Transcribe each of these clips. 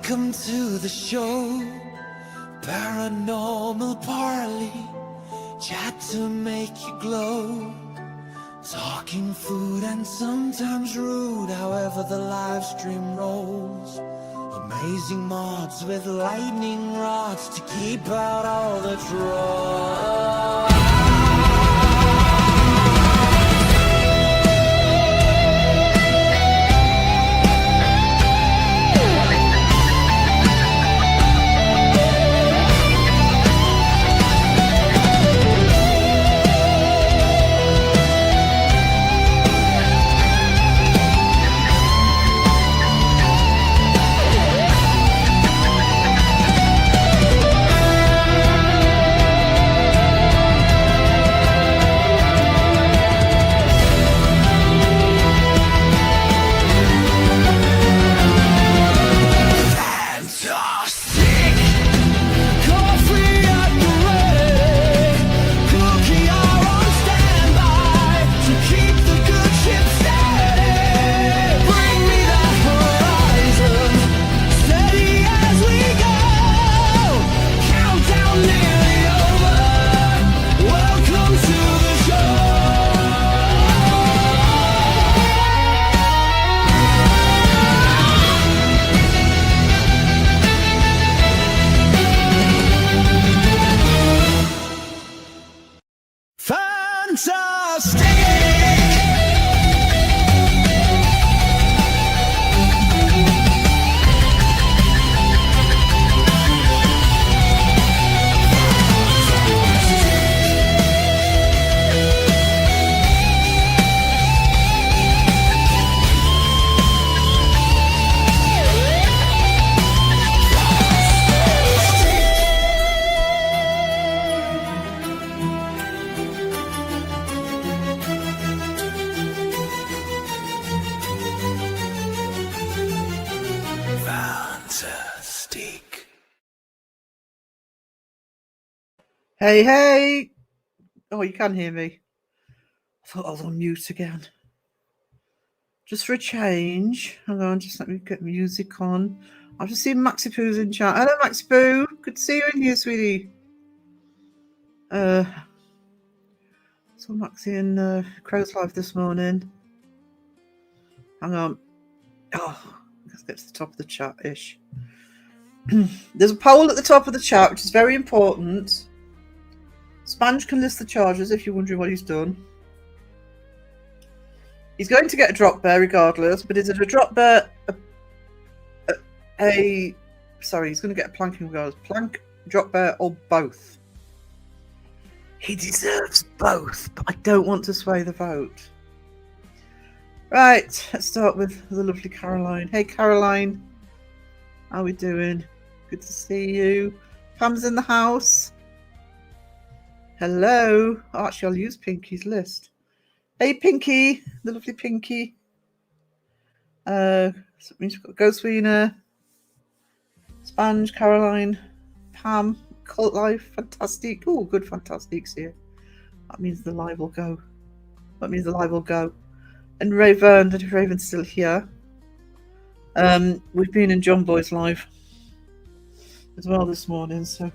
Welcome to the show, Paranormal Parley, chat to make you glow. Talking food and sometimes rude, however the live stream rolls. Amazing mods with lightning rods to keep out all the trolls. Hey, hey! Oh, you can hear me. I thought I was on mute again. Just for a change. Hang on, just let me get music on. I've just seen Maxi Poo's in chat. Hello, Maxi Poo. Good to see you in here, sweetie. Saw Maxi in Crow's Live this morning. Hang on. Oh, let's get to the top of the chat-ish. There's a poll at the top of the chat, which is very important. Sponge can list the charges if you're wondering what he's done. He's going to get a drop bear regardless, but is it a drop bear? Sorry, he's going to get a planking regardless. Plank, drop bear, or both? He deserves both, but I don't want to sway the vote. Right, let's start with the lovely Caroline. Hey, Caroline. How are we doing? Good to see you. Pam's in the house. Hello. Oh, actually, I'll use Pinky's list. Hey, Pinky, the lovely Pinky. So it means we've got Ghost Wiener, Sponge, Caroline, Pam, Cult Life, Fantastic. Oh, good Fantastics here. That means the live will go. That means the live will go. And Raven, if Raven's still here. We've been in John Boy's live as well this morning, so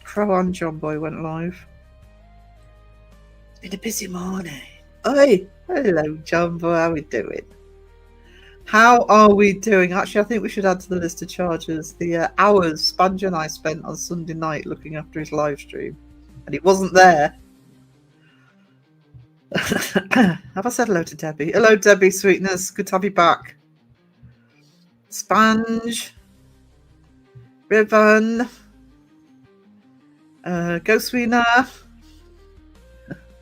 Crow and John Boy went live. It's been a busy morning. Hey, hello, John Boy. How are we doing? How are we doing? Actually, I think we should add to the list of charges the hours Sponge and I spent on Sunday night looking after his live stream, and he wasn't there. Have I said hello to Debbie? Hello, Debbie, sweetness. Good to have you back. Sponge, Ribbon, Ghost Wiener,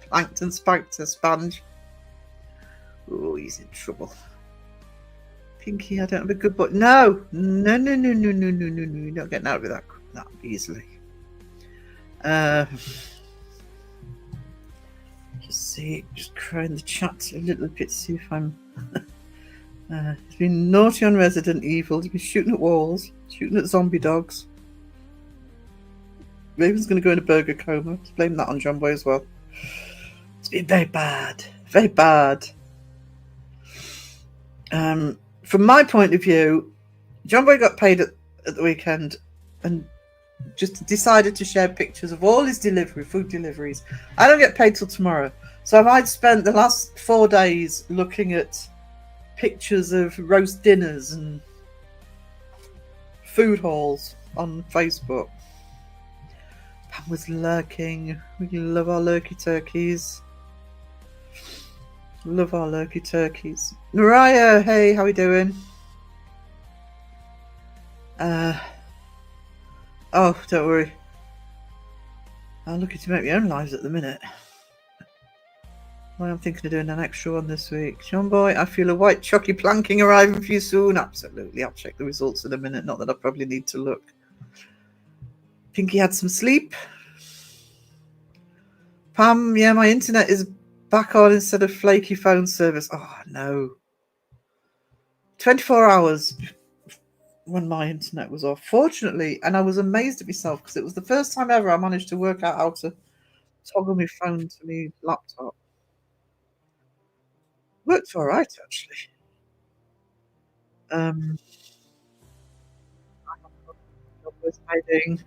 Plankton Spankton Sponge. Oh, he's in trouble. Pinky, I don't have a good book. No. You're not getting out of it that easily. Just crowing the chat a little bit, see if I'm. He's been naughty on Resident Evil. He's been shooting at walls, shooting at zombie dogs. Raven's going to go in a burger coma. Blame that on John Boy as well. It's been very bad. Very bad. From my point of view, John Boy got paid at at the weekend and just decided to share pictures of all his food deliveries. I don't get paid till tomorrow. So I'd spent the last 4 days looking at pictures of roast dinners and food hauls on Facebook. Pam was lurking. We love our lurky turkeys. Love our lurky turkeys. Mariah, hey, how we doing? Oh, don't worry. I'm looking to make my own lives at the minute. I'm thinking of doing an extra one this week. John Boy, I feel a white chalky planking arriving for you soon. Absolutely. I'll check the results in a minute. Not that I probably need to look. Pinky had some sleep. Pam, yeah, my internet is back on instead of flaky phone service. Oh, no. 24 hours when my internet was off. Fortunately, and I was amazed at myself because it was the first time ever I managed to work out how to toggle my phone to my laptop. Worked all right, actually. Was hiding.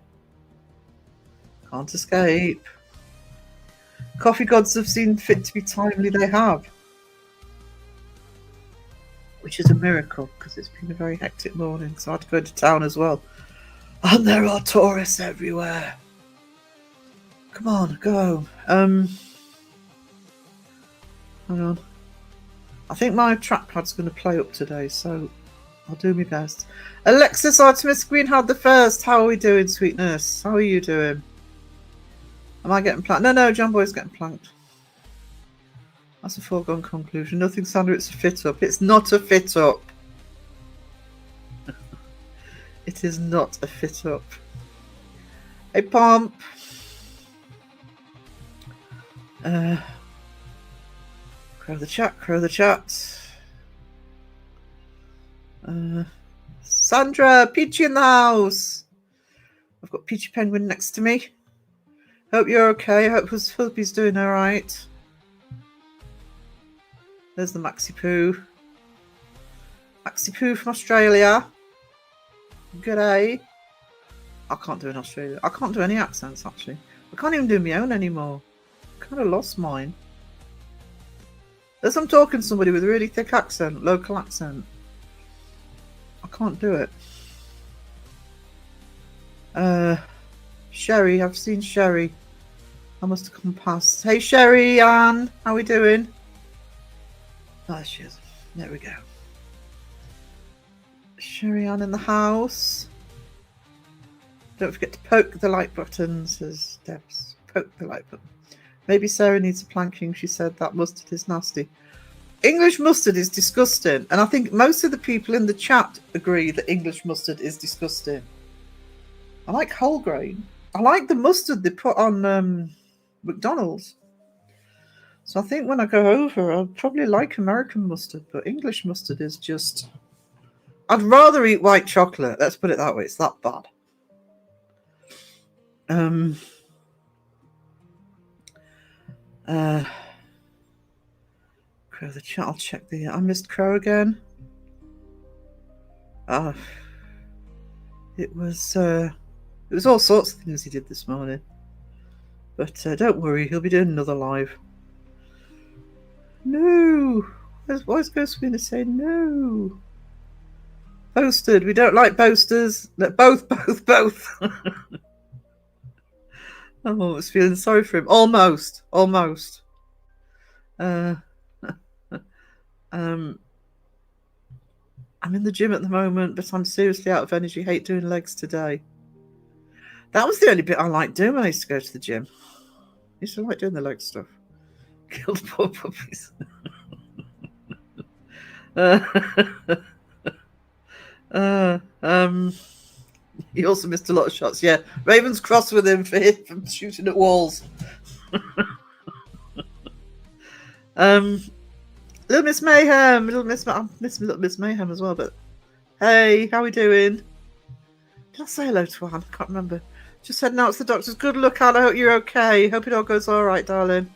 Can't escape. Coffee gods have seen fit to be timely. They have, which is a miracle because it's been a very hectic morning. So I had to go to town as well, and there are tourists everywhere. Come on, go home. Hang on. I think my trackpad's going to play up today, so I'll do my best. Alexis Artemis Greenhard the First. How are we doing, sweetness? How are you doing? Am I getting planked? No, John Boy's getting planked. That's a foregone conclusion. Nothing, Sandra. It's a fit up. It's not a fit up. It is not a fit up. Hey, Pomp. Crow the chat. Crow the chat. Sandra, Peachy in the house. I've got Peachy Penguin next to me. Hope you're okay. Hope he's doing all right. There's the Maxi Poo. Maxi Poo from Australia. G'day. I can't do an Australia. I can't do any accents, actually. I can't even do my own anymore. I kind of lost mine. As I'm talking to somebody with a really thick accent, local accent, I can't do it. Sherry, I've seen Sherry. I must have come past. Hey, Sherry Ann, how we doing? Oh, there she is. There we go. Sherry Ann in the house. Don't forget to poke the like button, says Debs. Poke the like button. Maybe Sarah needs a planking. She said that mustard is nasty. English mustard is disgusting. And I think most of the people in the chat agree that English mustard is disgusting. I like whole grain. I like the mustard they put on McDonald's. So I think when I go over, I'll probably like American mustard. But English mustard is just... I'd rather eat white chocolate. Let's put it that way. It's that bad. Crow the chat. I'll check the... I missed Crow again. It was all sorts of things he did this morning. But don't worry, he'll be doing another live. No! Why is Ghost going to say no? Boasted. We don't like boasters. Both. I was feeling sorry for him. Almost. I'm in the gym at the moment, but I'm seriously out of energy. Hate doing legs today. That was the only bit I liked doing when I used to go to the gym. I used to like doing the leg stuff. Killed poor puppies. He also missed a lot of shots. Yeah, Raven's cross with him for shooting at walls. Little Miss Mayhem, I miss Little Miss Mayhem as well. But hey, how we doing? Did I say hello to Anne? I can't remember. Just said now it's the doctors. Good luck, Anne. I hope you're okay. Hope it all goes all right, darling.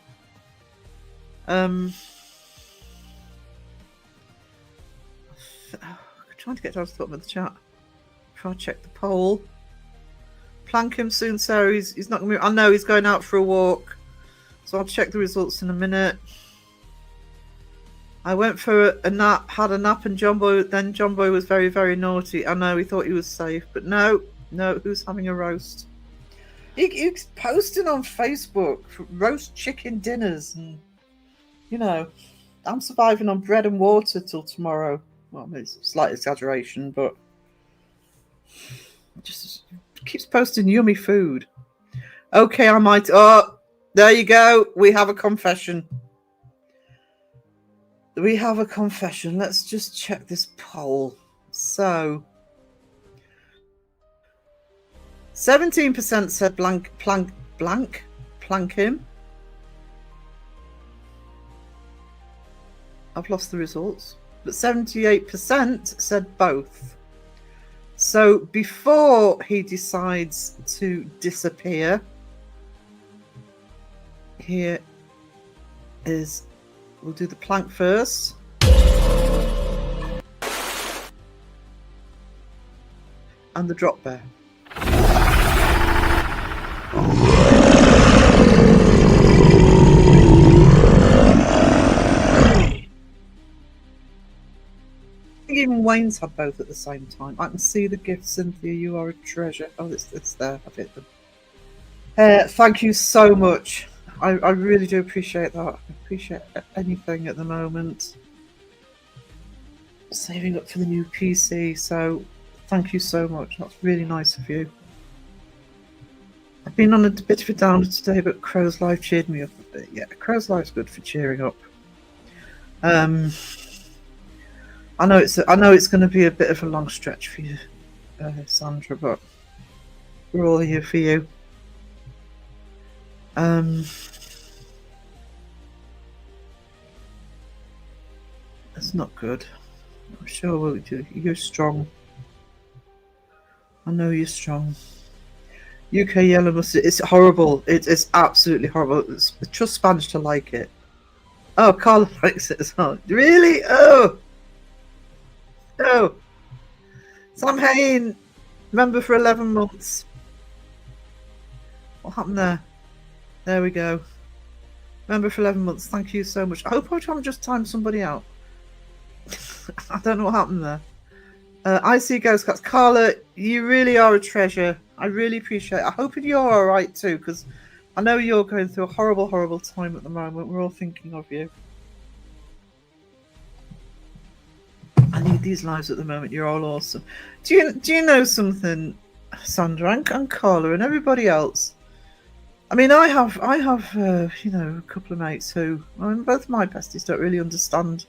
Trying to get down to the bottom of the chat. before I check the poll. Plank him soon, Sarah. He's not going to. I know he's going out for a walk, so I'll check the results in a minute. I went for a nap, had a nap, and John Boy was very, very naughty. I know he thought he was safe, but no, who's having a roast? He's posting on Facebook for roast chicken dinners, and you know, I'm surviving on bread and water till tomorrow. Well, it's a slight exaggeration, but just keeps posting yummy food. Okay, I might. Oh, there you go. We have a confession. Let's just check this poll. So, 17% said plank him. I've lost the results, but 78% said both. So before he decides to disappear, here is, we'll do the plank first. And the drop bear. Even Wayne's had both at the same time. I can see the gift, Cynthia. You are a treasure. Oh, it's there. I've hit them. Thank you so much. I really do appreciate that. I appreciate anything at the moment. Saving up for the new PC, so thank you so much. That's really nice of you. I've been on a bit of a downer today, but Crow's Life cheered me up a bit. Yeah, Crow's Life's good for cheering up. I know it's going to be a bit of a long stretch for you, Sandra, but we're all here for you. That's not good. I'm sure we'll do. You're strong. I know you're strong. UK yellow mustard. It's horrible. It's absolutely horrible. It's trust Spanish to like it. Oh, Carla likes it as well. Really? Oh. Sam Hain, member for 11 months. What happened there? There we go. Member for 11 months. Thank you so much. I hope I haven't just timed somebody out. I don't know what happened there. I see Ghost Cats. Carla, you really are a treasure. I really appreciate it. I hope you're all right too, because I know you're going through a horrible, horrible time at the moment. We're all thinking of you. I need these lives at the moment. You're all awesome. Do you know something, Sandra and Carla and everybody else? I mean, I have you know, a couple of mates who, both my besties don't really understand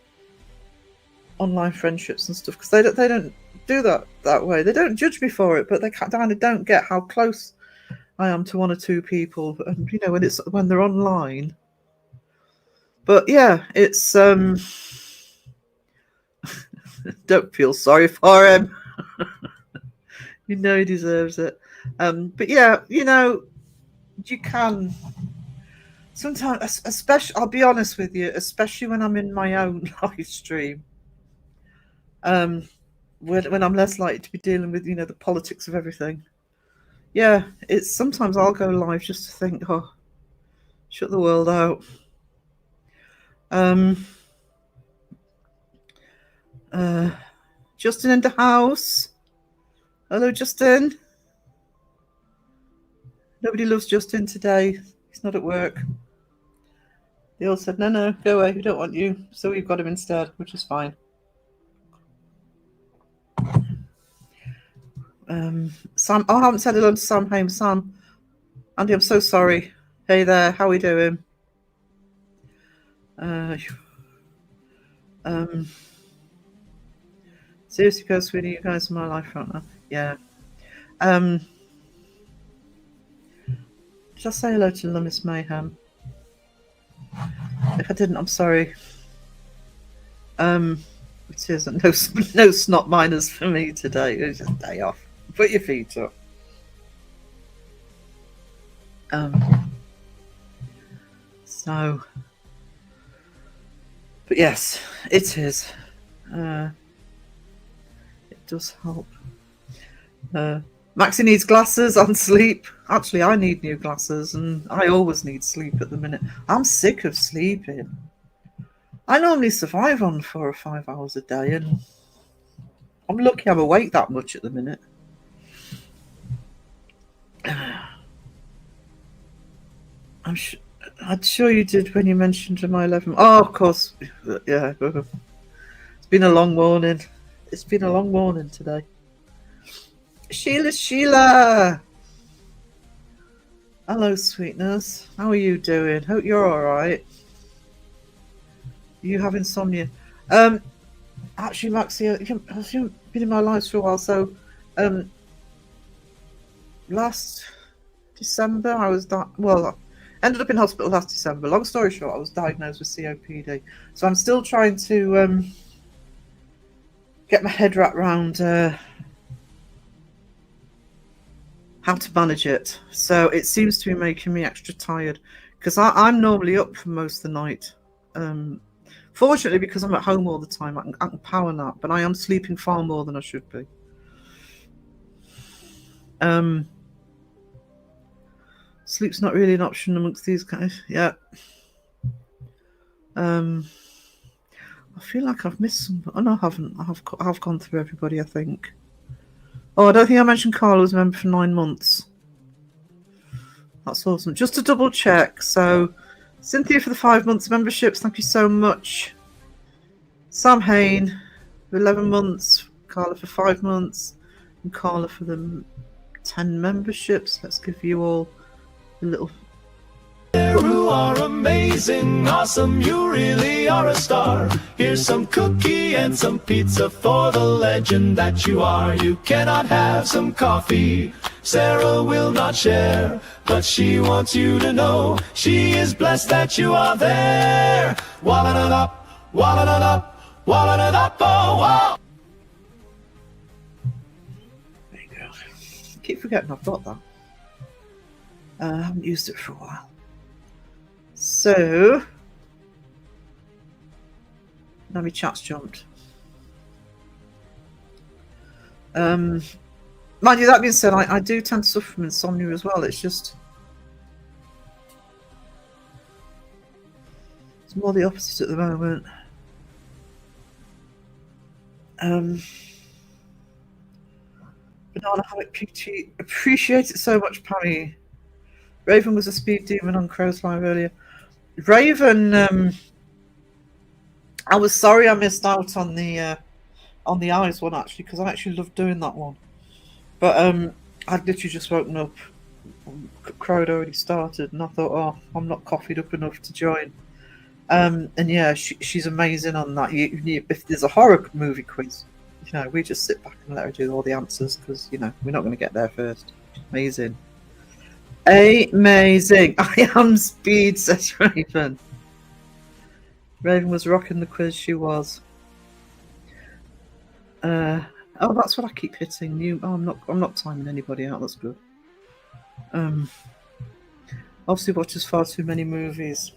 online friendships and stuff, because they don't do that way. They don't judge me for it, but they kind of don't get how close I am to one or two people, and you know, when they're online. But yeah, it's don't feel sorry for him. You know he deserves it. But yeah, you know, you can sometimes, especially, I'll be honest with you, especially when I'm in my own live stream, when I'm less likely to be dealing with, you know, the politics of everything. Yeah, it's sometimes I'll go live just to think, oh, shut the world out. Justin in the house. Hello, Justin. Nobody loves Justin today. He's not at work. They all said, no, go away. We don't want you. So we've got him instead, which is fine. Sam, I haven't said hello to Sam Haim. Sam, Andy, I'm so sorry. Hey there, how are we doing? Seriously, Ghost Sweeney, you guys are my life right now. Yeah. Did I say hello to Lummis Mayhem? If I didn't, I'm sorry. It isn't. No snot miners for me today. It's just a day off. Put your feet up. So, but yes, it is. It does help. Maxie needs glasses on sleep. Actually, I need new glasses, and I always need sleep at the minute. I'm sick of sleeping. I normally survive on 4 or 5 hours a day, and I'm lucky I'm awake that much at the minute. I'm sure you did when you mentioned my 11. Oh, of course. Yeah. It's been a long morning. It's been a long morning today. Sheila! Hello, sweetness. How are you doing? Hope you're alright. You have insomnia. Actually, Maxie, you've been in my life for a while, so last December I was ended up in hospital last December. Long story short, I was diagnosed with COPD. So I'm still trying to get my head wrapped around how to manage it. So it seems to be making me extra tired because I'm normally up for most of the night. Fortunately, because I'm at home all the time, I can power nap, but I am sleeping far more than I should be. Sleep's not really an option amongst these guys. Yeah. I feel like I've missed some. Oh, no, I haven't. I've gone through everybody, I think. Oh, I don't think I mentioned Carla was a member for 9 months. That's awesome. Just to double check. So, Cynthia for the 5 months memberships. Thank you so much. Sam Hain for 11 months. Carla for 5 months. And Carla for the 10 memberships. Let's give you all a little. You are amazing, awesome, you really are a star. Here's some cookie and some pizza for the legend that you are. You cannot have some coffee, Sarah will not share, but she wants you to know she is blessed that you are there. Walla-da-da, walla-da-da, walla-da-da, oh, wow. There you go. I keep forgetting I've got that. I haven't used it for a while. So, now my chat's jumped. Mind you, that being said, I do tend to suffer from insomnia as well. It's just, it's more the opposite at the moment. Banana Hammock PT, appreciate it so much, Pammy. Raven was a speed demon on Crow's Live earlier. Raven, I was sorry I missed out on the eyes one actually, because I actually loved doing that one. But I'd literally just woken up, Crow had already started, and I thought, oh, I'm not coffeeed up enough to join. And yeah, she's amazing on that. If there's a horror movie quiz, you know, we just sit back and let her do all the answers because, you know, we're not going to get there first. Amazing. Amazing. I am speed, says Raven. Raven was rocking the quiz, she was. Oh, that's what I keep hitting. I'm not timing anybody out, that's good. Obviously watches far too many movies.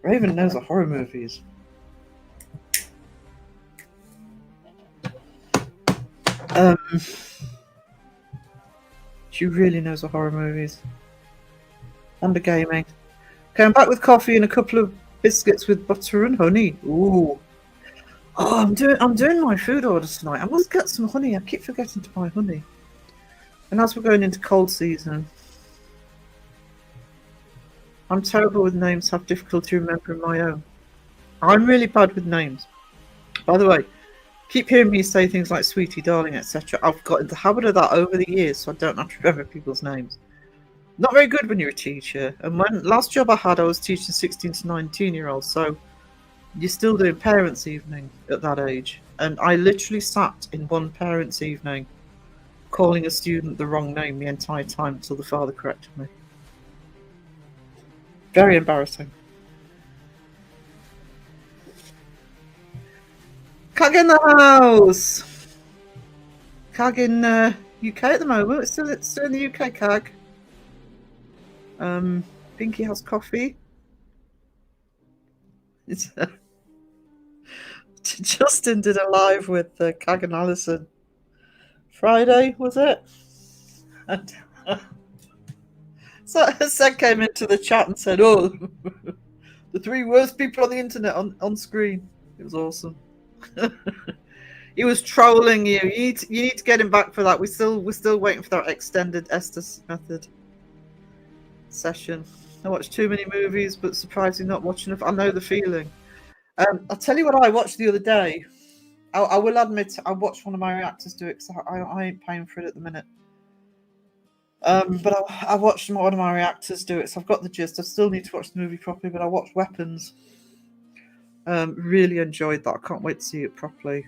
Raven knows the horror movies. She really knows the horror movies. And the gaming. Okay, I'm back with coffee and a couple of biscuits with butter and honey. Ooh. Oh, I'm doing my food orders tonight. I must get some honey. I keep forgetting to buy honey. And as we're going into cold season, I'm terrible with names, have difficulty remembering my own. I'm really bad with names. By the way, keep hearing me say things like sweetie, darling, etc. I've got into the habit of that over the years, so I don't have to remember people's names. Not very good when you're a teacher. And when last job I had, I was teaching 16 to 19-year-olds, so you're still doing parents' evening at that age. And I literally sat in one parents' evening calling a student the wrong name the entire time until the father corrected me. Very embarrassing. Cag in the house! Cag in UK at the moment. It's still in the UK, Cag. Pinky has coffee. Justin did a live with Cag and Alison Friday, was it? And so Seg came into the chat and said, "Oh, the 3 worst people on the internet on screen." It was awesome. He was trolling you. You need to get him back for that. We're still waiting for that extended Estes method session. I watched too many movies, but surprisingly not watching enough. I know the feeling. I'll tell you what I watched the other day. I will admit I watched one of my reactors do it because I ain't paying for it at the minute. But I watched one of my reactors do it, so I've got the gist. I still need to watch the movie properly, but I watched Weapons. Really enjoyed that. I can't wait to see it properly.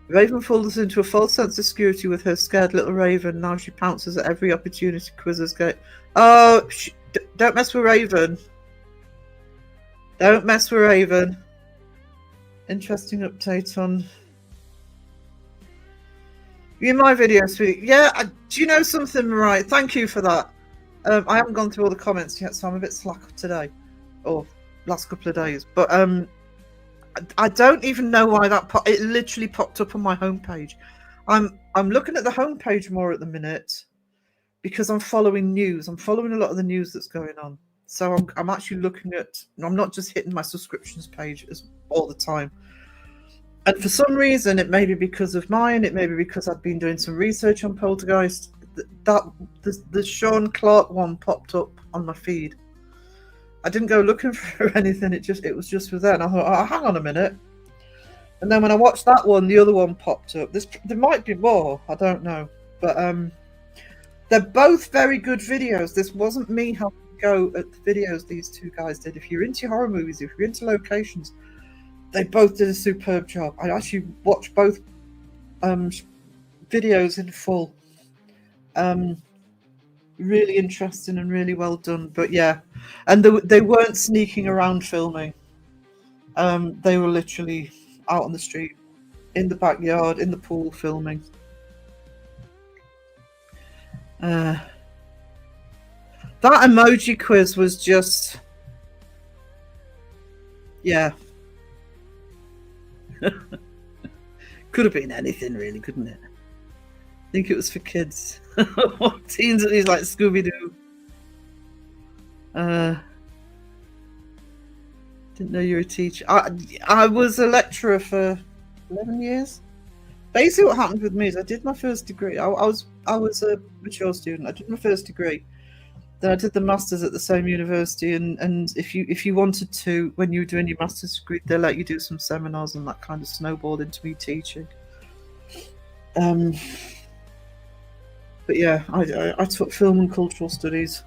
Raven falls into a false sense of security with her scared little Raven. Now she pounces at every opportunity quizzes go. Oh, don't mess with Raven. Don't mess with Raven. Interesting update on... You in my video, sweetie? Yeah, do you know something, Mariah? Thank you for that. I haven't gone through all the comments yet, so I'm a bit slack today. Or last couple of days. But I don't even know why that it literally popped up on my homepage. I'm looking at the homepage more at the minute because I'm following news. I'm following a lot of the news that's going on. So I'm actually looking at... I'm not just hitting my subscriptions page all the time. And for some reason, it may be because of mine, it may be because I've been doing some research on Poltergeist, the Sean Clark one popped up on my feed. I didn't go looking for anything, it was just for that. And I thought, oh, hang on a minute. And then when I watched that one, the other one popped up. There might be more, I don't know. But they're both very good videos. This wasn't me having to go at the videos these two guys did. If you're into horror movies, if you're into locations, they both did a superb job. I actually watched both videos in full. Really interesting and really well done. But yeah, and they weren't sneaking around filming. They were literally out on the street, in the backyard, in the pool filming. That emoji quiz was just... Yeah. Could have been anything, really, couldn't it? I think it was for kids. Teens at least, like Scooby-Doo. Didn't know you were a teacher. I was a lecturer for 11 years. Basically, what happened with me is I did my first degree. I was a mature student. I did my first degree. Then I did the masters at the same university, and if you wanted to, when you were doing your master's degree, they let you do some seminars, and that kind of snowballed into me teaching. But yeah, I took film and cultural studies.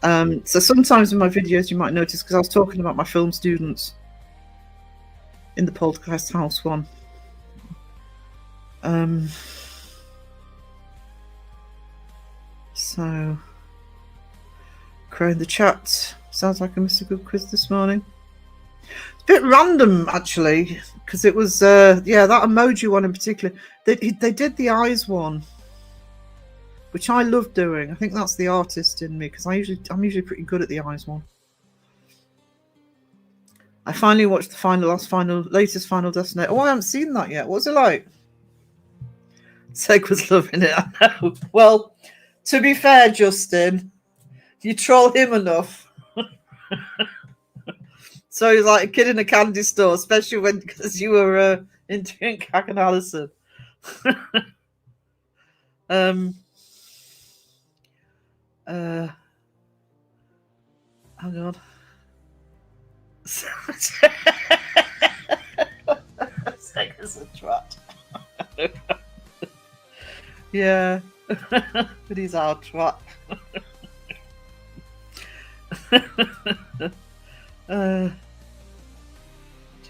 So sometimes in my videos you might notice, because I was talking about my film students in the Poltergeist House one. So, Crow in the chat. Sounds like I missed a good quiz this morning. It's a bit random, actually, because it was, yeah, that emoji one in particular. They did the eyes one, which I love doing. I think that's the artist in me, because I'm usually pretty good at the eyes one. I finally watched the latest Final Destination. Oh, I haven't seen that yet. What was it like? Seg was loving it. I know. Well, to be fair, Justin, you troll him enough. So he's like a kid in a candy store, especially because you were interviewing Kak and Alison. Hang on. Seg is a twat. Yeah. But he's our twat.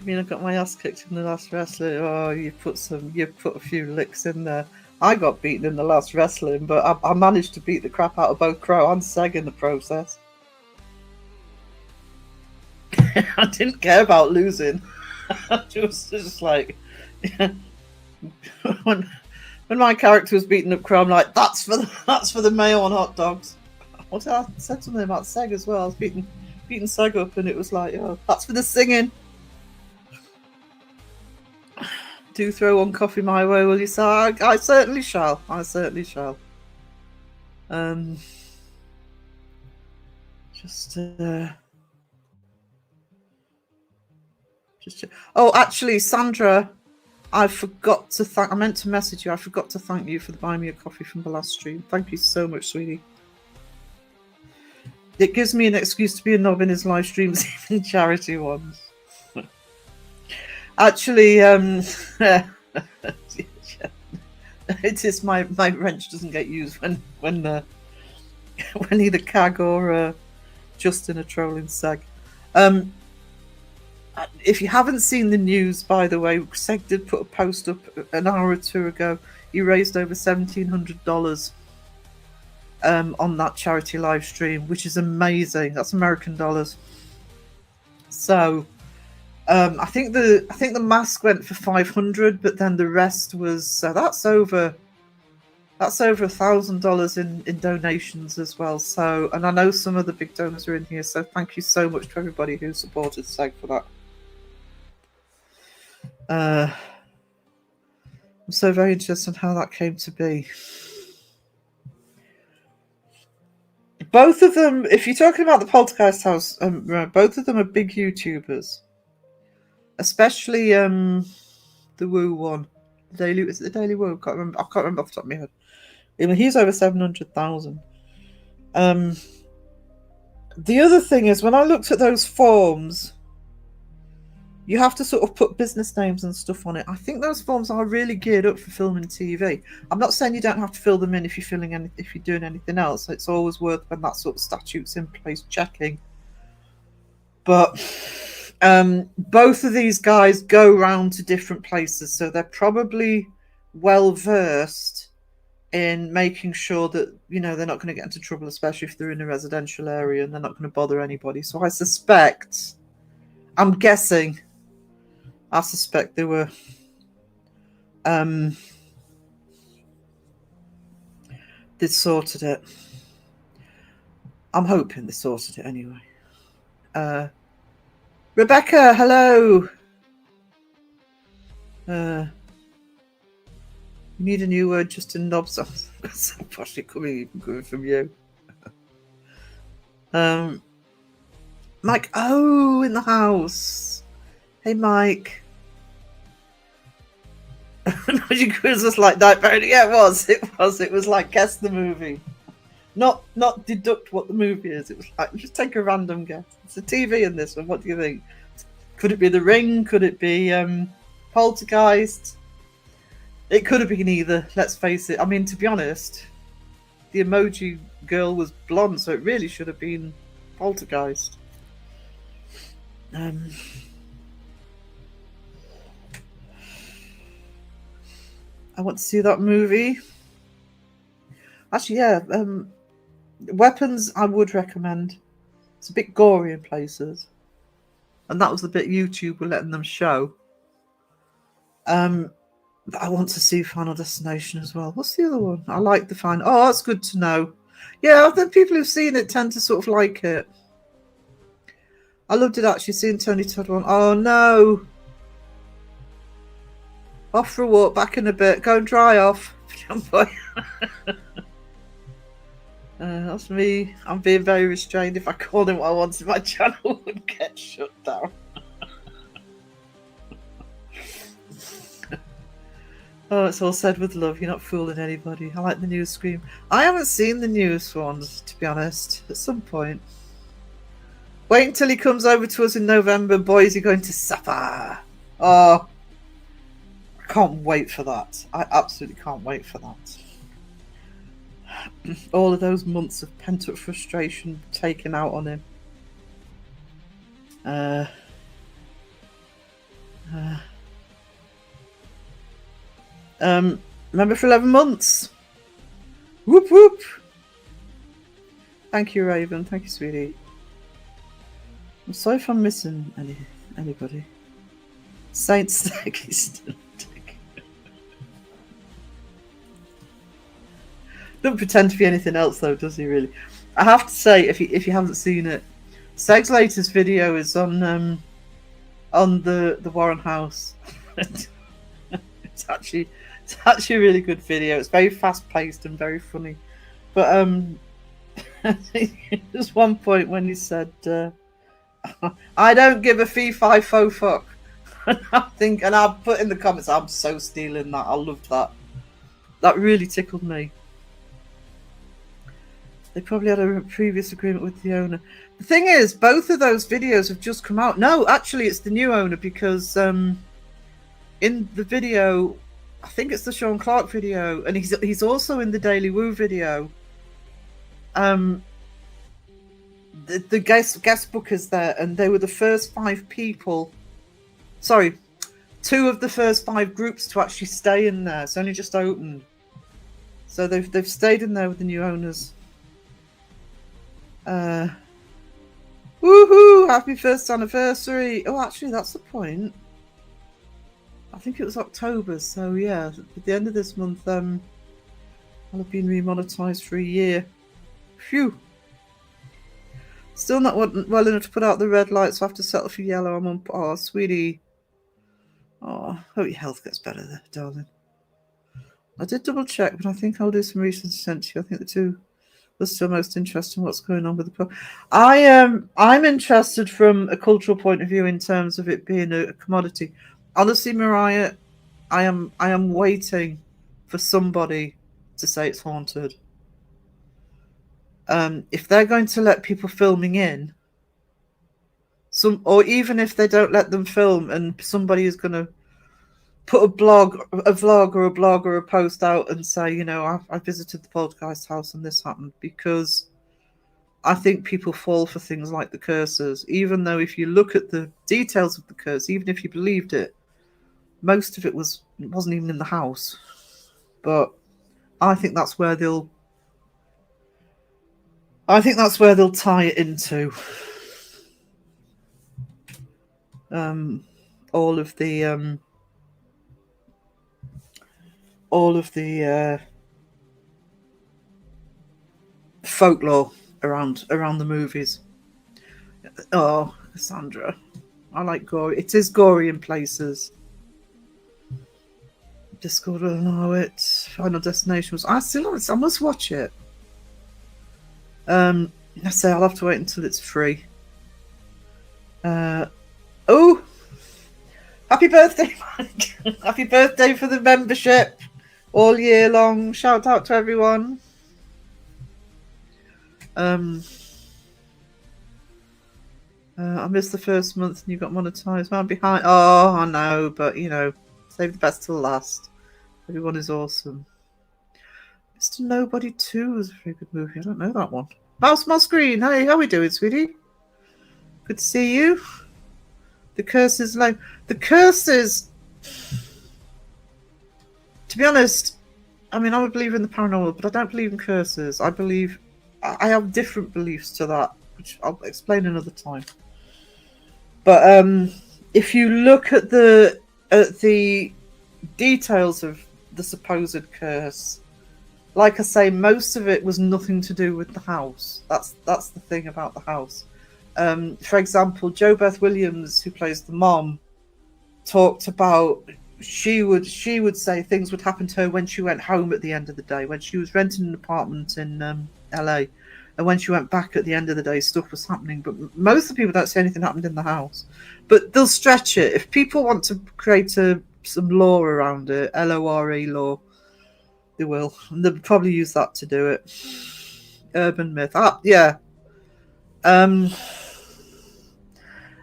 Do you mean I got my ass kicked in the last wrestling? Oh, you put a few licks in there. I got beaten in the last wrestling, but I managed to beat the crap out of both Crow and Seg in the process. I didn't care about losing. I was just like, when my character was beating up Crow, I'm like, that's for the mayo on hot dogs. What did I said something about Seg as well? I was beating Seg up, and it was like, oh, that's for the singing. do throw one coffee my way, will you? So I certainly shall. I certainly shall. Oh, actually, Sandra, I forgot to thank. I meant to message you. I forgot to thank you for buying me a coffee from the last stream. Thank you so much, sweetie. It gives me an excuse to be a knob in his live streams, even charity ones. Actually, it is my wrench doesn't get used when either Cag or Justin are trolling Seg. If you haven't seen the news, by the way, Seg did put a post up an hour or two ago. He raised over $1,700 on that charity live stream, which is amazing. That's American dollars. So I think the mask went for 500, but then the rest was that's over $1,000 in donations as well. So, and I know some of the big donors are in here, so thank you so much to everybody who supported Seg for that. I'm so very interested in how that came to be. Both of them, if you're talking about the Poltergeist House, both of them are big YouTubers. Especially the Woo one. Is it the Daily Woo? I can't remember off the top of my head. I mean, he's over 700,000. The other thing is, when I looked at those forms, you have to sort of put business names and stuff on it. I think those forms are really geared up for film and TV. I'm not saying you don't have to fill them in if you're doing anything else. It's always worth, when that sort of statute's in place, checking. But both of these guys go round to different places, so they're probably well versed in making sure that, you know, they're not going to get into trouble, especially if they're in a residential area, and they're not going to bother anybody. So I suspect they were they sorted it. I'm hoping they sorted it anyway. Rebecca, hello. You need a new word just to knob something. That's possibly coming from you. Mike, in the house. Hey, Mike. Magic Quiz was like Night Parody. Yeah, it was. It was like guess the movie. Not deduct what the movie is. It was like just take a random guess. It's a TV in this one. What do you think? Could it be The Ring? Could it be Poltergeist? It could have been either. Let's face it. I mean, to be honest, the emoji girl was blonde, so it really should have been Poltergeist. I want to see that movie. Actually, yeah. Weapons, I would recommend. It's a bit gory in places, and that was the bit YouTube were letting them show. But I want to see Final Destination as well. What's the other one? I like the Final. Oh, that's good to know. Yeah, I think people who've seen it tend to sort of like it. I loved it actually, seeing Tony Todd one. Oh no. Off for a walk, back in a bit. Go and dry off. That's me. I'm being very restrained. If I called him what I wanted, my channel would get shut down. Oh, it's all said with love. You're not fooling anybody. I like the news scream. I haven't seen the news ones, to be honest. At some point. Wait until he comes over to us in November. Boys, you're going to suffer. Oh, I can't wait for that. I absolutely can't wait for that. All of those months of pent-up frustration taken out on him. Remember for 11 months. Whoop whoop. Thank you, Raven. Thank you, sweetie. I'm sorry if I'm missing anybody. Saint Stack is still Don't pretend to be anything else though, does he really? I have to say, if you haven't seen it, Seg's latest video is on the Warren House. it's actually a really good video. It's very fast paced and very funny. But there's one point when he said, "I don't give a fee fi fo fuck," and I put in the comments, "I'm so stealing that. I loved that. That really tickled me." They probably had a previous agreement with the owner. The thing is, both of those videos have just come out. No, actually, it's the new owner, because in the video, I think it's the Sean Clark video, and he's also in the Daily Woo video. The guest bookers there, and they were the first 5 people. Sorry, 2 of the first 5 groups to actually stay in there. It's only just opened, so they've stayed in there with the new owners. Woohoo! Happy first anniversary! Oh, actually, that's the point. I think it was October, so yeah, at the end of this month, I'll have been remonetized for a year. Phew! Still not well enough to put out the red light, so I have to settle for yellow. I'm on. Oh, sweetie. Oh, hope your health gets better there, darling. I did double check, but I think I'll do some research and send to you. I think the 2 was still most interested in what's going on with the pub. I'm interested from a cultural point of view in terms of it being a commodity. Honestly, Mariah, I am waiting for somebody to say it's haunted. If they're going to let people filming in, or even if they don't let them film and somebody is going to put a vlog or a blog or a post out and say, you know, I visited the Poltergeist house and this happened, because I think people fall for things like the curses, even though if you look at the details of the curse, even if you believed it, most of it wasn't even in the house. But I think that's where they'll tie it into. All of the folklore around the movies. Oh, Cassandra, I like gory. It is gory in places. Discord will allow it. Final Destination was. I must watch it. I say I'll have to wait until it's free. Oh, happy birthday, Mike! Happy birthday for the membership all year long. Shout out to everyone. I missed the first month and you got monetized. I'm behind. Oh, I know, but you know, save the best till last. Everyone is awesome. Mr. Nobody 2 is a very good movie. I don't know that one. Mouse Green. Hey, how we doing, sweetie? Good to see you. The curse is like the curses. To be honest, I mean, I'm a believer in the paranormal, but I don't believe in curses. I have different beliefs to that, which I'll explain another time. But if you look at the details of the supposed curse, like I say, most of it was nothing to do with the house. That's the thing about the house. For example, Jo Beth Williams, who plays the mom, talked about she would say things would happen to her when she went home at the end of the day, when she was renting an apartment in LA, and when she went back at the end of the day, stuff was happening. But most of the people don't say anything happened in the house. But they'll stretch it. If people want to create some law around it, LORE law, they will. And they'll probably use that to do it. Urban myth. Yeah. And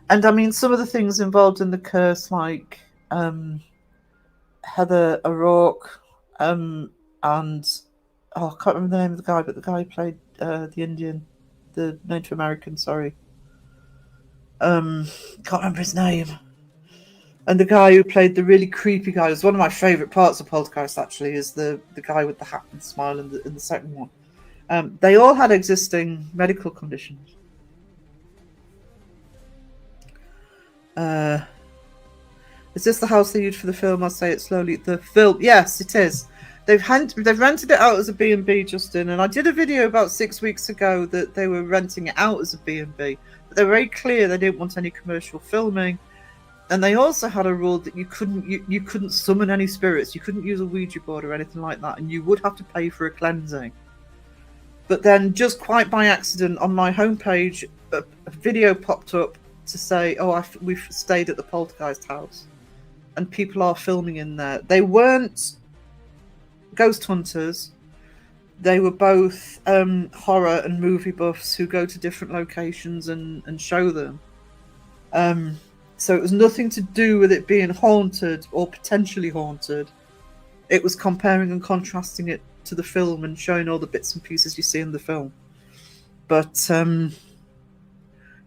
I mean, some of the things involved in the curse, like Heather O'Rourke, and I can't remember the name of the guy, but the guy who played the Indian, the Native American, sorry. Can't remember his name. And the guy who played the really creepy guy was one of my favourite parts of Poltergeist, actually, is the guy with the hat and smile in the second one. They all had existing medical conditions. Is this the house they used for the film? I'll say it slowly. The film, yes, it is. They've rented it out as a B&B, Justin, and I did a video about 6 weeks ago that they were renting it out as a B&B, but they were very clear they didn't want any commercial filming. And they also had a rule that you couldn't summon any spirits, you couldn't use a Ouija board or anything like that, and you would have to pay for a cleansing. But then, just quite by accident, on my homepage, a video popped up to say, "Oh, we've stayed at the Poltergeist house, and people are filming in there." They weren't ghost hunters; they were both horror and movie buffs who go to different locations and show them. So it was nothing to do with it being haunted or potentially haunted. It was comparing and contrasting it to the film and showing all the bits and pieces you see in the film. But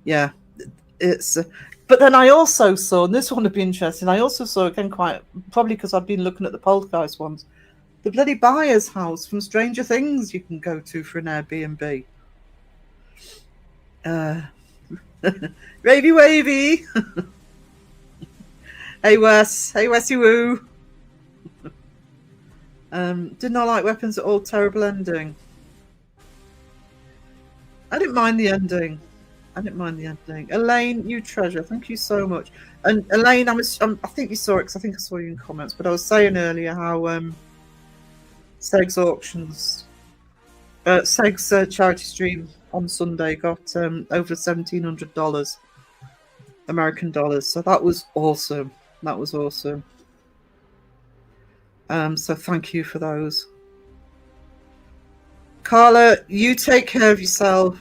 yeah, it's. But then I also saw, and this one would be interesting. I also saw, again, quite probably because I've been looking at the Poltergeist ones, the bloody Byers house from Stranger Things you can go to for an Airbnb. Ravey wavy. Hey Wes, Wesy woo. Did not like Weapons at all. Terrible ending. I didn't mind the ending. Elaine, you treasure. Thank you so much. And Elaine, I think you saw it because I think I saw you in comments. But I was saying earlier how Segs auctions, Segs charity stream on Sunday got over $1,700 American dollars. So that was awesome. So thank you for those. Carla, you take care of yourself,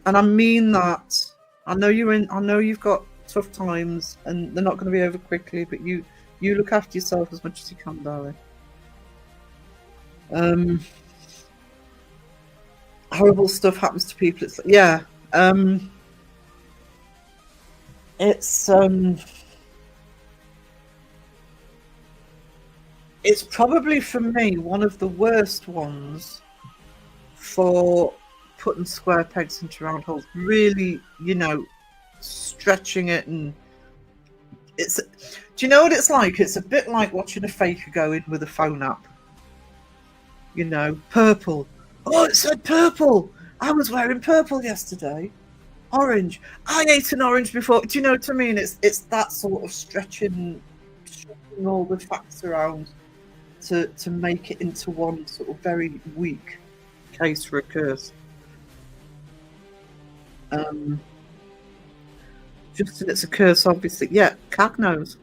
and I mean that. I know you've got tough times, and they're not going to be over quickly. But you look after yourself as much as you can, darling. Horrible stuff happens to people. It's yeah. It's probably for me one of the worst ones for putting square pegs into round holes. Really, stretching it, and it's. Do you know what it's like? It's a bit like watching a faker go in with a phone app. Purple. Oh, it said purple. I was wearing purple yesterday. Orange. I ate an orange before. Do you know what I mean? It's that sort of stretching all the facts around to make it into one sort of very weak case for a curse. Just that it's a curse, obviously. Yeah, Cag knows.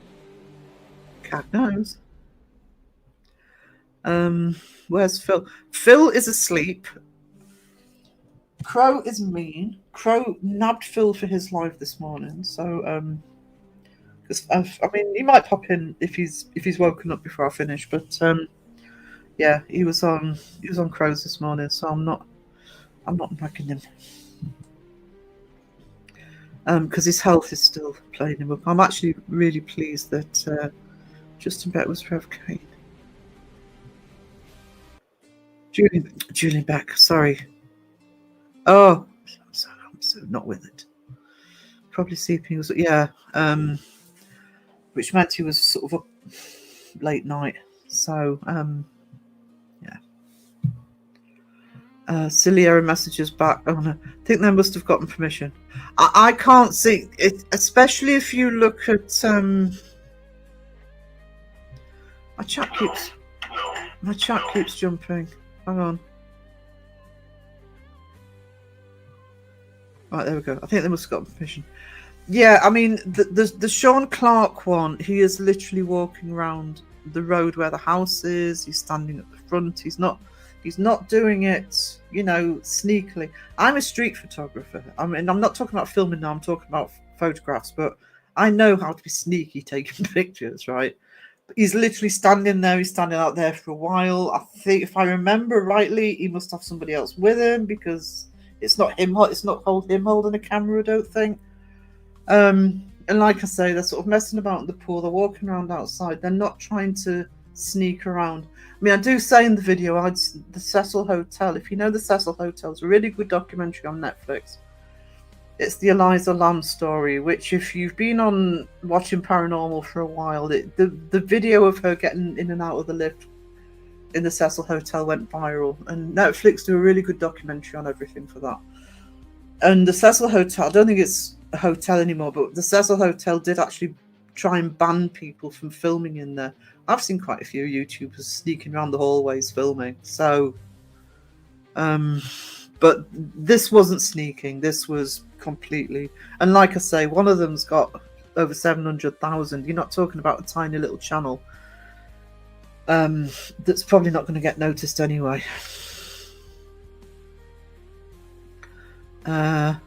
Where's Phil? Phil is asleep. Crow is mean. Crow nabbed Phil for his life this morning, so he might pop in if he's woken up before I finish. But yeah, he was on Crows this morning, so I'm not nagging him because his health is still playing him up. I'm actually really pleased that Justin Beck was Rev Kane. Julian Beck, sorry. Oh, so not with it. Probably sleeping was which meant he was sort of up late night. So silly error messages back. Oh no, I think they must have gotten permission. I can't see it, especially if you look at my chat keeps jumping. Hang on. Right, there we go. I think they must have got permission. Yeah, I mean, the Sean Clark one, he is literally walking around the road where the house is. He's standing at the front. He's not doing it, sneakily. I'm a street photographer. I mean, I'm not talking about filming now. I'm talking about photographs. But I know how to be sneaky taking pictures, right? He's literally standing there. He's standing out there for a while. I think, if I remember rightly, he must have somebody else with him because it's not him. It's not him holding a camera, I don't think. And like I say, they're sort of messing about in the pool. They're walking around outside. They're not trying to sneak around. I mean, I do say in the video, the Cecil Hotel. If you know the Cecil Hotel, it's a really good documentary on Netflix. It's the Eliza Lamb story, which if you've been on watching paranormal for a while, the video of her getting in and out of the lift in the Cecil Hotel went viral, and Netflix do a really good documentary on everything for that. And the Cecil Hotel, I don't think it's a hotel anymore, but the Cecil Hotel did actually try and ban people from filming in there. I've seen quite a few YouTubers sneaking around the hallways filming. So, but this wasn't sneaking. This was completely. And like I say, one of them's got over 700,000. You're not talking about a tiny little channel. That's probably not going to get noticed anyway. Do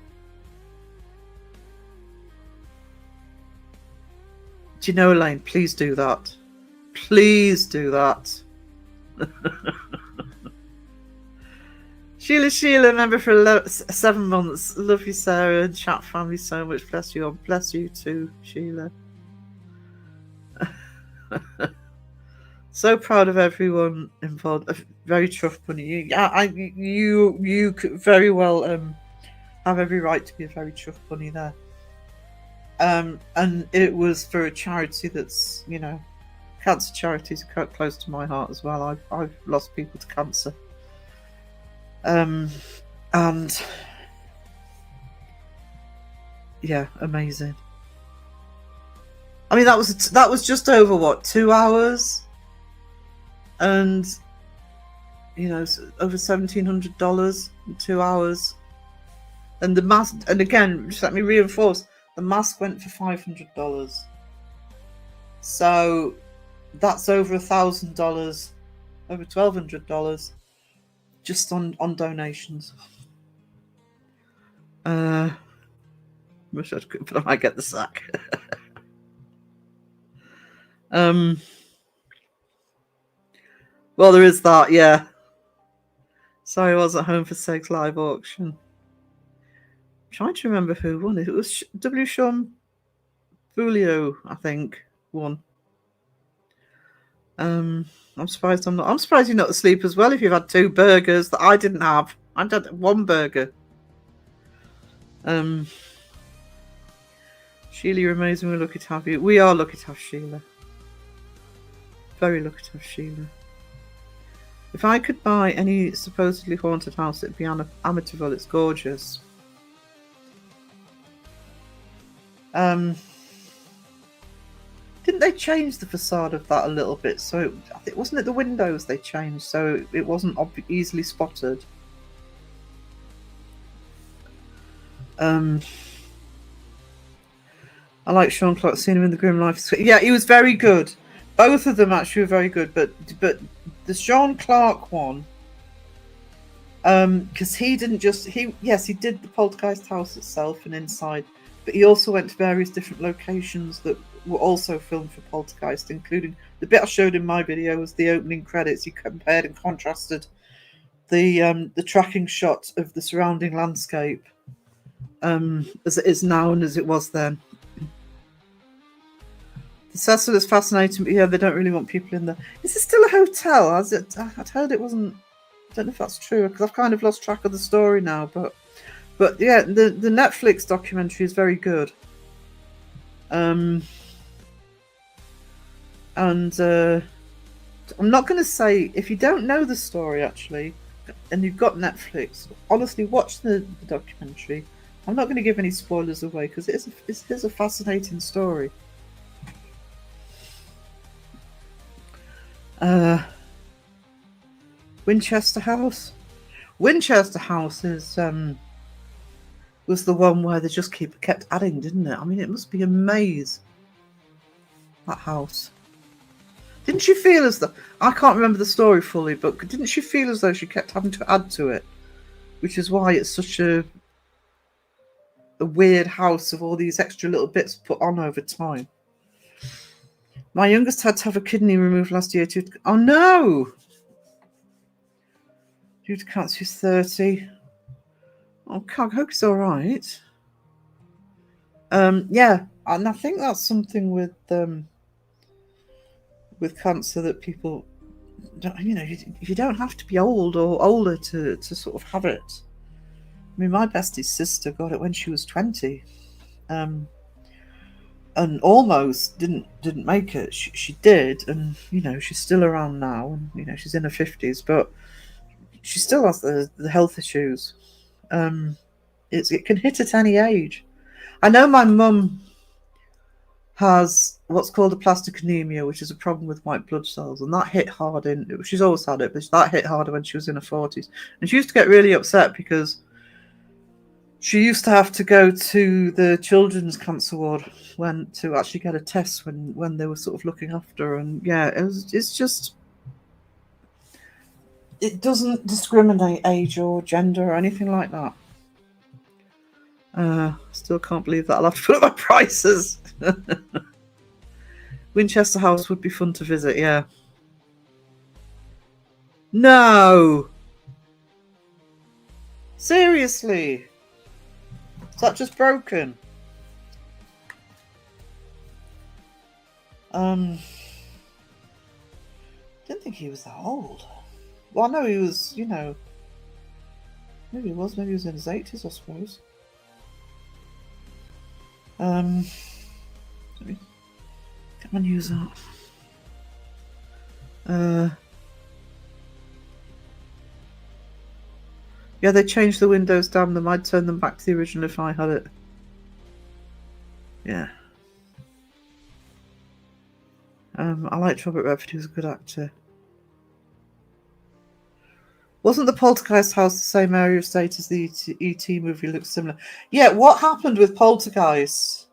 you know, Elaine? Please do that. Please do that. Sheila, member for 7 months. Love you, Sarah, and chat family so much. Bless you. Bless you too, Sheila. So proud of everyone involved. Very tough, Bunny. You could very well have every right to be a very tough bunny there. And it was for a charity that's, you know, cancer charities are quite close to my heart as well. I've lost people to cancer. And yeah, amazing. I mean, that was just over what, 2 hours, and you know, over $1,700 in 2 hours. And the mask, and again, just let me reinforce, the mask went for $500. So that's over $1,000, over $1,200 just on donations. Wish I could, but I might get the sack. Well, there is that, yeah. Sorry, I wasn't home for Seg's live auction. I'm trying to remember who won it. It was W. Sean Bulio, I think, won. I'm surprised I'm surprised you're not asleep as well if you've had 2 burgers that I didn't have. I had 1 burger. Sheila, you're amazing. We're lucky to have you. We are lucky to have Sheila. Very lucky to have Sheila. If I could buy any supposedly haunted house, it'd be Amityville. It's gorgeous. Didn't they change the facade of that a little bit? So I think, wasn't it the windows they changed so it wasn't easily spotted? I like Sean Clark. Seen him in the Grim Life. Yeah, he was very good. Both of them actually were very good, but the Sean Clark one, because he didn't just he did the Poltergeist house itself and inside, but he also went to various different locations that were also filmed for Poltergeist, including the bit I showed in my video was the opening credits. He compared and contrasted the tracking shot of the surrounding landscape as it is now and as it was then. The Cecil is fascinating, but yeah, they don't really want people in there. Is it still a hotel? Has it? I'd heard it wasn't. I don't know if that's true because I've kind of lost track of the story now. But yeah, the Netflix documentary is very good. And I'm not going to say, if you don't know the story actually, and you've got Netflix, honestly watch the documentary. I'm not going to give any spoilers away because it is a fascinating story. Winchester House. Winchester House is was the one where they just kept adding, didn't it? I mean, it must be a maze. That house. Didn't you feel as though, I can't remember the story fully, but didn't you feel as though she kept having to add to it, which is why it's such a weird house of all these extra little bits put on over time. My youngest had to have a kidney removed last year due to... Oh, no! Due to cancer, he's 30. Oh, I hope he's all right. Yeah, and I think that's something with cancer that people... You know, you don't have to be old or older to sort of have it. I mean, my bestie's sister got it when she was 20. And almost didn't make it. She did, and you know she's still around now, and you know she's in her 50s, but she still has the health issues. It can hit at any age. I know my mum has what's called a plastic anemia, which is a problem with white blood cells, and that hit hard in. She's always had it, but that hit harder when she was in her 40s, and she used to get really upset because she used to have to go to the children's cancer ward to actually get a test when they were sort of looking after her. And yeah, it's just, it doesn't discriminate age or gender or anything like that. Still can't believe that I'll have to put up my prices. Winchester House would be fun to visit, yeah. No! Seriously? Is that just broken? Didn't think he was that old. Well, I know he was, maybe he was in his 80s, I suppose. Let me get my news out. Yeah, they changed the windows, damn them. I'd turn them back to the original if I had it. Yeah. I liked Robert Redford, he was a good actor. Wasn't the Poltergeist house the same area of state as the E.T. movie? Looks similar. Yeah, what happened with Poltergeist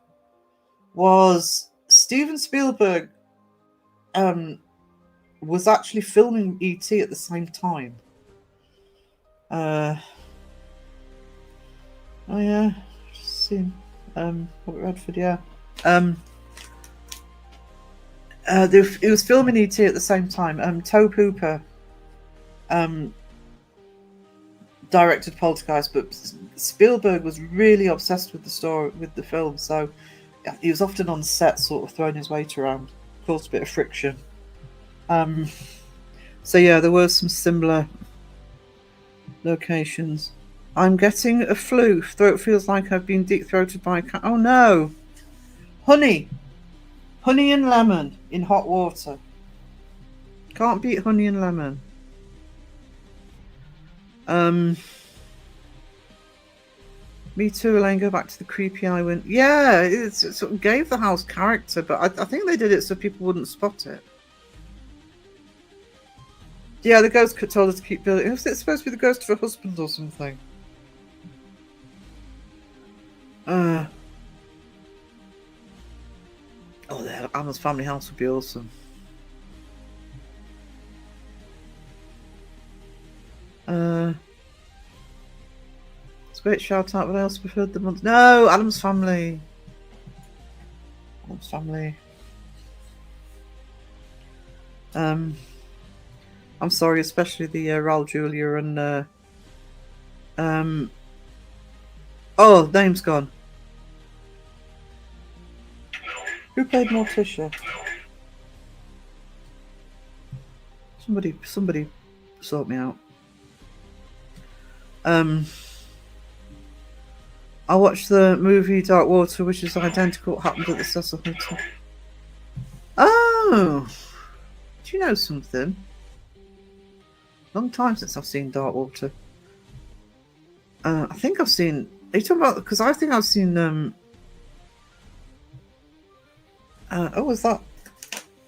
was Steven Spielberg was actually filming E.T. at the same time. Oh yeah, just seen Robert Redford, yeah. It was filming E.T. at the same time. Tobe Hooper directed Poltergeist, but Spielberg was really obsessed with the story, with the film, so he was often on set sort of throwing his weight around, caused a bit of friction. So yeah, there were some similar locations. I'm getting a flu. Throat feels like I've been deep-throated by a cat. Oh no! Honey and lemon in hot water. Can't beat honey and lemon. Me too, Elaine. Go back to the creepy eye went. Yeah, it sort of gave the house character, but I think they did it so people wouldn't spot it. Yeah, the ghost told us to keep building. Is it supposed to be the ghost of her husband or something? Oh, the Addams Family house would be awesome. It's a great shout out, but I also preferred the month. No, Addams Family. Addams Family. I'm sorry, especially the Raul Julia and oh, name's gone. Who played Morticia? Somebody sort me out. I watched the movie Dark Water, which is identical to what happened at the Cecil Hotel. Oh, do you know something? Long time since I've seen Dark Water. I think I've seen. Are you talking about? Because I think I've seen. Oh, was that?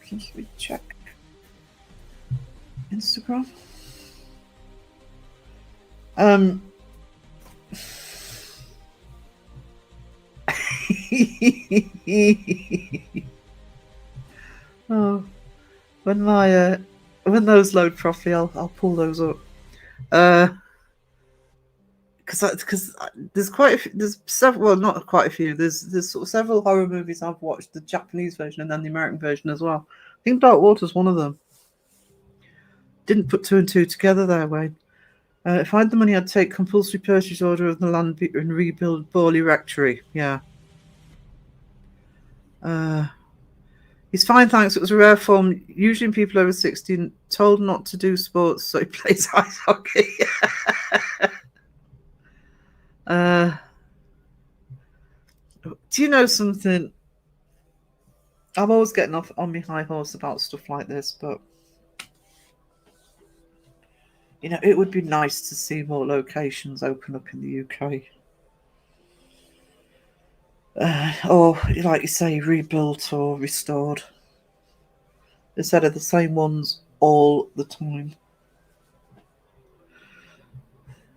Can you check Instagram? Oh, when those load properly, I'll pull those up. Because there's there's several, well, not quite a few. There's sort of several horror movies I've watched, the Japanese version and then the American version as well. I think Dark Water's one of them. Didn't put two and two together there, Wayne. If I had the money, I'd take compulsory purchase order of the land and rebuild Borley Rectory. Yeah. He's fine, thanks. It was a rare form. Usually people over 16 told not to do sports, so he plays ice hockey. Do you know something? I'm always getting off on my high horse about stuff like this, but you know, it would be nice to see more locations open up in the UK. or like you say, rebuilt or restored, instead of the same ones all the time.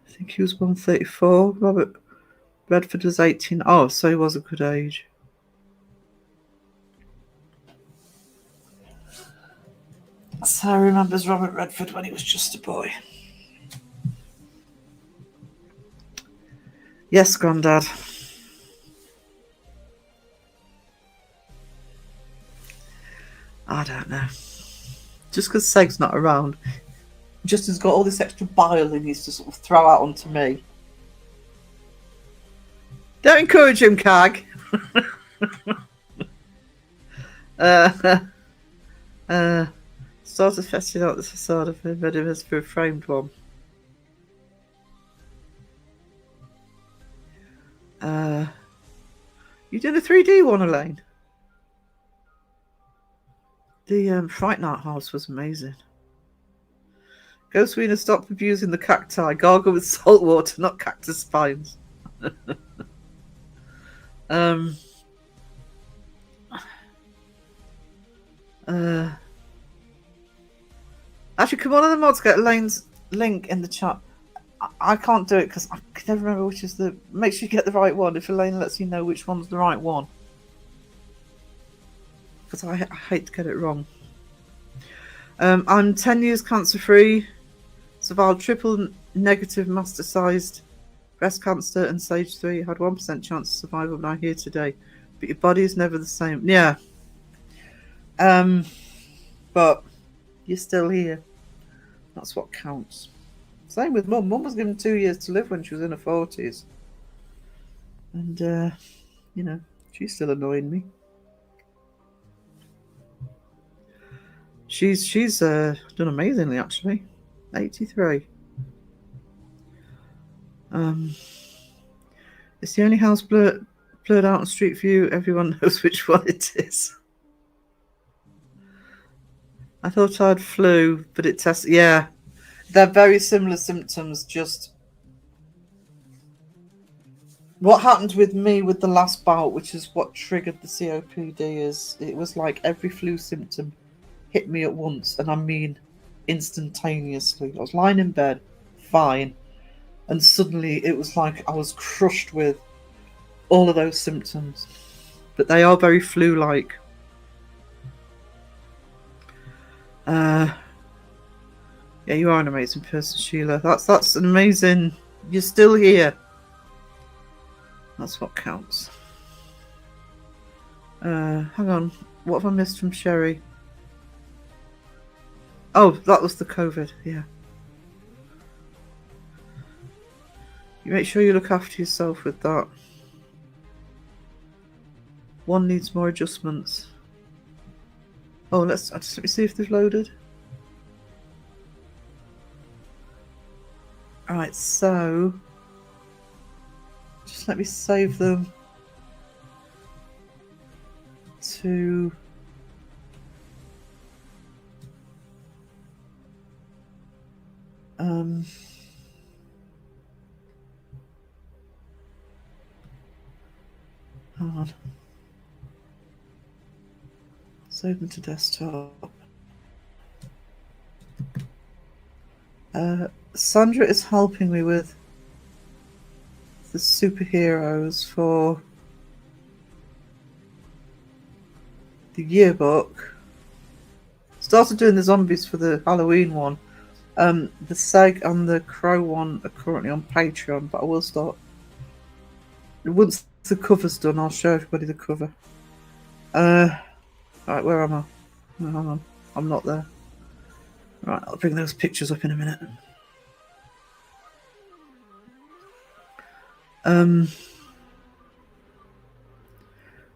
I think he was 134. Robert Redford was 18. Oh, so he was a good age. Sarah remembers Robert Redford when he was just a boy. Yes, Grandad. I don't know. Just because Seg's not around, Justin's got all this extra bile he needs to sort of throw out onto me. Don't encourage him, Cag. Started fetching out the facade of him, ready for a framed one. You did a 3D one, Elaine? The Fright Night house was amazing. Ghost Wiener, stop abusing the cacti. Gargle with salt water, not cactus spines. Actually, come on, the mods, get Elaine's link in the chat. I can't do it because I can never remember which is the. Make sure you get the right one. If Elaine lets you know which one's the right one, because I hate to get it wrong. I'm 10 years cancer free. Survived triple negative master-sized breast cancer and stage 3. Had 1% chance of survival, and I'm here today. But your body is never the same. Yeah. But you're still here. That's what counts. Same with Mum. Mum was given 2 years to live when she was in her 40s. And, you know, she's still annoying me. She's done amazingly, actually. 83. It's the only house blurred out on Street View. Everyone knows which one it is. I thought I had flu, but it tested. Yeah, they're very similar symptoms. Just what happened with me with the last bout, which is what triggered the COPD, is it was like every flu symptom hit me at once, and I mean instantaneously. I was lying in bed, fine, and suddenly it was like I was crushed with all of those symptoms. But they are very flu-like. Yeah, you are an amazing person, Sheila. That's an amazing. You're still here. That's what counts. Hang on. What have I missed from Sherry? Oh, that was the COVID. Yeah. You make sure you look after yourself with that. One needs more adjustments. Oh, let me see if they've loaded. Alright, so just let me save them to hang on. Save them to desktop. Sandra is helping me with the superheroes for the yearbook. Started doing the zombies for the Halloween one. The Seg and the Crow one are currently on Patreon, but I will start. Once the cover's done, I'll show everybody the cover. Right, where am I? Oh, hang on. I'm not there. Right, I'll bring those pictures up in a minute.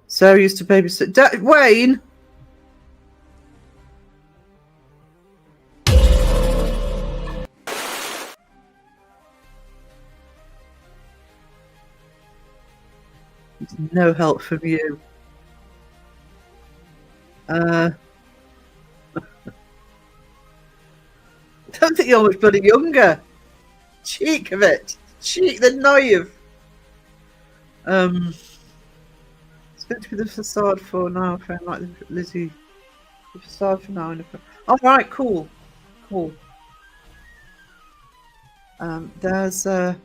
Sarah used to babysit. Wayne! No help from you. Don't think you're much bloody younger. Cheek of it. Cheek the nerve. It's going to be the facade for now, if I like Lizzie. The facade for now. All right, cool. There's Elaine's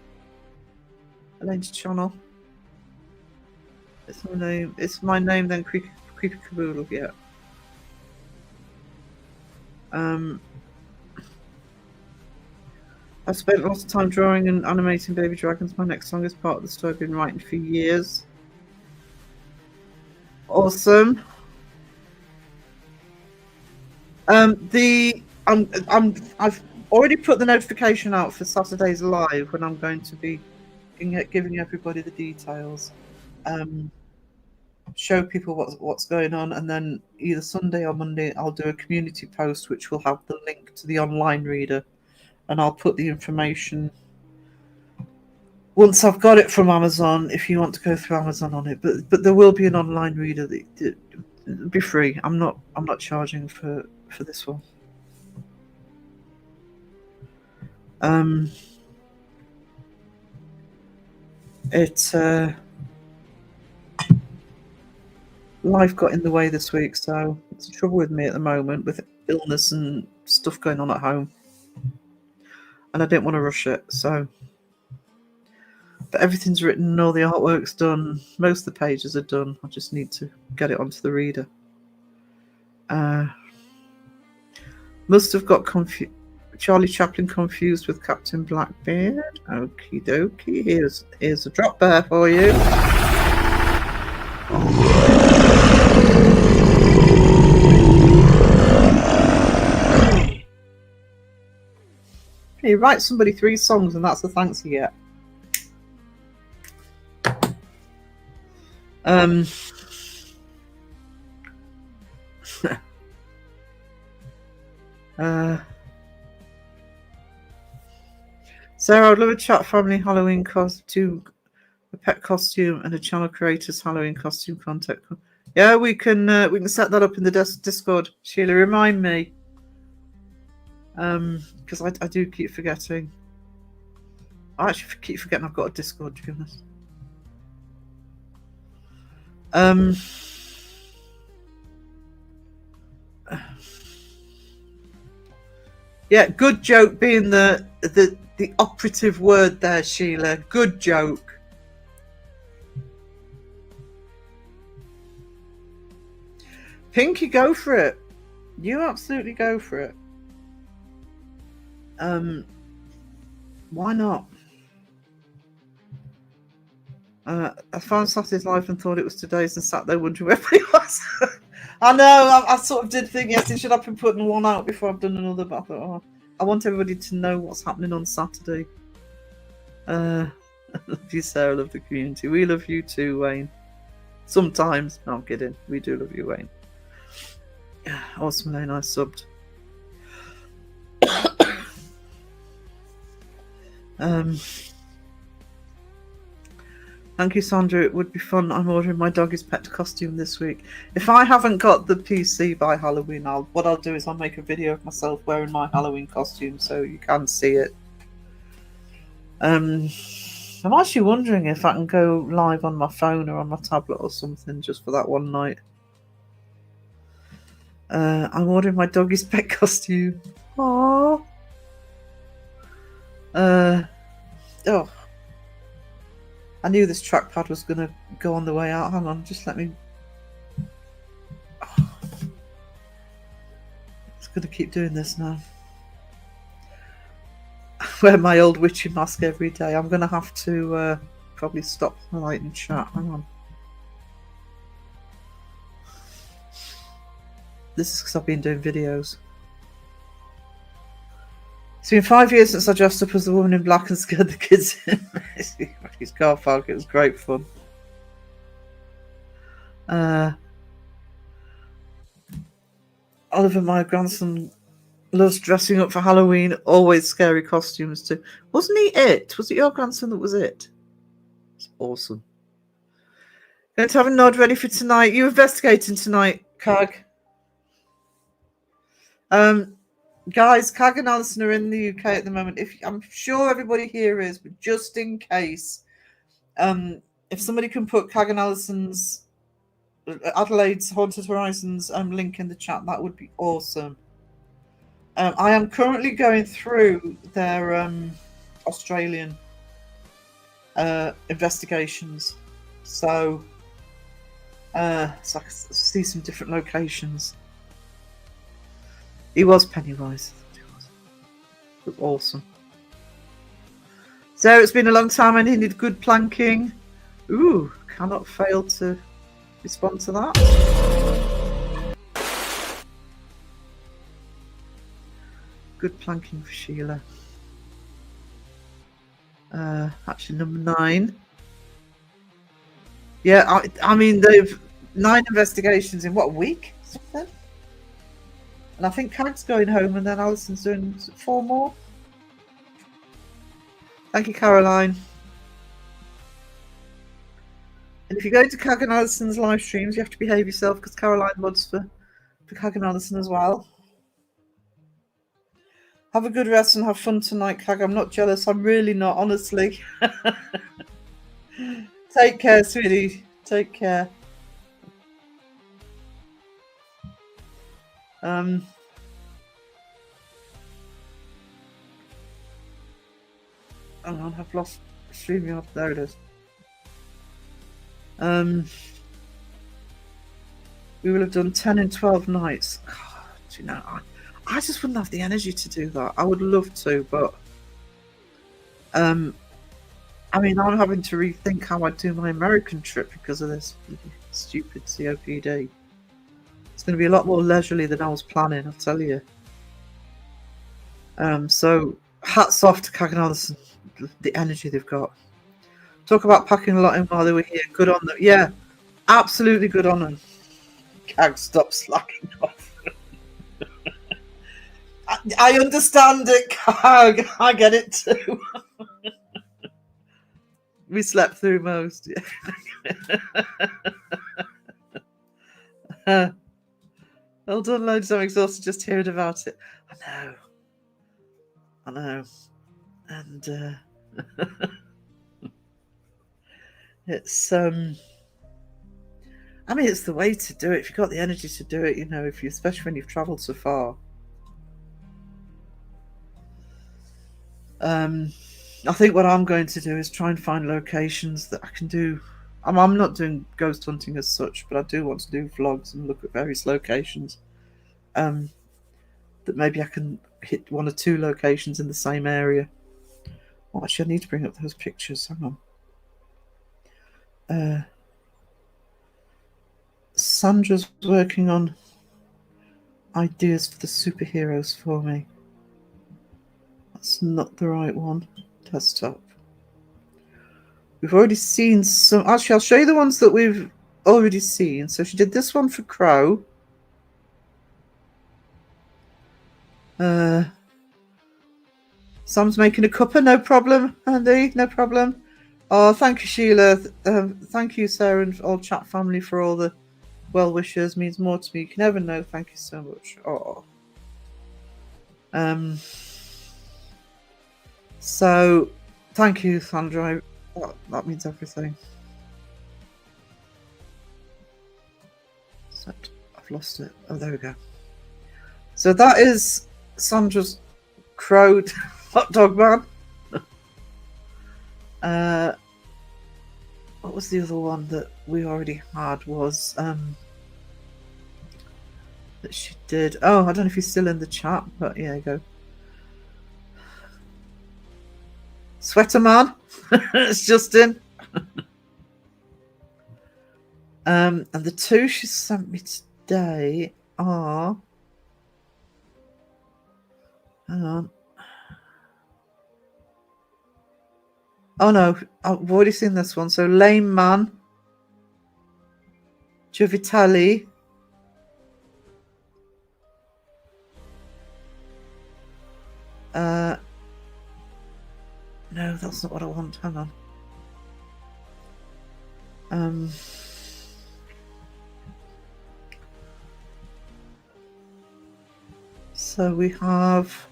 channel. It's my name. It's my name. Then Creepy Caboodle. Yeah. I've spent lots of time drawing and animating baby dragons. My next song is part of the story I've been writing for years. Awesome. I've already put the notification out for Saturday's live when I'm going to be giving everybody the details. Show people what's going on, and then either Sunday or Monday I'll do a community post which will have the link to the online reader, and I'll put the information once I've got it from Amazon if you want to go through Amazon on it. But there will be an online reader that it'll be free. I'm not charging for this one. Life got in the way this week, so it's the trouble with me at the moment with illness and stuff going on at home, and I didn't want to rush it. So, but everything's written, all the artwork's done, most of the pages are done. I just need to get it onto the reader. Must have got Charlie Chaplin confused with Captain Blackbeard. Okie dokie. Here's a drop bear for you. You write somebody 3 songs and that's the thanks you get. Sarah, I'd love a chat family Halloween costume, a pet costume, and a channel creators Halloween costume contact. Yeah, we can set that up in the Discord. Sheila, remind me, because I do keep forgetting. I actually keep forgetting I've got a Discord, to be honest. Yeah, good joke being the operative word there, Sheila. Good joke. Pinky, go for it. You absolutely go for it. Why not? I found Saturday's live and thought it was today's and sat there wondering where it was. I know, I sort of did think, yes, it should have been putting one out before I've done another, but I thought, oh, I want everybody to know what's happening on Saturday. I love you, Sarah, love the community. We love you too, Wayne. Sometimes. No, I'm kidding. We do love you, Wayne. Awesome, Lane, I subbed. Thank you, Sandra. It would be fun. I'm ordering my doggy's pet costume this week. If I haven't got the PC by Halloween, what I'll do is I'll make a video of myself wearing my Halloween costume so you can see it. I'm actually wondering if I can go live on my phone or on my tablet or something just for that one night. I'm ordering my doggy's pet costume. Aww. Oh. I knew this trackpad was going to go on the way out. Hang on, just let me... Oh. It's going to keep doing this now. I wear my old witchy mask every day. I'm going to have to probably stop the light and chat. Hang on. This is because I've been doing videos. It's been 5 years since I dressed up as the woman in black and scared the kids in his car park. It was great fun. Oliver, my grandson, loves dressing up for Halloween. Always scary costumes too. Wasn't he it? Was it your grandson that was it? It's awesome. Going to have a nod ready for tonight. You investigating tonight, Cag? Guys, Cag and Alison are in the UK at the moment. I'm sure everybody here is, but just in case, if somebody can put Cag and Alison's Adelaide's Haunted Horizons link in the chat, that would be awesome. I am currently going through their Australian investigations, so I can see some different locations. He was Pennywise. It was awesome. So it's been a long time. I needed good planking. Ooh, cannot fail to respond to that. Good planking for Sheila. Actually, number 9. Yeah, I mean, they've 9 investigations in what, a week? Something? And I think Cag's going home, and then Alison's doing 4 more. Thank you, Caroline. And if you go to Cag and Alison's live streams, you have to behave yourself because Caroline mods for Cag and Alison as well. Have a good rest and have fun tonight, Cag. I'm not jealous. I'm really not, honestly. Take care, sweetie. Take care. Hang on, I've lost StreamYard. There it is. We will have done 10 and 12 nights. God, you know, I just wouldn't have the energy to do that. I would love to, but I mean, I'm having to rethink how I do my American trip because of this stupid COPD. It's going to be a lot more leisurely than I was planning, I'll tell you. So hats off to Cag and Alison, the energy they've got. Talk about packing a lot in while they were here. Good on them. Yeah, absolutely good on them. Cag, stop slacking off. I understand it, Cag. I get it too. We slept through most. Well done, loads. I'm exhausted just hearing about it. I know. And it's I mean, it's the way to do it. If you've got the energy to do it, you know, especially when you've travelled so far. I think what I'm going to do is try and find locations that I can do. I'm not doing ghost hunting as such, but I do want to do vlogs and look at various locations. That maybe I can hit 1 or 2 locations in the same area. Oh, actually, I need to bring up those pictures. Hang on. Sandra's working on ideas for the superheroes for me. That's not the right one. Desktop. We've already seen some. Actually, I'll show you the ones that we've already seen. So she did this one for Crow. Sam's making a cuppa, no problem, Andy, no problem. Oh, thank you, Sheila. Thank you, Sarah, and all chat family for all the well wishes. Means more to me. You can never know. Thank you so much. Oh. So, thank you, Sandra. That means everything. I've lost it. Oh, there we go. So that is Sandra's Crow hot dog man. What was the other one that we already had? Was that she did? Oh, I don't know if he's still in the chat, but yeah, you go. Sweater Man. It's Justin. And the 2 she sent me today are. Hang on. Oh no, I've already seen this one. So Lame Man, Giovitalli, no, that's not what I want. Hang on. So we have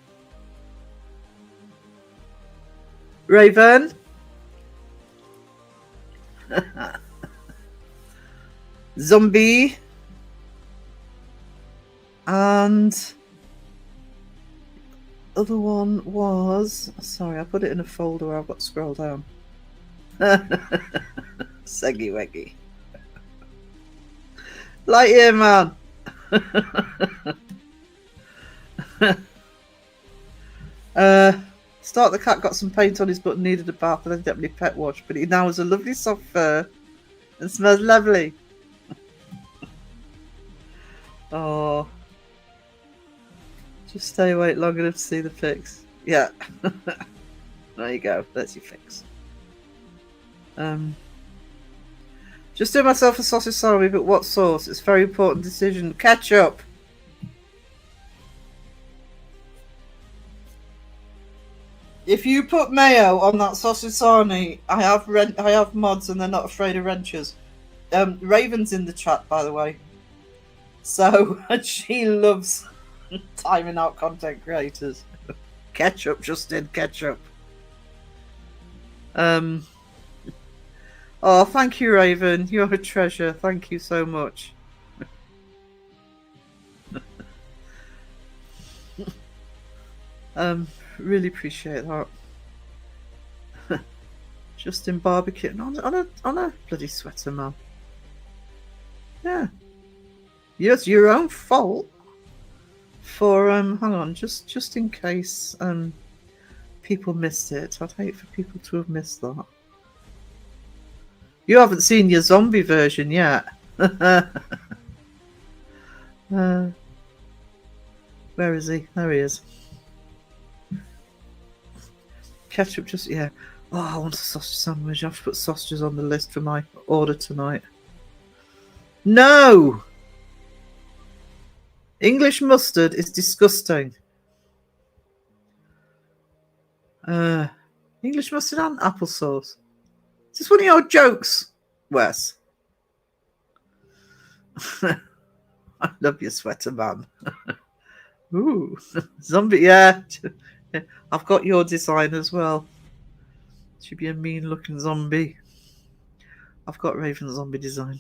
Raven, Zombie. And other one was, sorry, I put it in a folder where I've got to scroll down. Seggy Weggy. Lightyear Man. Start the cat got some paint on his butt and needed a bath and then definitely pet wash, but he now has a lovely soft fur and smells lovely. Oh, just stay awake long enough to see the pics. Yeah. There you go. That's your fix. Just do myself a sausage salami, but what sauce? It's a very important decision. Ketchup. If you put mayo on that sausage sarnie, I have mods and they're not afraid of wrenches. Raven's in the chat, by the way. So she loves timing out content creators. Ketchup, Justin, ketchup. Oh, thank you, Raven. You're a treasure. Thank you so much. Really appreciate that. Justin barbecue on a bloody sweater, man. Yeah. Yes, your own fault. For hang on, just in case people missed it. I'd hate for people to have missed that. You haven't seen your zombie version yet. Where is he? There he is. Ketchup, just yeah. Oh, I want a sausage sandwich. I have to put sausages on the list for my order tonight. No! English mustard is disgusting. English mustard and applesauce. Is this one of your jokes, Wes? I love your sweater, man. Ooh, zombie, yeah. I've got your design as well. Should be a mean-looking zombie. I've got Raven's zombie design.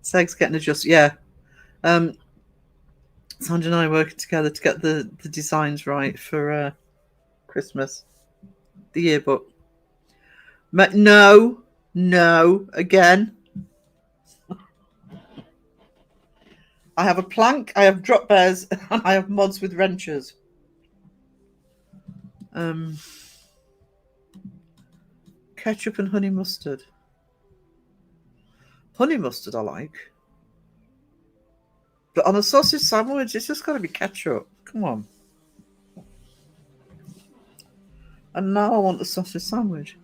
Seg's getting adjusted. Yeah. Sandra and I are working together to get the designs right for Christmas. The yearbook. No, again. I have a plank, I have drop bears, and I have mods with wrenches. Ketchup and honey mustard. Honey mustard I like. But on a sausage sandwich, it's just got to be ketchup. Come on. And now I want a sausage sandwich.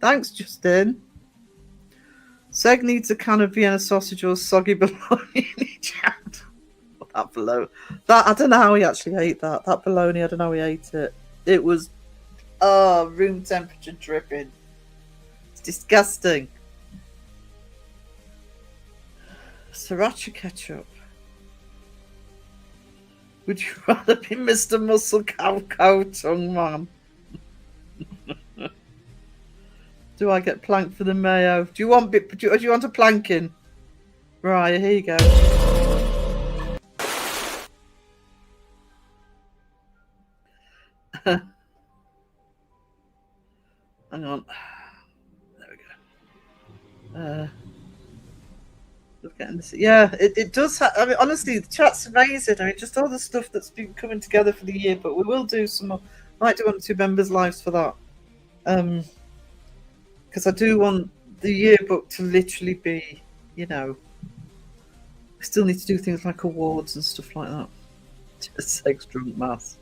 Thanks, Justin. Seg needs a can of Vienna sausage or soggy bologna in each hand. That bologna. That, I don't know how he actually ate that. That bologna, I don't know how he ate it. It was, room temperature dripping. It's disgusting. Sriracha ketchup. Would you rather be Mr. Muscle Cow Tongue Man? Do I get planked for the mayo? Do you want a planking? Right, here you go. Hang on. There we go. Look at this. Yeah, it does. I mean, honestly, the chat's amazing. I mean, just all the stuff that's been coming together for the year. But we will do some more. I might do 1 or 2 members' lives for that. Because I do want the yearbook to literally be, you know, I still need to do things like awards and stuff like that. Just sex drunk mask.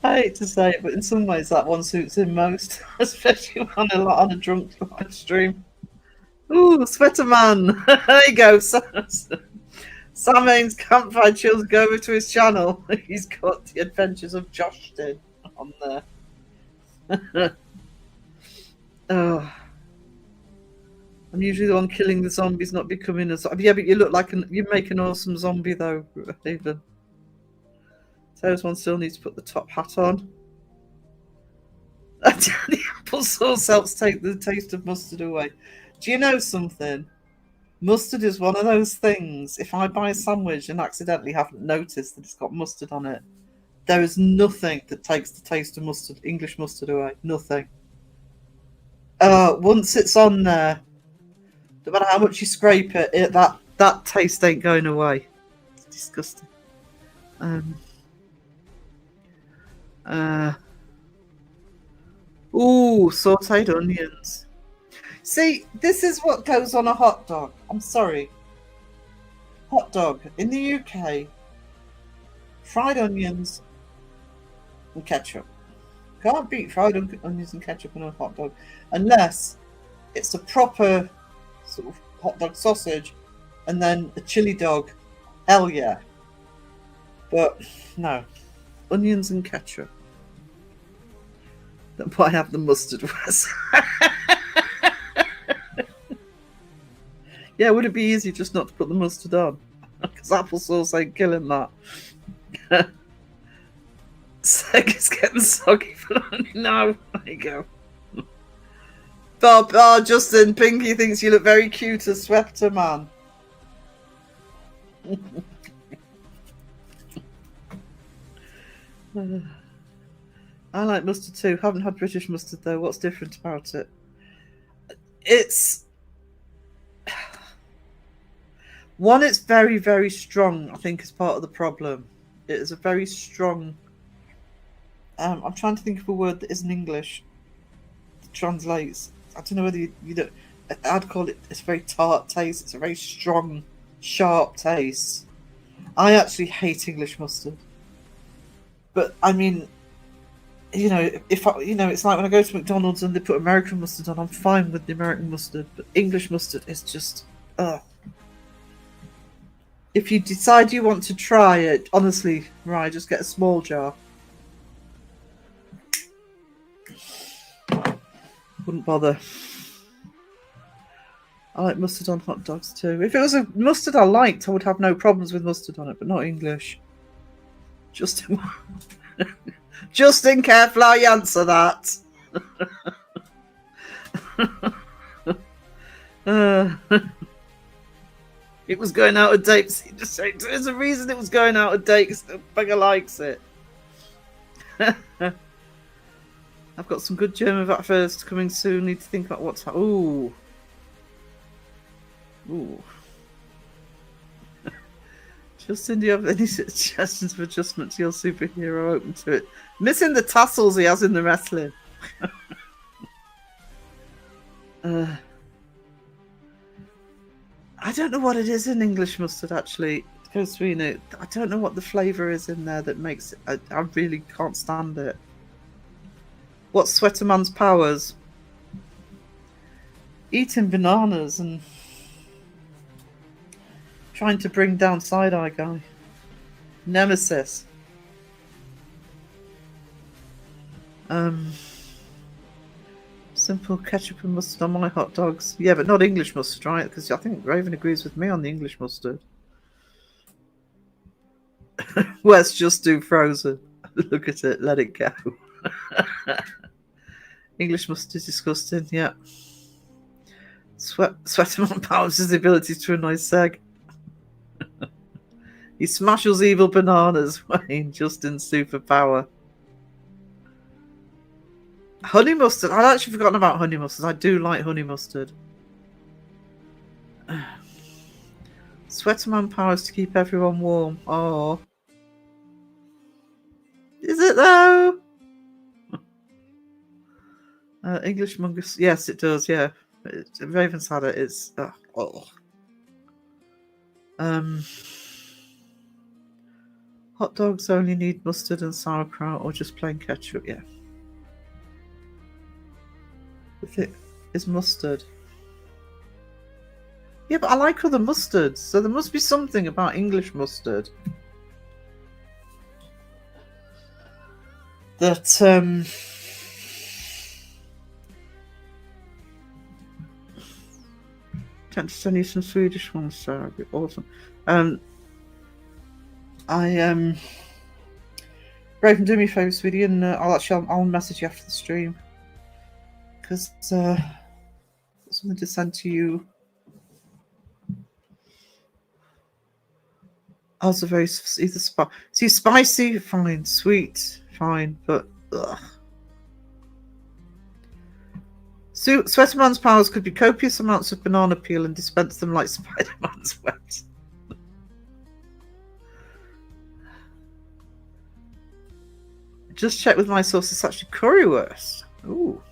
I hate to say it, but in some ways that one suits him most, especially on a drunk live stream. Ooh, Sweater Man. There you go. Sam Main's Campfire Chills, go over to his channel. He's got the Adventures of Justin on there. Oh, I'm usually the one killing the zombies, not becoming a zombie. Yeah, but you look like you make an awesome zombie though, even. Sarah's one still needs to put the top hat on. The applesauce helps take the taste of mustard away. Do you know something? Mustard is one of those things. If I buy a sandwich and accidentally haven't noticed that it's got mustard on it, there is nothing that takes the taste of mustard, English mustard, away. Nothing. Once it's on there, no matter how much you scrape it, that taste ain't going away. It's disgusting. Ooh, sauteed onions. See, this is what goes on a hot dog. I'm sorry. Hot dog in the UK, fried onions and ketchup. Can't beat fried onions and ketchup on a hot dog unless it's a proper sort of hot dog sausage and then a chili dog. Hell yeah. But no, onions and ketchup. That's why I have the mustard was. Yeah, would it be easy just not to put the mustard on? Because applesauce ain't killing that. It's getting soggy for no. There you go. Bob, Justin, Pinky thinks you look very cute as Sweater Man. I like mustard too. Haven't had British mustard though. What's different about it? It's one, it's very, very strong, I think is part of the problem. It is a very strong I'm trying to think of a word that isn't English that translates. I don't know whether you know. I'd call it. It's a very tart taste. It's a very strong, sharp taste. I actually hate English mustard, but I mean, you know, if I, you know, it's like when I go to McDonald's and they put American mustard on, I'm fine with the American mustard, but English mustard is just, If you decide you want to try it, honestly, right, just get a small jar. Wouldn't bother. I like mustard on hot dogs too. If it was a mustard I liked, I would have no problems with mustard on it, but not English. Justin, Justin, careful how you answer that. It was going out of date. There's a reason it was going out of date, because the bugger likes it. I've got some good German vat first coming soon. Need to think about what's ooh. Ooh. Justin, do you have any suggestions for adjustment to your superhero? Open to it. Missing the tassels he has in the wrestling. I don't know what it is in English mustard, actually. I don't know what the flavour is in there that makes it. I really can't stand it. What's Sweater Man's powers? Eating bananas and trying to bring down Side-Eye Guy. Nemesis. Simple ketchup and mustard on my hot dogs. Yeah, but not English mustard, right? Because I think Raven agrees with me on the English mustard. Let's just do frozen. Look at it. Let it go. English mustard is disgusting. Yeah. Sweaterman powers his ability to annoy Seg. He smashes evil bananas. Wayne, Justin's superpower. Honey mustard. I'd actually forgotten about honey mustard. I do like honey mustard. Sweaterman powers to keep everyone warm. Oh. Is it though? English mungus. Yes, it does. Yeah. Raven's had it. It's. Hot dogs only need mustard and sauerkraut or just plain ketchup. Yeah. If it is mustard. Yeah, but I like other mustards, so there must be something about English mustard that can't send you some Swedish ones, Sarah. It'd be awesome. Raven, do me a favour, sweetie, and I'll message you after the stream. because something to send to you. Also very either spicy, fine, sweet, fine, but ugh. So, Sweaterman's powers could be copious amounts of banana peel and dispense them like Spider-Man's webs. Just check with my source. It's actually currywurst. Ooh.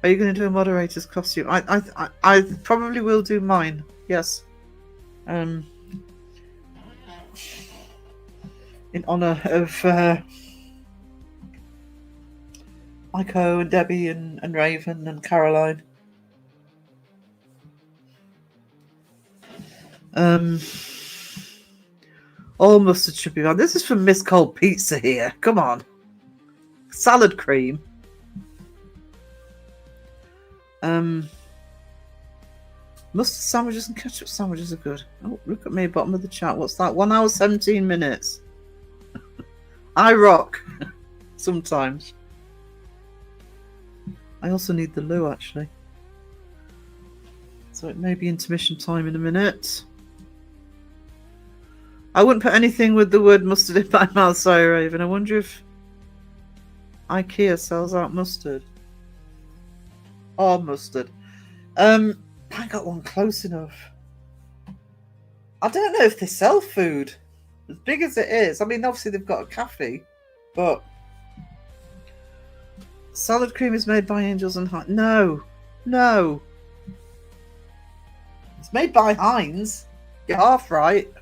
Are you going to do a moderator's costume? I probably will do mine. Yes. In honor of Maiko and Debbie and Raven and Caroline. All mustard should be on. This is from Miss Cold Pizza here. Come on. Salad cream. Mustard sandwiches and ketchup sandwiches are good. Oh, look at me, bottom of the chat. What's that? 1 hour, 17 minutes. I rock. Sometimes. I also need the loo, actually. So it may be intermission time in a minute. I wouldn't put anything with the word mustard in my mouth, sorry, Raven. I wonder if IKEA sells out mustard. Or mustard. I got one close enough. I don't know if they sell food. As big as it is. I mean, obviously they've got a cafe, but salad cream is made by Angels and Heinz. No. It's made by Heinz. You're half right.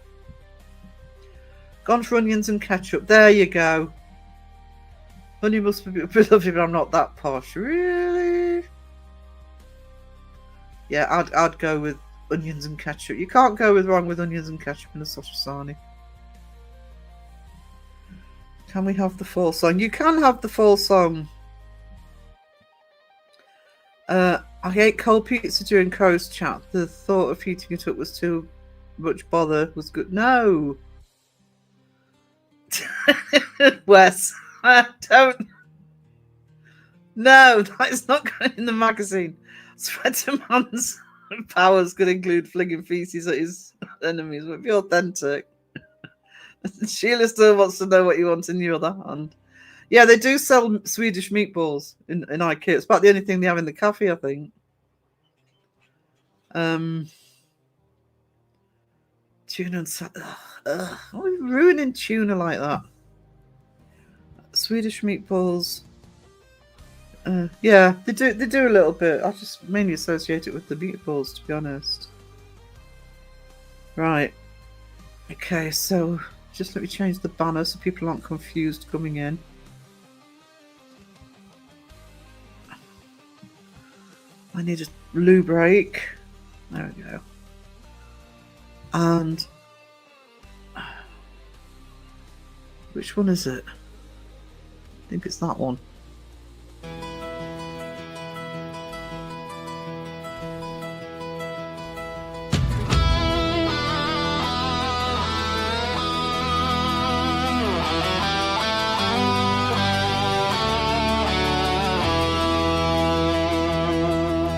Gone for onions and ketchup. There you go. Honey must be lovely, but I'm not that posh. Really? Yeah, I'd go with onions and ketchup. You can't go wrong with onions and ketchup in a sausage sarnie. Can we have the full song? You can have the full song. I ate cold pizza during Crow's chat. The thought of heating it up was too much bother. Was good. No. Wes, don't. No, that's not going in the magazine. Spider-Man's powers could include flinging feces at his enemies, but be authentic. Sheila still wants to know what you want in your other hand. Yeah, they do sell Swedish meatballs in IKEA. It's about the only thing they have in the cafe, I think. Tuna and salad. Why are we ruining tuna like that? Swedish meatballs. Yeah, they do a little bit. I just mainly associate it with the meatballs, to be honest. Right. Okay, so just let me change the banner so people aren't confused coming in. I need a loo break. There we go. And which one is it? I think it's that one.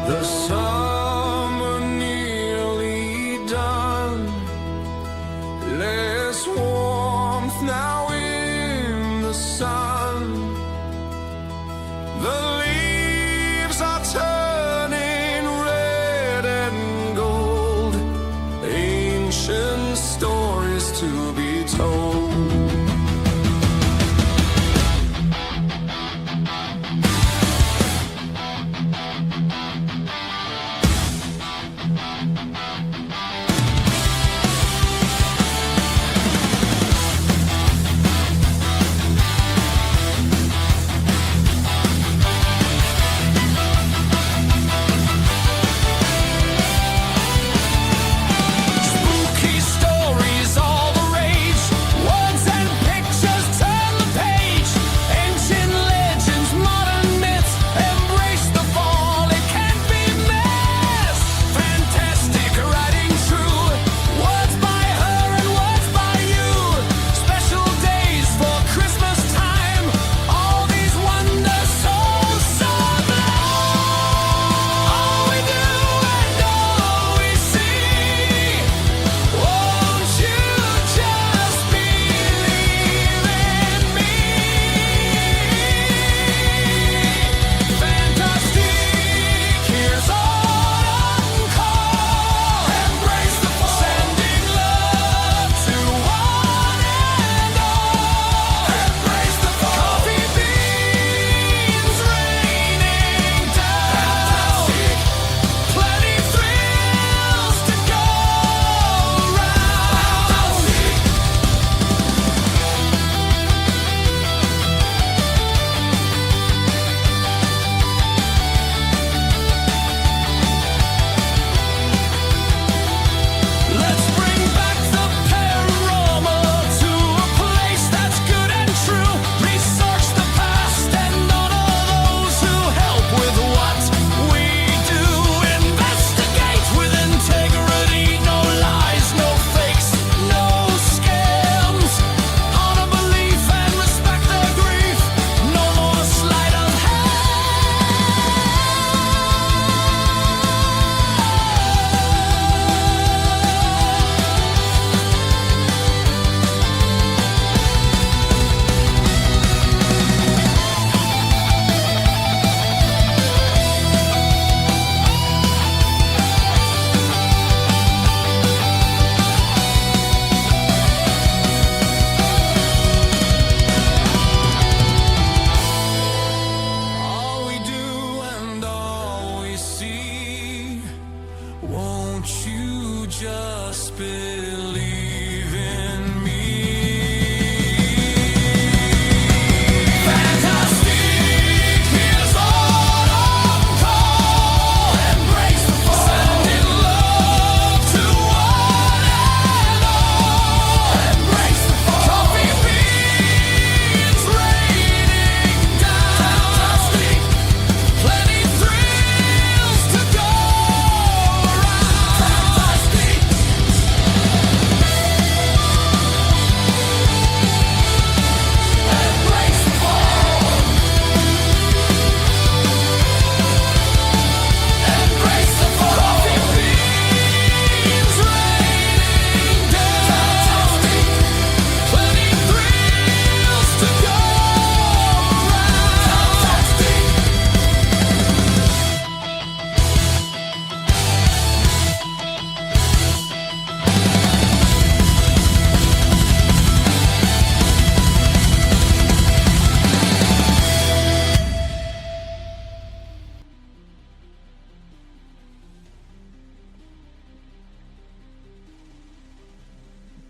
The summer nearly done. Less warmth now in the sun. The leaves are turning red and gold. Ancient stories to be told.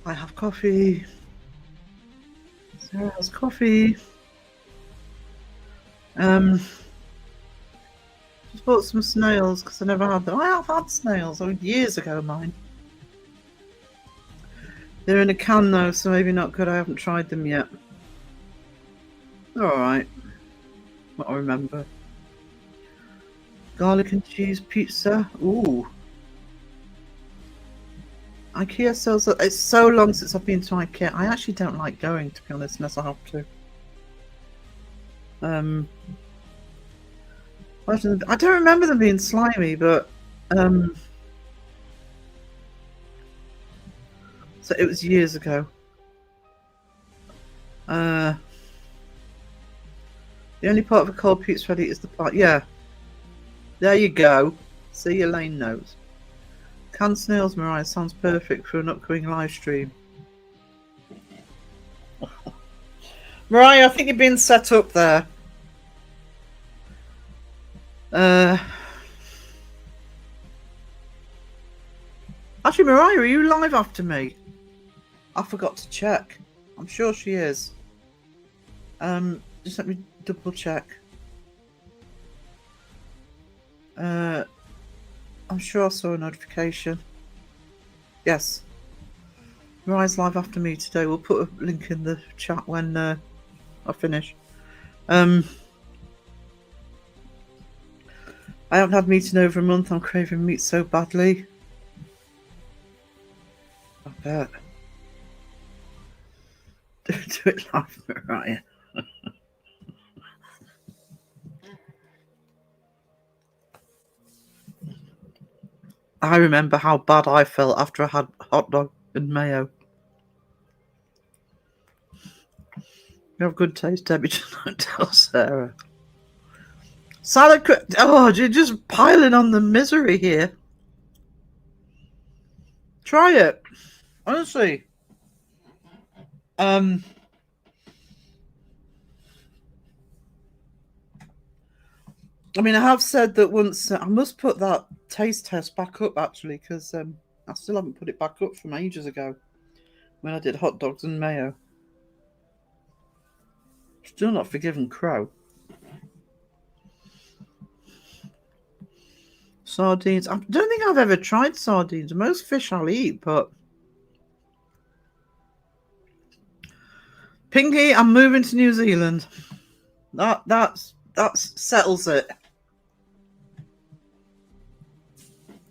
I have coffee. Sarah has coffee. Just bought some snails because I never had them. I have had snails. Years ago, mine. They're in a can though, so maybe not good. I haven't tried them yet. They're alright. What I remember. Garlic and cheese pizza. Ooh. IKEA sells. It's so long since I've been to IKEA. I actually don't like going, to be honest, unless I have to. I don't remember them being slimy, but so it was years ago. The only part of a cold pizza ready is the part. Yeah. There you go. See your lane notes. Canned snails, Mariah, sounds perfect for an upcoming live stream. Mariah, I think you're being set up there. Actually, Mariah, are you live after me? I forgot to check. I'm sure she is. Just let me double check. I'm sure I saw a notification. Yes. Mariah's live after me today. We'll put a link in the chat when I finish. I haven't had meat in over a month. I'm craving meat so badly. I bet. Do it live, Mariah. I remember how bad I felt after I had hot dog and mayo. You have good taste, Debbie. Just don't tell Sarah. Salad. Oh, you're just piling on the misery here. Try it. Honestly. I mean, I have said that once. I must put that taste test back up, actually, because I still haven't put it back up from ages ago when I did hot dogs and mayo. Still not forgiven Crow. Sardines. I don't think I've ever tried sardines. Most fish I'll eat, but... Pinky, I'm moving to New Zealand. That settles it.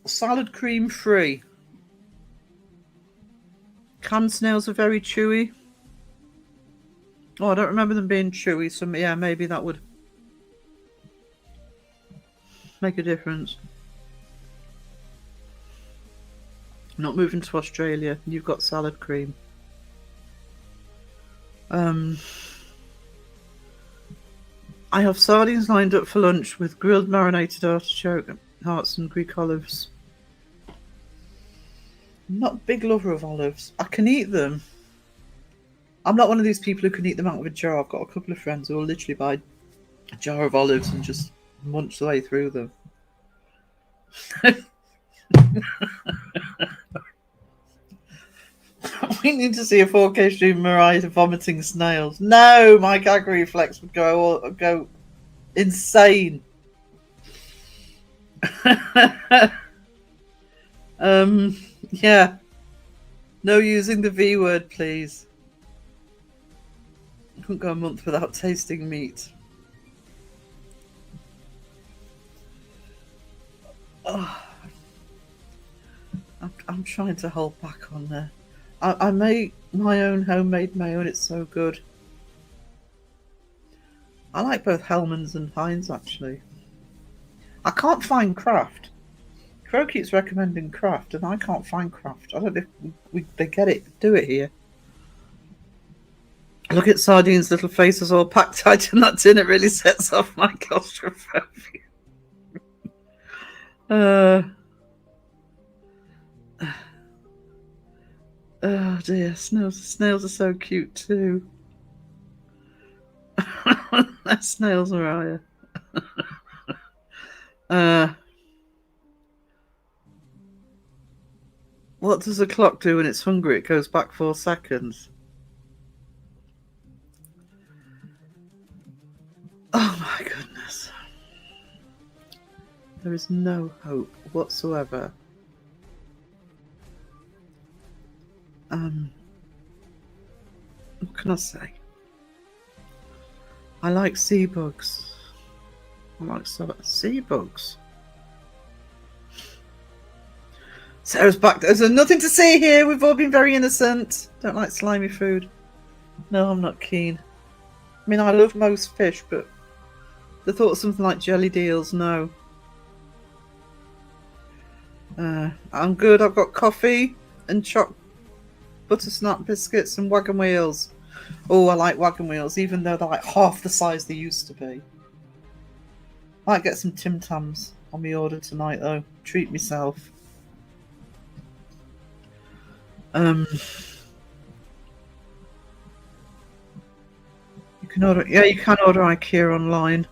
Salad cream free. Canned snails are very chewy. Oh, I don't remember them being chewy, so yeah, maybe that would make a difference. I'm not moving to Australia. You've got salad cream. I have sardines lined up for lunch with grilled marinated artichoke hearts and Greek olives. I'm not a big lover of olives. I can eat them. I'm not one of these people who can eat them out of a jar. I've got a couple of friends who will literally buy a jar of olives and just munch the way through them. We need to see a 4K stream Mariah vomiting snails. No, my gag reflex would go insane. Yeah. No using the V word, please. I couldn't go a month without tasting meat. Oh. I'm trying to hold back on there. I make my own homemade mayo and it's so good. I like both Hellmann's and Heinz, actually. I can't find Kraft. Crow keeps recommending Kraft and I can't find Kraft. I don't know if they do it here. Look at Sardine's little faces all packed tight in that tin. It really sets off my claustrophobia. Oh dear, snails are so cute too. They're snails, Mariah. What does a clock do when it's hungry? It goes back 4 seconds. Oh my goodness. There is no hope whatsoever. What can I say? I like sea bugs. I like sea bugs. Sarah's back. There's nothing to see here. We've all been very innocent. Don't like slimy food. No, I'm not keen. I mean, I love most fish, but the thought of something like jelly deals, no. I'm good. I've got coffee and butter snap biscuits and wagon wheels. Oh, I like wagon wheels, even though they're like half the size they used to be. Might get some Tim Tams on my order tonight, though. Treat myself. You can order. Yeah, you can order IKEA online.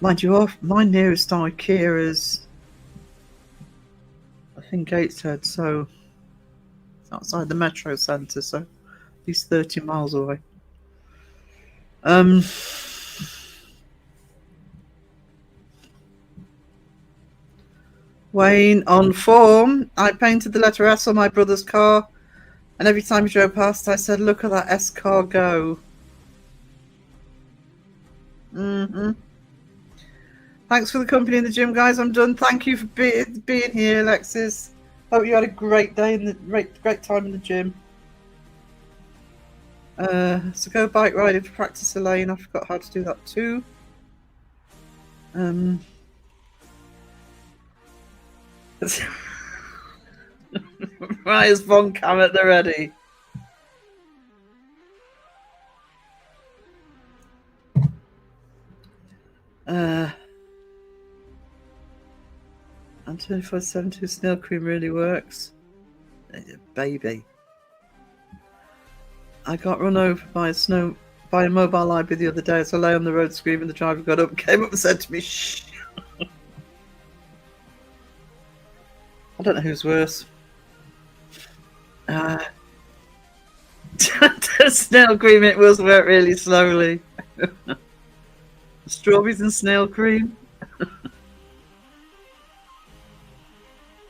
Mind you, my nearest IKEA is, I think, Gateshead, so it's outside the metro centre, so at least 30 miles away. Wayne, on form. I painted the letter S on my brother's car, and every time he drove past, I said, "Look at that S car go." Thanks for the company in the gym, guys. I'm done. Thank you for being here, Alexis. Hope you had a great day in the great time in the gym. So go bike riding to practice, Elaine. I forgot how to do that too. Right, is Von Cam at the ready? And 24/7 snail cream really works. Baby. I got run over by a mobile library the other day as I lay on the road screaming. The driver got up, came up and said to me, "Shh." I don't know who's worse. The snail cream, it was work really slowly. Strawberries and snail cream.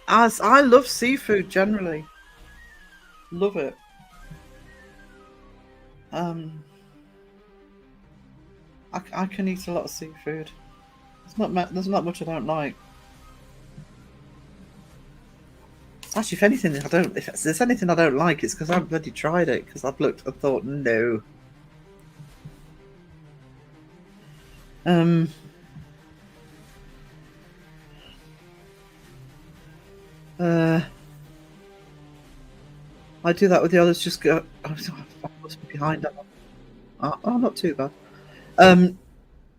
I love seafood generally. Love it. I can eat a lot of seafood. There's not much I don't like. Actually, if there's anything I don't like, it's because I've bloody tried it. Because I've looked and thought, no. I do that with the others. Just go. I must be behind. Oh, not too bad.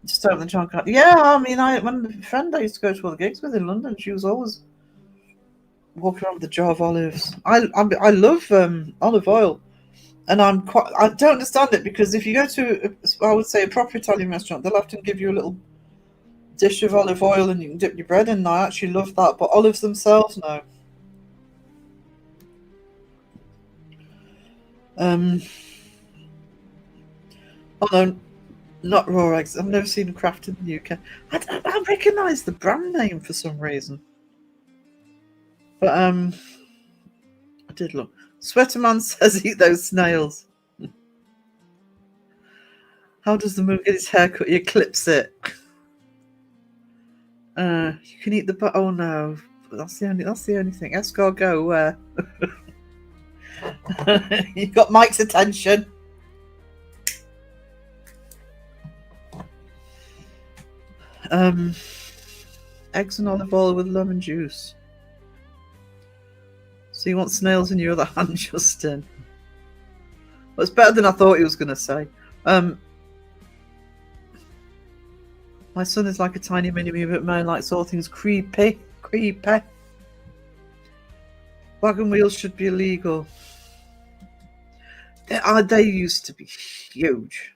Just open the trunk. Yeah, I mean, when a friend I used to go to all the gigs with in London, she was always walking around with a jar of olives. I love olive oil, and I don't understand it, because if you go to, I would say, a proper Italian restaurant, they'll often give you a little dish of olive oil and you can dip your bread in. I actually love that, but olives themselves, no. Oh no, not raw eggs. I've never seen them crafted in the UK. I recognise the brand name for some reason. But I did look. Sweaterman says eat those snails. How does the moon get his hair cut? He clips it. You can eat the butt. Oh no, that's the only thing. Escargot, where? You got Mike's attention. Eggs and olive oil with lemon juice. So you want snails in your other hand, Justin? Well, it's better than I thought he was going to say. My son is like a tiny mini-me, but man likes all things creepy. Wagon wheels should be illegal. They used to be huge.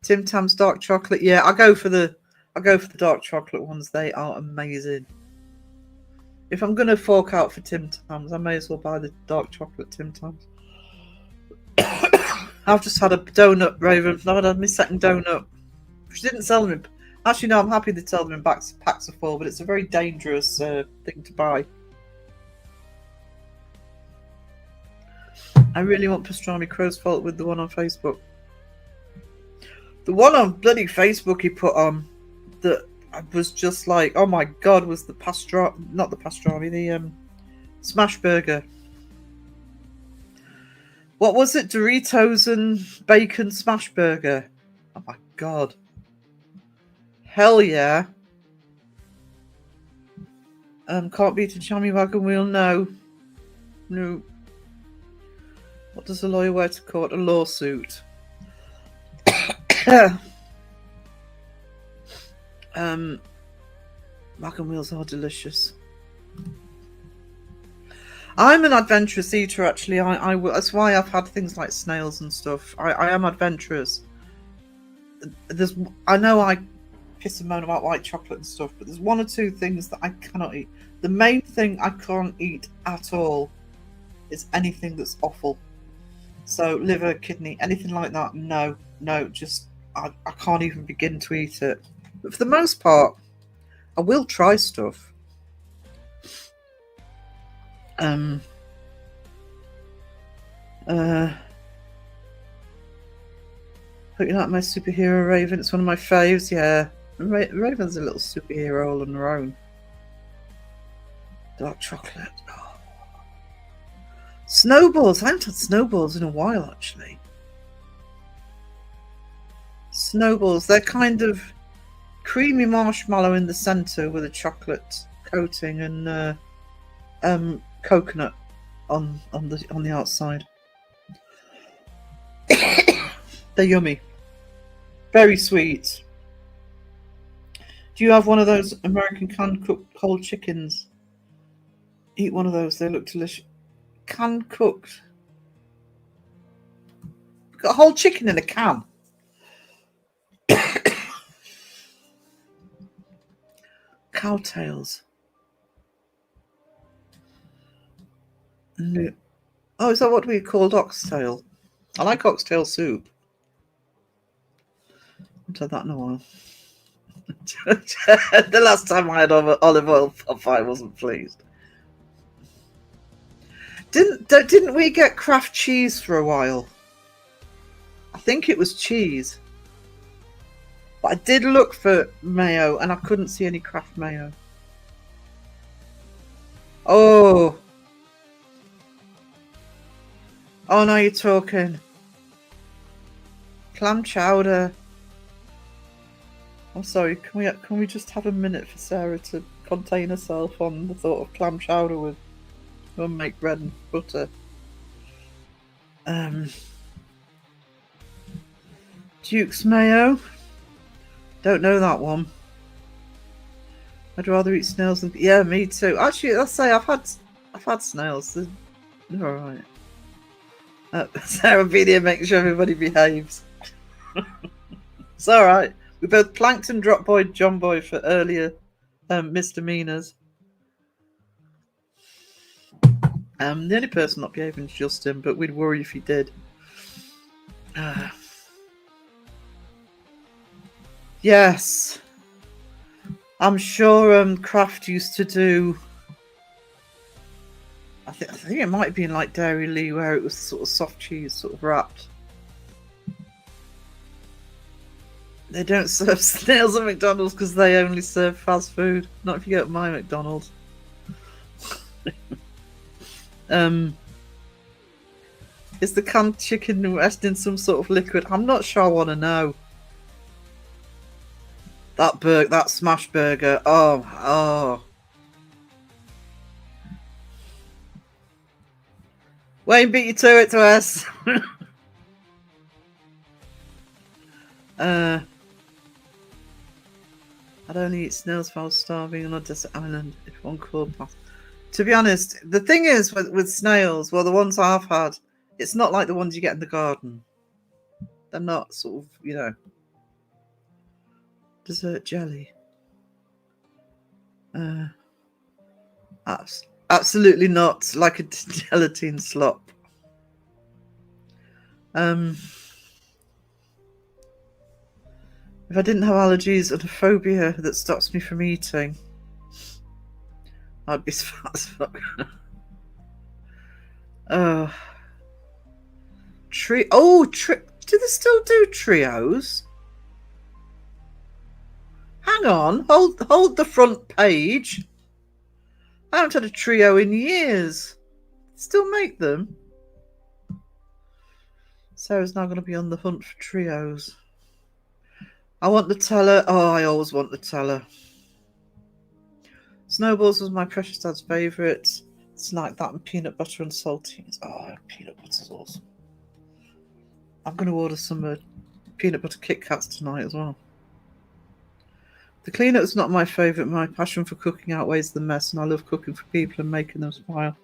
Tim Tam's dark chocolate. Yeah, I go for the dark chocolate ones. They are amazing. If I'm going to fork out for Tim Tams, I may as well buy the dark chocolate Tim Tams. I've just had a donut, Raven. I've had my second donut. She didn't sell them. Actually, no, I'm happy they sell them in packs of 4, but it's a very dangerous thing to buy. I really want pastrami crow's fault with the one on Facebook. The one on bloody Facebook he put on that was just like, oh my god, was the pastrami, the smash burger. What was it? Doritos and bacon smash burger. Oh my god. Hell yeah. Can't beat a jammy wagon wheel, no. No. What does a lawyer wear to court? A lawsuit. Wagon wheels are delicious. I'm an adventurous eater, actually. That's why I've had things like snails and stuff. I am adventurous. I know I piss and moan about white chocolate and stuff, but there's one or two things that I cannot eat. The main thing I can't eat at all is anything that's offal. So liver, kidney, anything like that, no, just I can't even begin to eat it. But for the most part, I will try stuff. Hope you like my superhero Raven. It's one of my faves, yeah. Raven's a little superhero all on her own. Dark chocolate. Oh. Snowballs. I haven't had snowballs in a while, actually. Snowballs. They're kind of creamy marshmallow in the centre with a chocolate coating and coconut on the outside. They're yummy. Very sweet. Do you have one of those American can-cooked whole chickens? Eat one of those. They look delicious. Can-cooked. Got a whole chicken in a can. Cowtails. Oh, is that what we called oxtail? I like oxtail soup. I haven't had that in a while. The last time I had olive oil puff, I wasn't pleased. Didn't we get Kraft cheese for a while? I think it was cheese. But I did look for mayo and I couldn't see any Kraft mayo. Oh, now you're talking. Clam chowder. I'm sorry, can we just have a minute for Sarah to contain herself on the thought of clam chowder with make bread and butter? Duke's mayo. Don't know that one. I'd rather eat snails than me too. Actually, I'll say I've had snails. They're alright. Sarah Bedia makes sure everybody behaves. It's alright. We both planked and dropped John Boy for earlier misdemeanors. The only person not behaving is Justin, but we'd worry if he did. Yes. I'm sure Kraft used to do. I think it might have been like Dairy Lee, where it was sort of soft cheese, sort of wrapped. They don't serve snails at McDonald's because they only serve fast food. Not if you go to my McDonald's. Is the canned chicken resting in some sort of liquid? I'm not sure I want to know. That smash burger. Oh. Wayne beat you to it, to us. I'd only eat snails if I was starving on a desert island, if one could pass. To be honest, the thing is with snails, well, the ones I've had, it's not like the ones you get in the garden. They're not sort of, dessert jelly. Absolutely not. Like a gelatine slop. If I didn't have allergies and a phobia that stops me from eating, I'd be fat as fuck. Do they still do trios? Hang on, hold the front page. I haven't had a trio in years. Still make them. Sarah's now going to be on the hunt for trios. I want Nutella. Oh, I always want Nutella. Snowballs was my precious dad's favourite. It's like that and peanut butter and saltines. Oh, peanut butter's awesome. I'm going to order some peanut butter Kit Kats tonight as well. The cleanup is not my favourite. My passion for cooking outweighs the mess, and I love cooking for people and making them smile.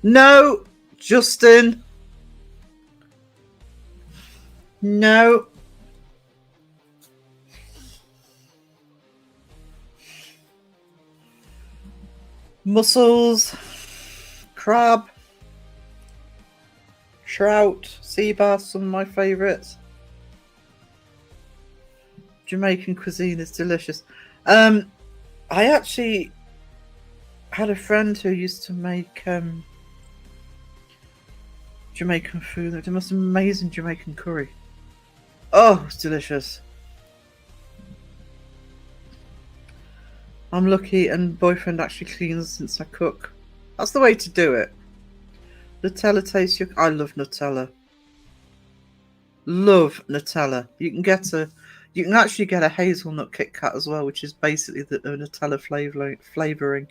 No, Justin. No. Mussels, crab, trout, sea bass, some of my favourites. Jamaican cuisine is delicious. I actually had a friend who used to make Jamaican food. The most amazing Jamaican curry. Oh, it's delicious. I'm lucky, and boyfriend actually cleans since I cook. That's the way to do it. Nutella tastes your... I love Nutella. Love Nutella. You can actually get a hazelnut Kit Kat as well, which is basically the Nutella flavouring.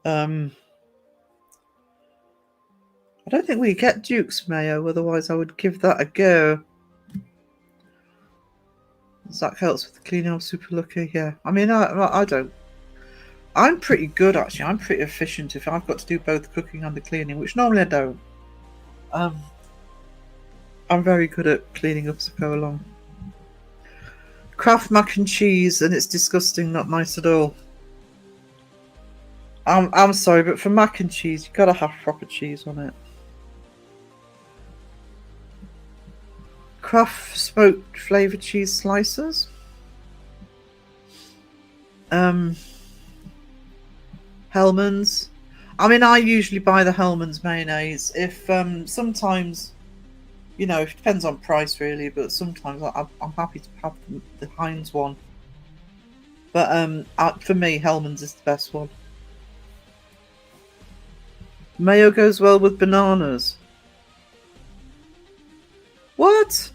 I don't think we get Duke's mayo, otherwise I would give that a go. Zach helps with the cleaning. I'm super lucky. Yeah, I mean, I don't. I'm pretty good actually. I'm pretty efficient if I've got to do both the cooking and the cleaning, which normally I don't. I'm very good at cleaning up as I go along. Kraft mac and cheese, and it's disgusting, not nice at all. I'm sorry, but for mac and cheese, you've got to have proper cheese on it. Kraft smoked flavoured cheese slices. Hellmann's. I mean, I usually buy the Hellmann's mayonnaise. If sometimes, you know, it depends on price really, but sometimes I'm happy to have the Heinz one. But for me, Hellmann's is the best one. Mayo goes well with bananas. What?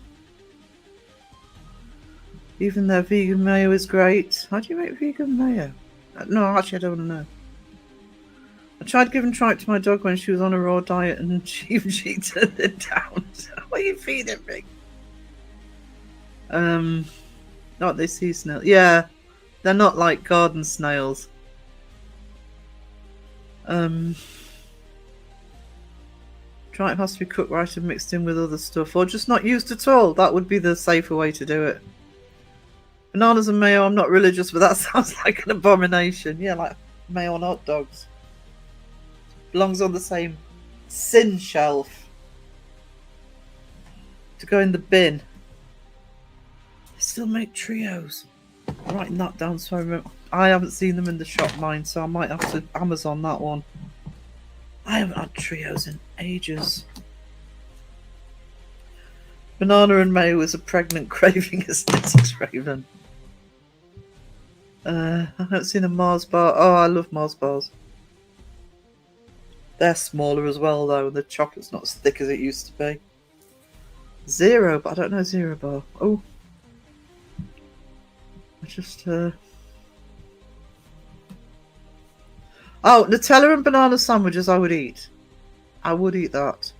Even their vegan mayo is great. How do you make vegan mayo? No, actually, I don't want to know. I tried giving tripe to my dog when she was on a raw diet, and she turned it down. What are you feeding me? Not they sea snails. Yeah, they're not like garden snails. Tripe has to be cooked right and mixed in with other stuff, or just not used at all. That would be the safer way to do it. Bananas and mayo, I'm not religious, but that sounds like an abomination. Yeah, like mayo on hot dogs. Belongs on the same sin shelf. To go in the bin. They still make trios. I'm writing that down so I remember. I haven't seen them in the shop, mine, so I might have to Amazon that one. I haven't had trios in ages. Banana and mayo is a pregnant craving, isn't it, Raven? I haven't seen a Mars bar. Oh, I love Mars bars. They're smaller as well, though, and the chocolate's not as thick as it used to be. Zero, but I don't know Zero bar. Oh. I just, Oh, Nutella and banana sandwiches I would eat. I would eat that.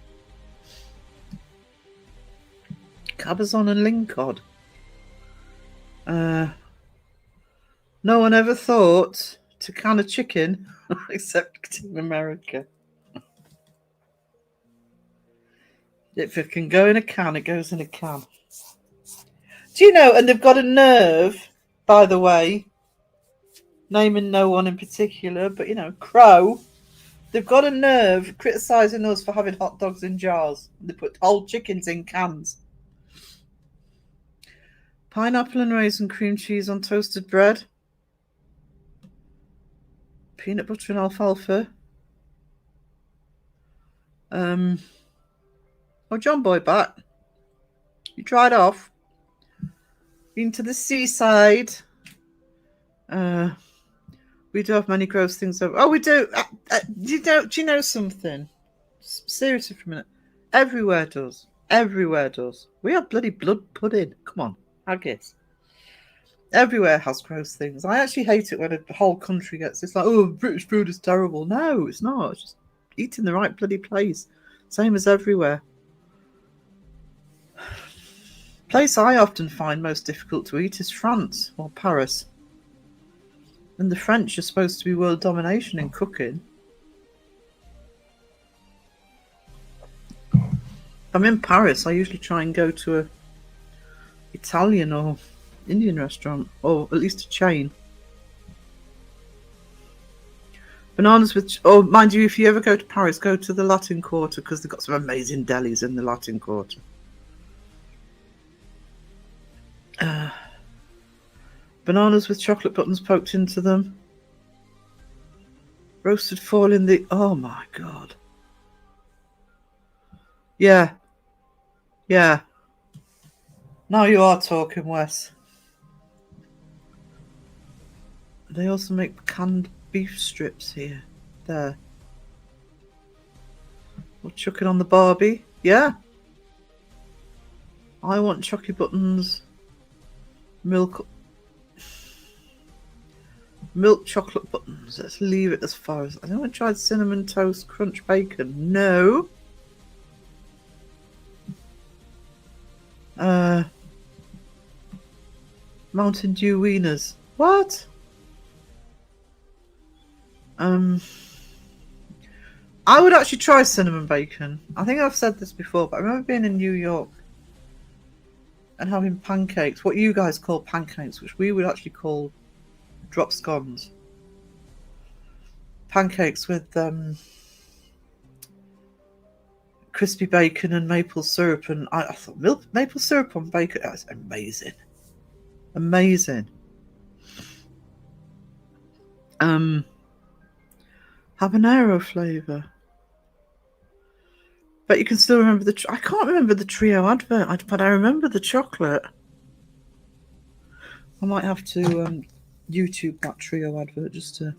Cabazon and lingcod. No one ever thought to can a chicken, except Team America. If it can go in a can, it goes in a can. Do you know, and they've got a nerve, by the way, naming no one in particular, but you know, Crow. They've got a nerve criticising us for having hot dogs in jars. They put whole chickens in cans. Pineapple and raisin cream cheese on toasted bread. Peanut butter and alfalfa. Oh, John Boy back. You tried off. Been to the seaside. We do have many gross things. Oh, we do. Do you know something? Seriously, for a minute. Everywhere does. Everywhere does. We have bloody blood pudding. Come on, haggis. Everywhere has gross things. I actually hate it when a whole country gets this like, oh, British food is terrible. No, it's not. It's just eating the right bloody place. Same as everywhere. Place I often find most difficult to eat is France or Paris. And the French are supposed to be world domination in cooking. If I'm in Paris, I usually try and go to a Italian or Indian restaurant, or at least a chain. Bananas with... Oh, mind you, if you ever go to Paris, go to the Latin Quarter, because they've got some amazing delis in the Latin Quarter. Bananas with chocolate buttons poked into them. Roasted foil in the... Oh, my God. Yeah. Yeah. Now you are talking, Wes. They also make canned beef strips here. There. We'll chuck it on the Barbie. Yeah. I want chocolate buttons. Milk chocolate buttons. Let's leave it as far as... I don't want to try cinnamon toast crunch bacon. No. Mountain Dew wieners. What? I would actually try cinnamon bacon. I think I've said this before, but I remember being in New York and having pancakes, what you guys call pancakes, which we would actually call drop scones. Pancakes with crispy bacon and maple syrup, and I thought maple syrup on bacon, that's amazing. Amazing. Habanero flavour. But you can still remember the... I can't remember the Trio advert, but I remember the chocolate. I might have to YouTube that Trio advert just to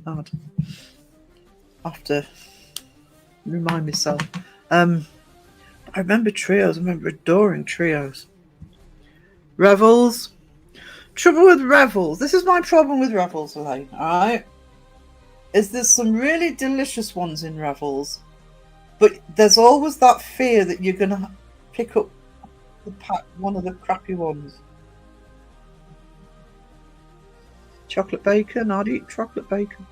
add. I have to remind myself. I remember Trios. I remember adoring Trios. Revels. Trouble with Revels. This is my problem with Revels, Elaine. Alright? Is there's some really delicious ones in Revels, but there's always that fear that you're going to pick up one of the crappy ones. Chocolate bacon. I'd eat chocolate bacon.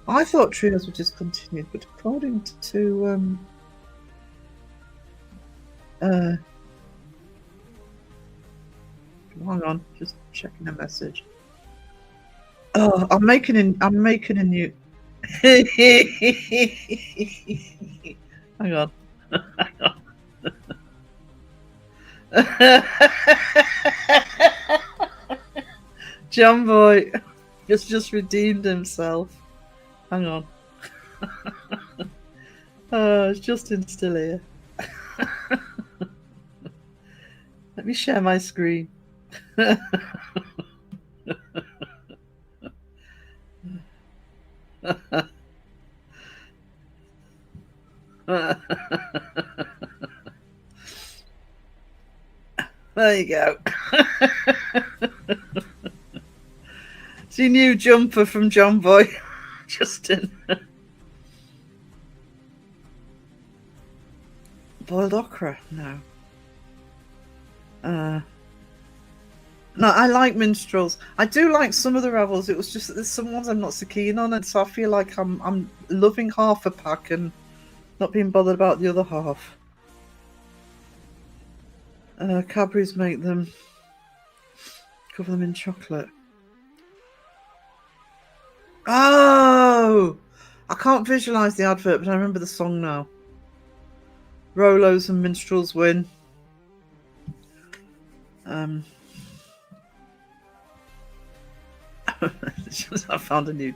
I thought Trios were discontinued, but according to hang on, just checking a message. Oh, I'm making a new... Hang on. John Boy just redeemed himself. Hang on. Oh, it's Justin still here. Let me share my screen. There you go. It's your new jumper from John Boy. Justin. Boiled okra? No. No, I like minstrels. I do like some of the Revels. It was just that there's some ones I'm not so keen on, and so I feel like I'm loving half a pack and not being bothered about the other half. Cadbury's make them, cover them in chocolate. Oh, I can't visualize the advert, but I remember the song now. Rolos and minstrels win. I found a new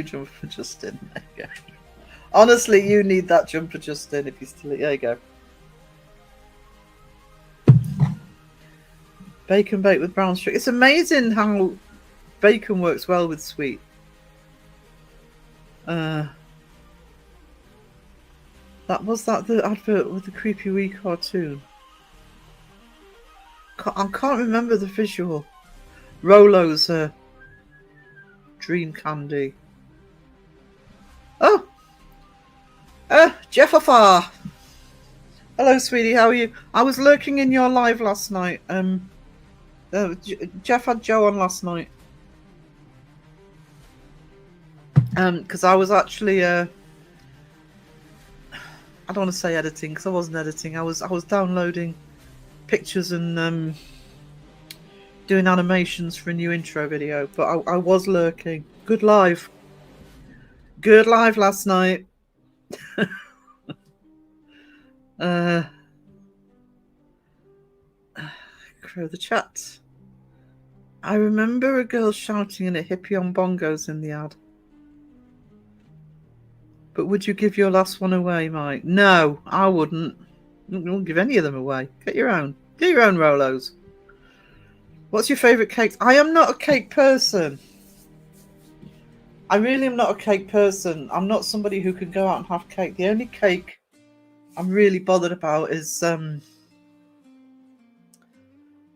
jumper for Justin. There you go. Honestly, you need that jumper, Justin. If you still, there you go. Bacon baked with brown sugar. It's amazing how bacon works well with sweet. Was that the advert with the creepy wee cartoon? I can't remember the visual. Rolo's dream candy. Oh, Jeff Afar. Hello, sweetie. How are you? I was lurking in your live last night. Jeff had Joe on last night. Because I was actually I don't want to say editing because I wasn't editing. I was downloading pictures and doing animations for a new intro video. But I was lurking. Good live last night. Crow the chat. I remember a girl shouting in a hippie on bongos in the ad. But would you give your last one away, Mike? No, I wouldn't. I wouldn't give any of them away. Get your own. Get your own Rolos. What's your favourite cake? I am not a cake person. I really am not a cake person. I'm not somebody who can go out and have cake. The only cake I'm really bothered about is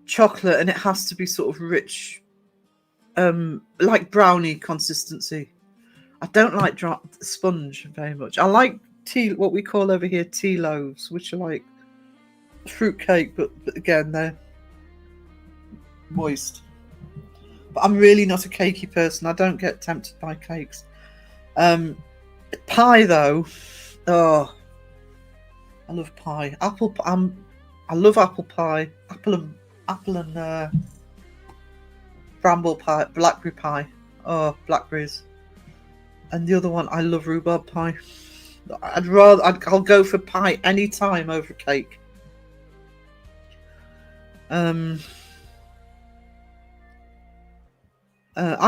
chocolate, and it has to be sort of rich, like brownie consistency. I don't like sponge very much. I like tea, what we call over here tea loaves, which are like fruit cake, but again, they're moist. But I'm really not a cakey person. I don't get tempted by cakes. Pie, though. Oh, I love pie. I love apple pie. Apple and bramble pie, blackberry pie. Oh, blackberries. And the other one, I love rhubarb pie. I'll go for pie any time over cake. I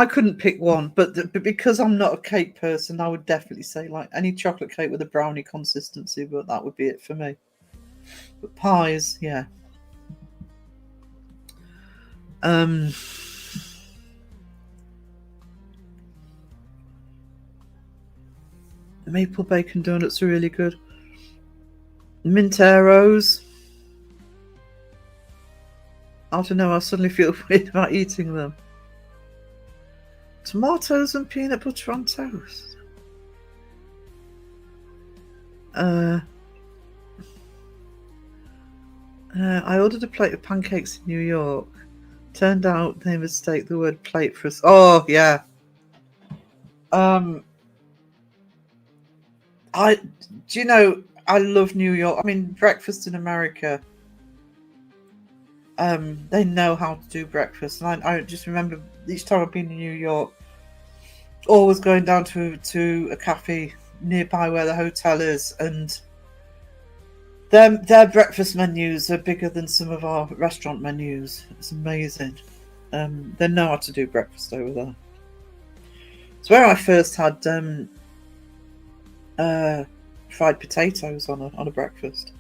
couldn't pick one, but because I'm not a cake person, I would definitely say like any chocolate cake with a brownie consistency, but that would be it for me. But pies, yeah. Maple bacon donuts are really good. Mint arrows. I don't know, I suddenly feel weird about eating them. Tomatoes and peanut butter on toast. I ordered a plate of pancakes in New York. Turned out they mistake the word plate for us. Oh, yeah. Do you know, I love New York. I mean, breakfast in America. They know how to do breakfast. And I just remember each time I've been in New York, always going down to a cafe nearby where the hotel is, and their breakfast menus are bigger than some of our restaurant menus. It's amazing. They know how to do breakfast over there. It's where I first had fried potatoes on a breakfast.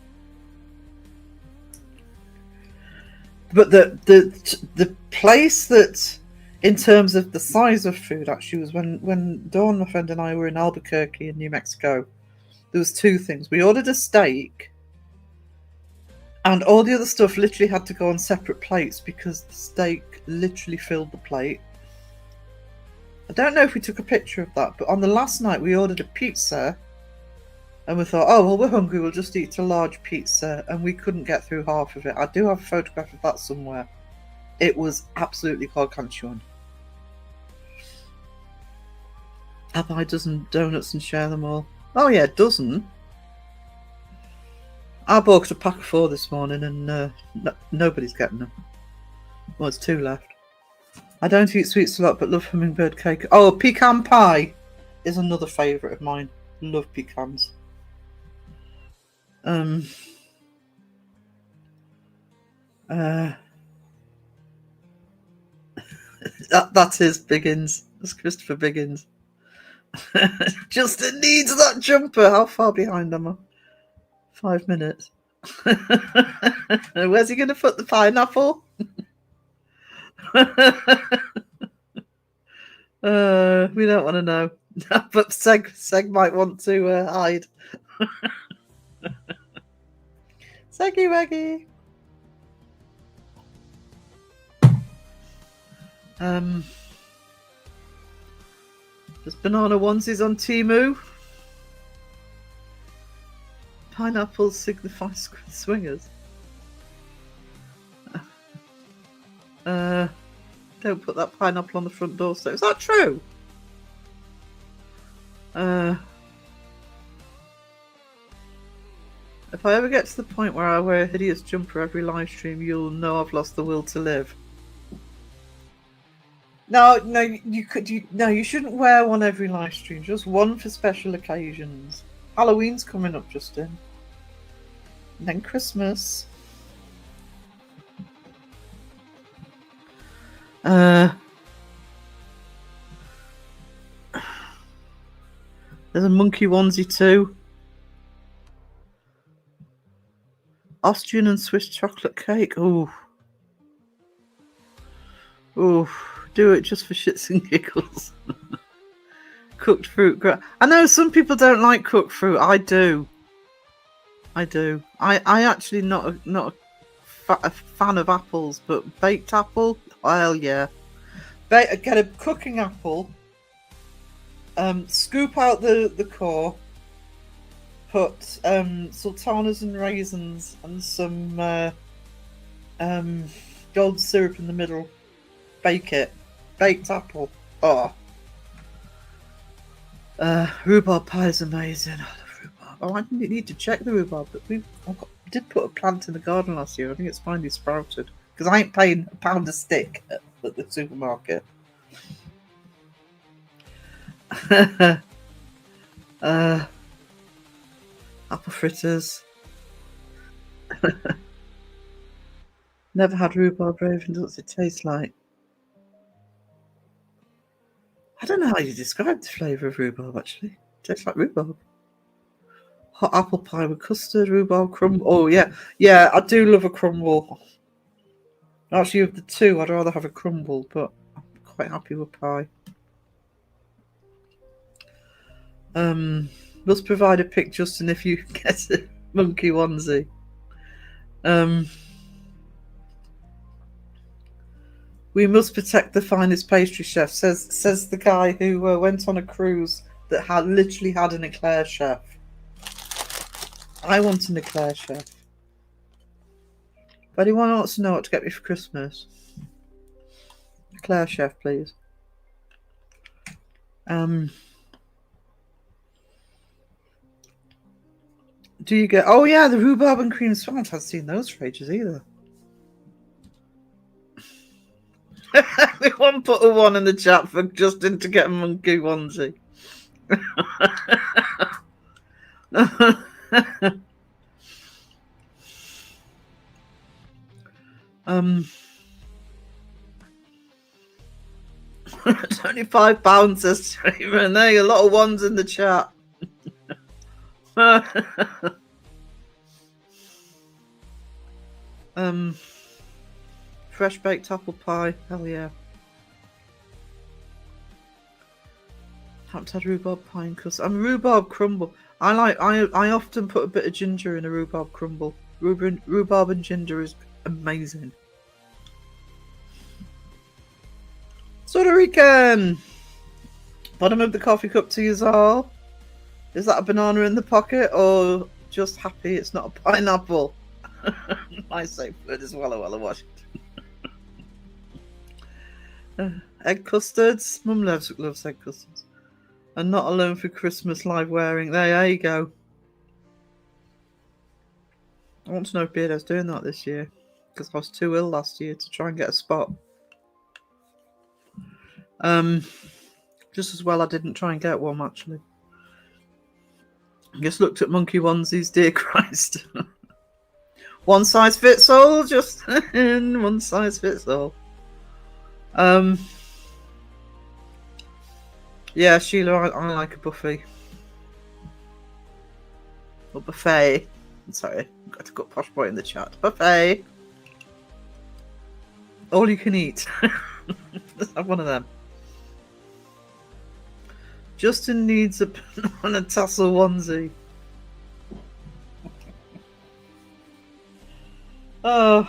But the place that, in terms of the size of food, actually was when Dawn, my friend, and I were in Albuquerque in New Mexico. There was two things. We ordered a steak, and all the other stuff literally had to go on separate plates because the steak literally filled the plate. I don't know if we took a picture of that, but on the last night we ordered a pizza, and we thought, oh, well, we're hungry, we'll just eat a large pizza, and we couldn't get through half of it. I do have a photograph of that somewhere. It was absolutely gargantuan. I'll buy a dozen donuts and share them all. Oh yeah, a dozen. I bought a pack of 4 this morning, and nobody's getting them. Well, it's 2 left. I don't eat sweets a lot, but love hummingbird cake. Oh, pecan pie is another favourite of mine. Love pecans. That is Biggins. That's Christopher Biggins. Justin needs that jumper. How far behind am I? 5 minutes. Where's he going to put the pineapple? We don't want to know. But Seg might want to hide. Seggy Waggy. There's banana onesies on Temu. Pineapples signify swingers. Don't put that pineapple on the front doorstep. Is that true? If I ever get to the point where I wear a hideous jumper every live stream, you'll know I've lost the will to live. No, you shouldn't wear one every live stream. Just one for special occasions. Halloween's coming up, Justin. And then Christmas. There's a monkey onesie too. Austrian and Swiss chocolate cake. Ooh. Ooh. Do it just for shits and giggles. Cooked fruit. I know some people don't like cooked fruit. I do. I actually not a fan of apples, but baked apple, well, yeah. Get a cooking apple. Scoop out the core. Put sultanas and raisins and some gold syrup in the middle. Bake it. Baked apple. Oh. Rhubarb pie is amazing. I love rhubarb. Oh, I need to check the rhubarb, but we did put a plant in the garden last year. I think it's finally sprouted. Because I ain't paying £1 a stick at the supermarket. Apple fritters. Never had rhubarb raven. What's it taste like? I don't know how you describe the flavour of rhubarb, actually. It tastes like rhubarb. Hot apple pie with custard, rhubarb crumble. Oh, yeah. Yeah, I do love a crumble. Actually, of the two, I'd rather have a crumble, but I'm quite happy with pie. Must provide a pic, Justin, if you get a monkey onesie. We must protect the finest pastry chef, says the guy who went on a cruise that literally had an eclair chef. I want an eclair chef. If anyone wants to know what to get me for Christmas, eclair chef, please. Do you get? Oh yeah, the rhubarb and cream swans. I haven't seen those for ages either. We won't put a 1 in the chat for Justin to get a monkey onesie. It's only £5, says streamer, and there are a lot of ones in the chat. Fresh baked apple pie, hell yeah. Haven't had rhubarb pie and custard. I'm rhubarb crumble. I often put a bit of ginger in a rhubarb crumble. Rhubarb and ginger is amazing. Puerto Rican! Bottom of the coffee cup to you all. Is that a banana in the pocket or just happy it's not a pineapple? My safe word is Walla Walla Washington. Egg custards. Mum loves egg custards. And not alone for Christmas live wearing. There you go. I want to know if Beardo's doing that this year. Because I was too ill last year to try and get a spot. Just as well I didn't try and get one, actually. Just looked at monkey onesies, dear Christ. One size fits all, just one size fits all. Yeah, Sheila, I like a buffet. Or buffet. Sorry, I've got to put posh boy in the chat. Buffet. All you can eat. Let's have one of them. Justin needs a banana tassel onesie. Oh.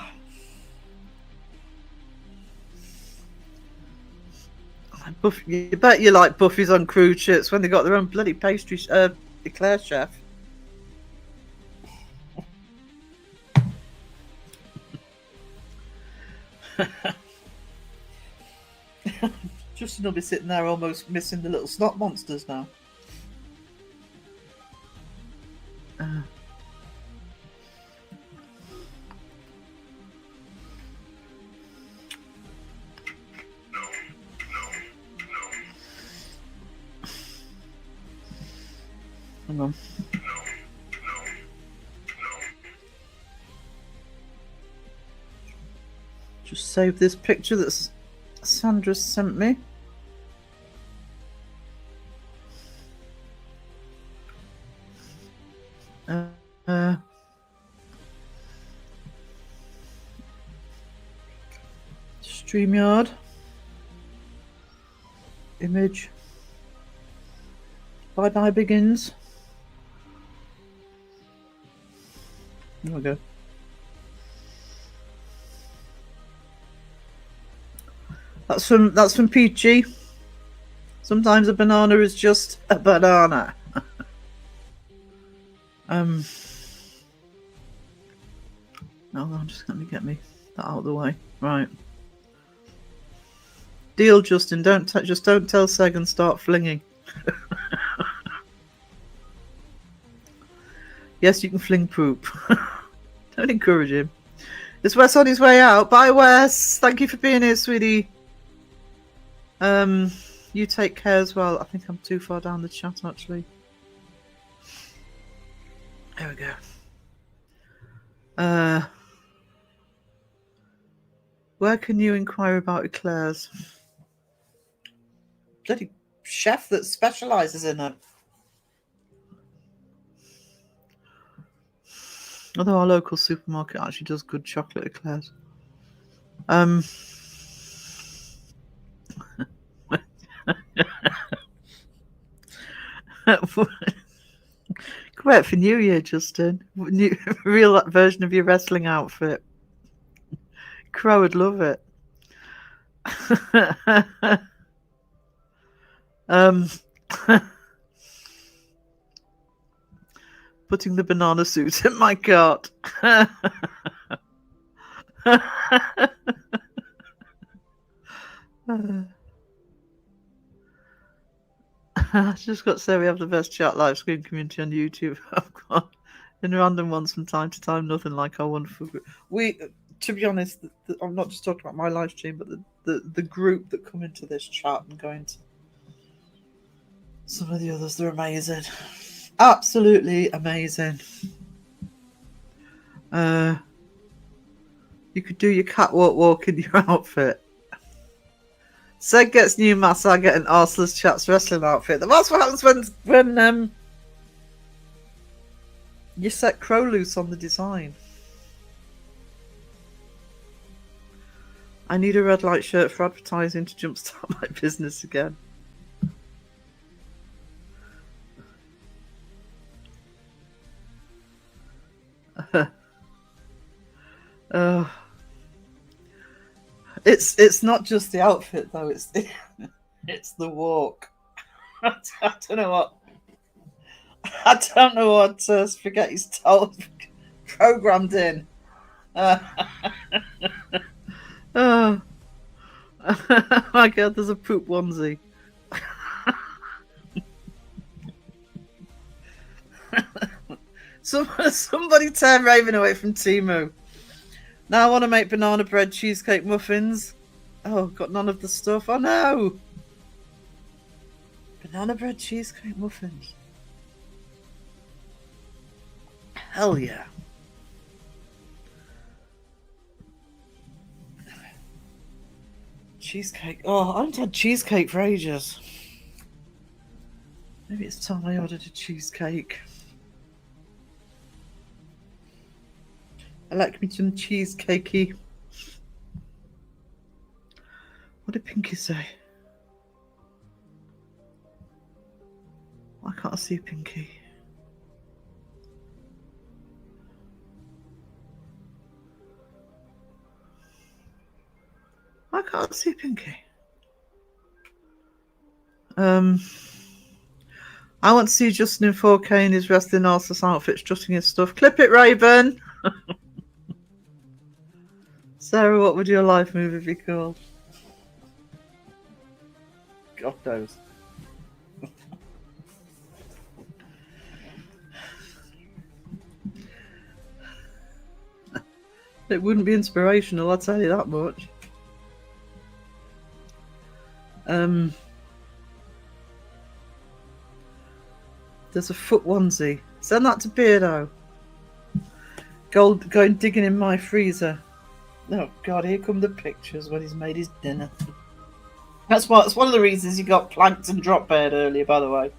Buffy, you bet you like Buffy's on cruise ships when they got their own bloody pastry eclair chef. Justin will be sitting there almost missing the little snot monsters now. Hang on. Just save this picture that Sandra sent me. StreamYard. Image. Bye-bye begins. There we go. That's from Peachy. Sometimes a banana is just a banana. No, I'm just going to get me that out of the way. Right. Deal, Justin. Just don't tell Seg and start flinging. Yes, you can fling poop. Don't encourage him. Is Wes on his way out? Bye, Wes. Thank you for being here, sweetie. You take care as well. I think I'm too far down the chat, actually. There we go. Where can you inquire about eclairs? Bloody chef that specialises in them. Although our local supermarket actually does good chocolate eclairs. Great for New Year, Justin. Real version of your wrestling outfit. Crow would love it. Putting the banana suit in my cart. I just got to say we have the best chat live stream community on YouTube. I've got in random ones from time to time, nothing like our wonderful group. To be honest, I'm not just talking about my live stream, but the group that come into this chat and go into some of the others, they're amazing. Absolutely amazing. You could do your catwalk walk in your outfit. Seg gets new mask, I get an arseless chat's wrestling outfit. That's what happens when you set Crow loose on the design. I need a red light shirt for advertising to jumpstart my business again. It's not just the outfit though. It's the walk. I don't know what Spaghetti's told programmed in. Oh my god, there's a poop onesie. Somebody turn Raven away from Temu. Now I want to make banana bread cheesecake muffins. Oh, got none of the stuff. Oh no! Banana bread cheesecake muffins. Hell yeah. Cheesecake. Oh, I haven't had cheesecake for ages. Maybe it's time I ordered a cheesecake. I like me some cheesecakey. What did Pinky say? Why can't I see Pinky? I can't see Pinky. I want to see Justin in 4K in his wrestling arseless outfits, strutting his stuff. Clip it, Raven! Sarah, what would your life movie be called? God knows. It wouldn't be inspirational, I'll tell you that much. There's a foot onesie. Send that to Beardo. Going digging in my freezer. Oh God, here come the pictures when he's made his dinner. That's one of the reasons he got planked and drop bed earlier, by the way.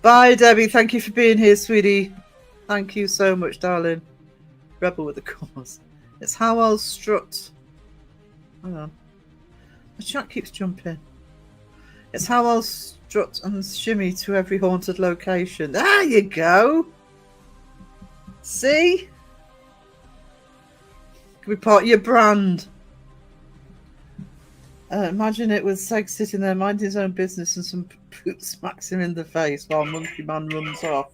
Bye, Debbie. Thank you for being here, sweetie. Thank you so much, darling. Rebel with the cause. It's how I'll strut. Hang on. The chat keeps jumping. It's how I'll strut and shimmy to every haunted location. There you go. See? Could be part of your brand. Imagine it with Seg sitting there minding his own business and some poop smacks him in the face while Monkey Man runs off.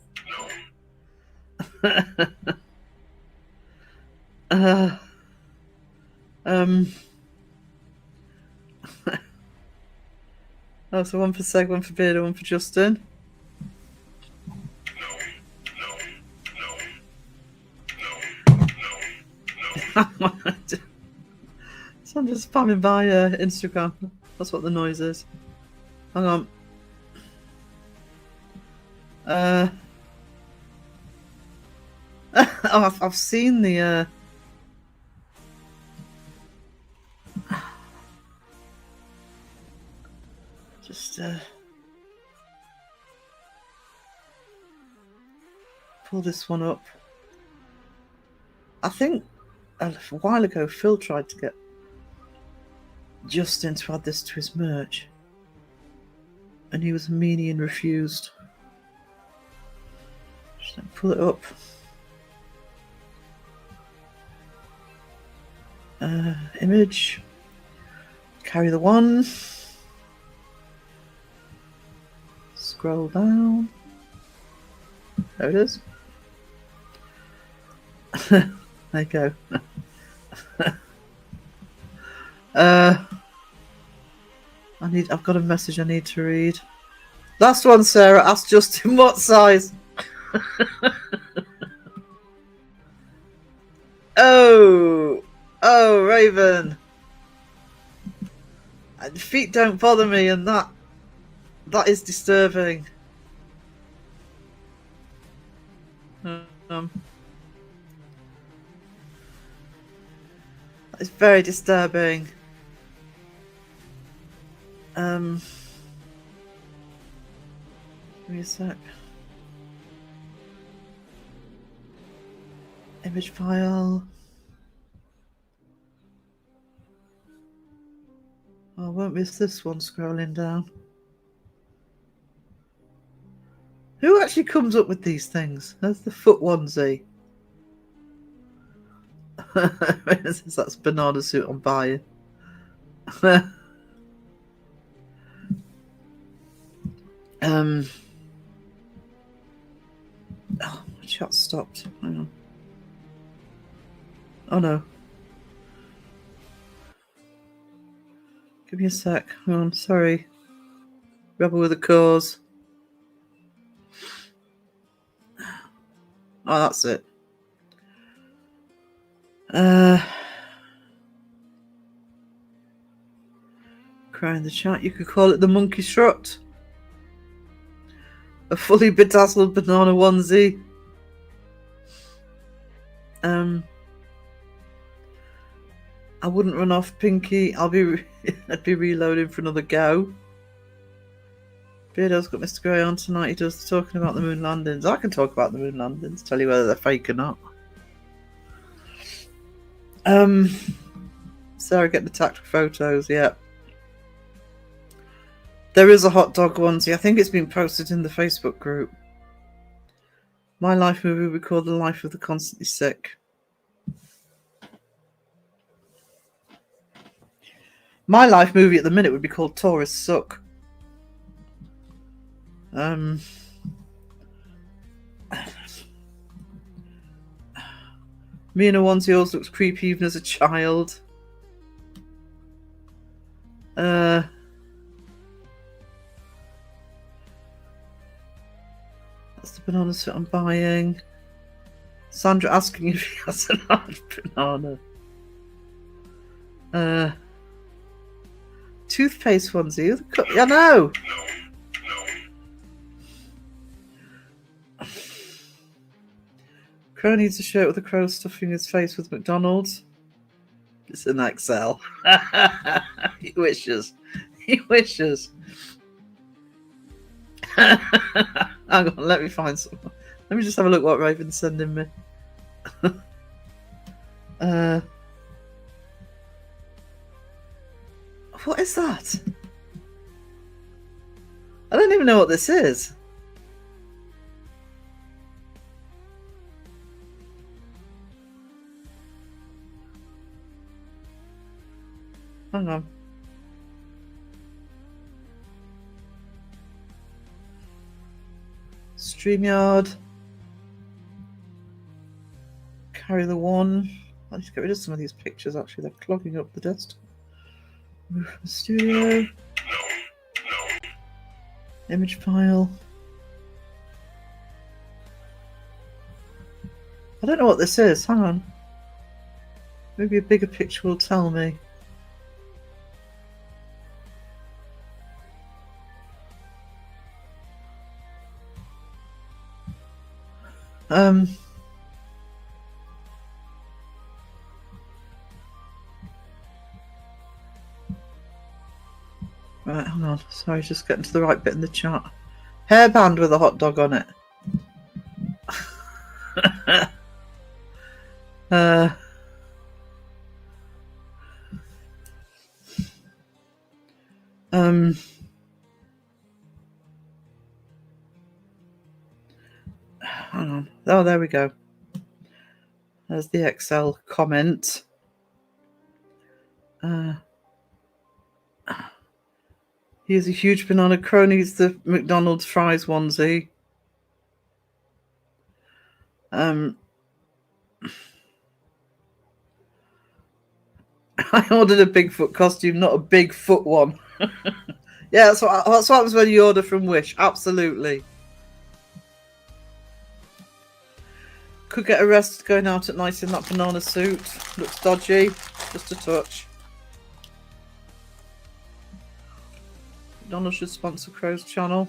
Oh, so one for Seg, one for Beardo, one for Justin. So I'm just spamming by Instagram. That's what the noise is. Hang on. Oh, I've seen the just pull this one up. I think a while ago Phil tried to get Justin to add this to his merch, and he was a meanie and refused. Just pull it up. Image. Carry the one. Scroll down. There it is. There you go. I've got a message I need to read. Last one, Sarah. Ask Justin what size. Oh, Raven. Feet don't bother me, and that is disturbing. It's very disturbing. Give me a sec. Image file. Oh, I won't miss this one scrolling down. Who actually comes up with these things? That's the foot onesie. That's banana suit I'm buying. Oh, my chat stopped. Hang on. Oh no. Give me a sec. Hang on, sorry. Rebel with a cause. Oh, that's it. Cry in the chat. You could call it the monkey strut. A fully bedazzled banana onesie. I wouldn't run off, Pinky. I'd be reloading for another go. Beardo's got Mr. Grey on tonight. He does the talking about the moon landings. I can talk about the moon landings, tell you whether they're fake or not. Sarah getting attacked with photos, yeah. There is a hot dog onesie. I think it's been posted in the Facebook group. My life movie we call The Life of the Constantly Sick. My life movie at the minute would be called Tourists Suck. Me and a onesie always looks creepy even as a child. That's the banana suit I'm buying. Sandra asking if he has an hard banana. Toothpaste onesie. I know. Crow needs a shirt with a crow stuffing his face with McDonald's. It's an XL. He wishes. He wishes. Hang on, let me find some. Let me just have a look what Raven's sending me. What is that? I don't even know what this is. Hang on. StreamYard. Carry the one. I need to get rid of some of these pictures actually, they're clogging up the desktop. Move from the studio. Image file. I don't know what this is. Hang on. Maybe a bigger picture will tell me. Right, hang on. Sorry, just getting to the right bit in the chat. Hairband with a hot dog on it. Hang on. Oh, there we go. There's the XL comment. Here's a huge banana. Cronies the McDonald's fries onesie. I ordered a Bigfoot costume, not a Bigfoot one. Yeah, that's what happens when you order from Wish. Absolutely. Could get arrested going out at night in that banana suit. Looks dodgy. Just a touch. McDonald's should sponsor Crow's channel.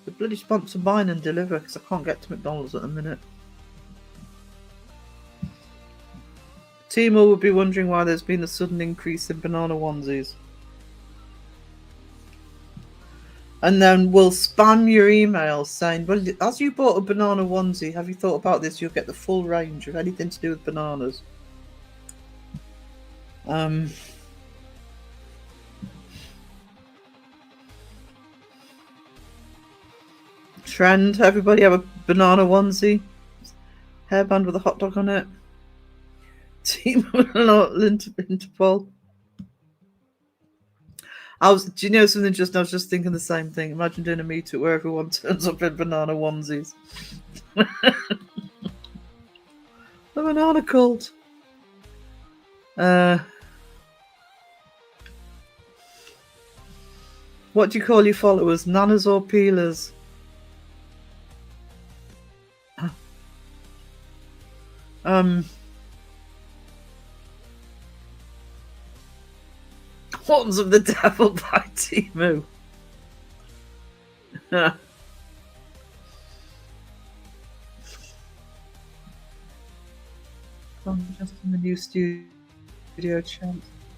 The bloody sponsor Mine and Deliver because I can't get to McDonald's at the minute. Timo would be wondering why there's been a sudden increase in banana onesies. And then we'll spam your email saying, well, as you bought a banana onesie, have you thought about this? You'll get the full range of anything to do with bananas. Trend, everybody have a banana onesie. Hairband with a hot dog on it. Team Interpol. Do you know something just now? I was just thinking the same thing. Imagine doing a meetup where everyone turns up in banana onesies. The banana cult. What do you call your followers? Nanas or peelers? Horns of the Devil by Timu. I'm just in the new studio chat.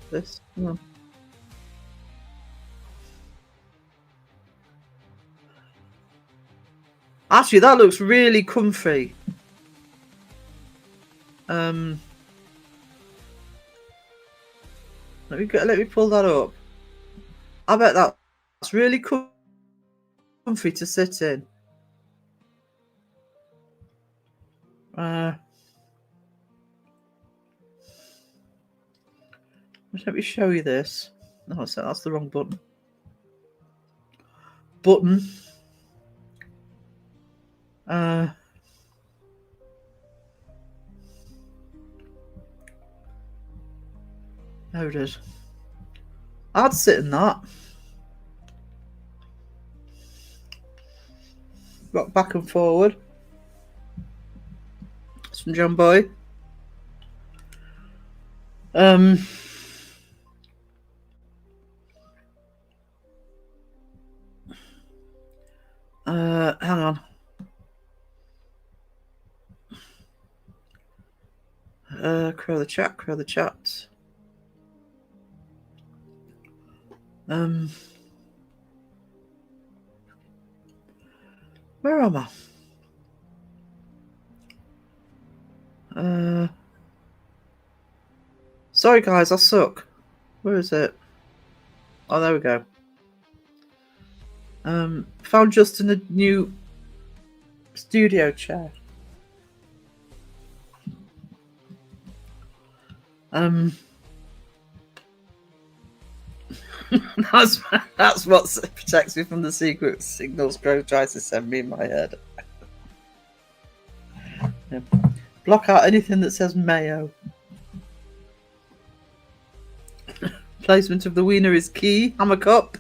This. Hang on. Actually, that looks really comfy. Let me pull that up. I bet that's really comfy to sit in. Let me show you this. No, that's the wrong button. There it is. I'd sit in that. Rock back and forward. It's from John Boy. Hang on. Crow the chat. Where am I? Sorry guys, I suck. Where is it? Oh, there we go. Found Justin a new studio chair. That's what protects me from the secret signals Grove tries to send me in my head. Yeah. Block out anything that says mayo. Placement of the wiener is key. Hammock up.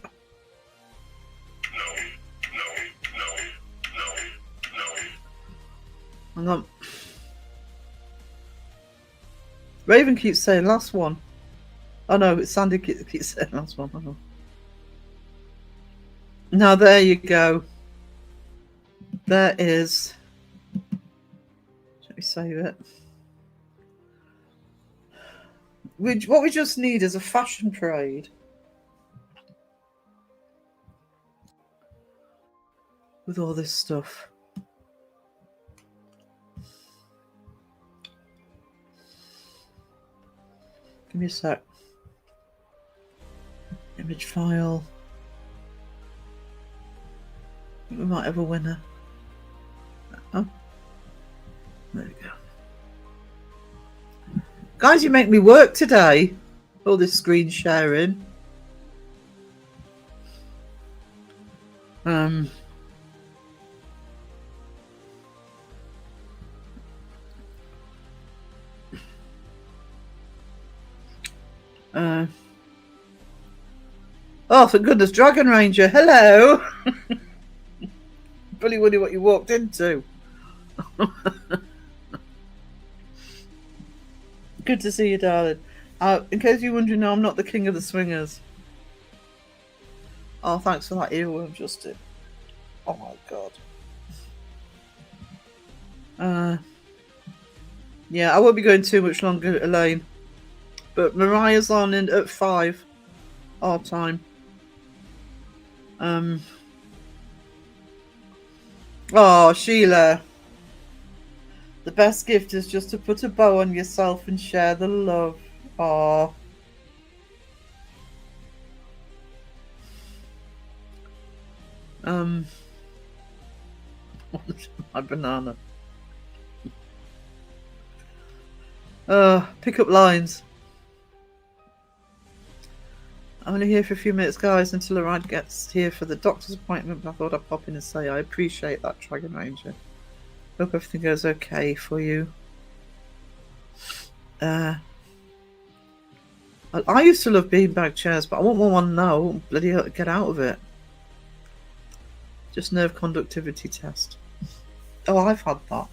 Hang on. Raven keeps saying last one. Oh no, it's Sandy keeps saying last one. Hang on. Now there you go. There is. Let me save it. What we just need is a fashion parade. With all this stuff. Give me a sec. Image file. We might have a winner. Oh. There we go. Guys, you make me work today. All this screen sharing. Oh, for goodness, Dragon Ranger, hello! Bully Woody, what you walked into. Good to see you, darling. In case you're wondering, no, I'm not the king of the swingers. Oh, thanks for that earworm, Justin. Oh my god. Yeah, I won't be going too much longer, Elaine. But Mariah's on at 5 our time. Oh, Sheila. The best gift is just to put a bow on yourself and share the love. Oh. My banana. Pick up lines. I'm only here for a few minutes, guys, until a ride gets here for the doctor's appointment, but I thought I'd pop in and say I appreciate that, Dragon Ranger. Hope everything goes okay for you. I used to love beanbag chairs, but I want one now. I won't bloody get out of it. Just nerve conductivity test. Oh, I've had that.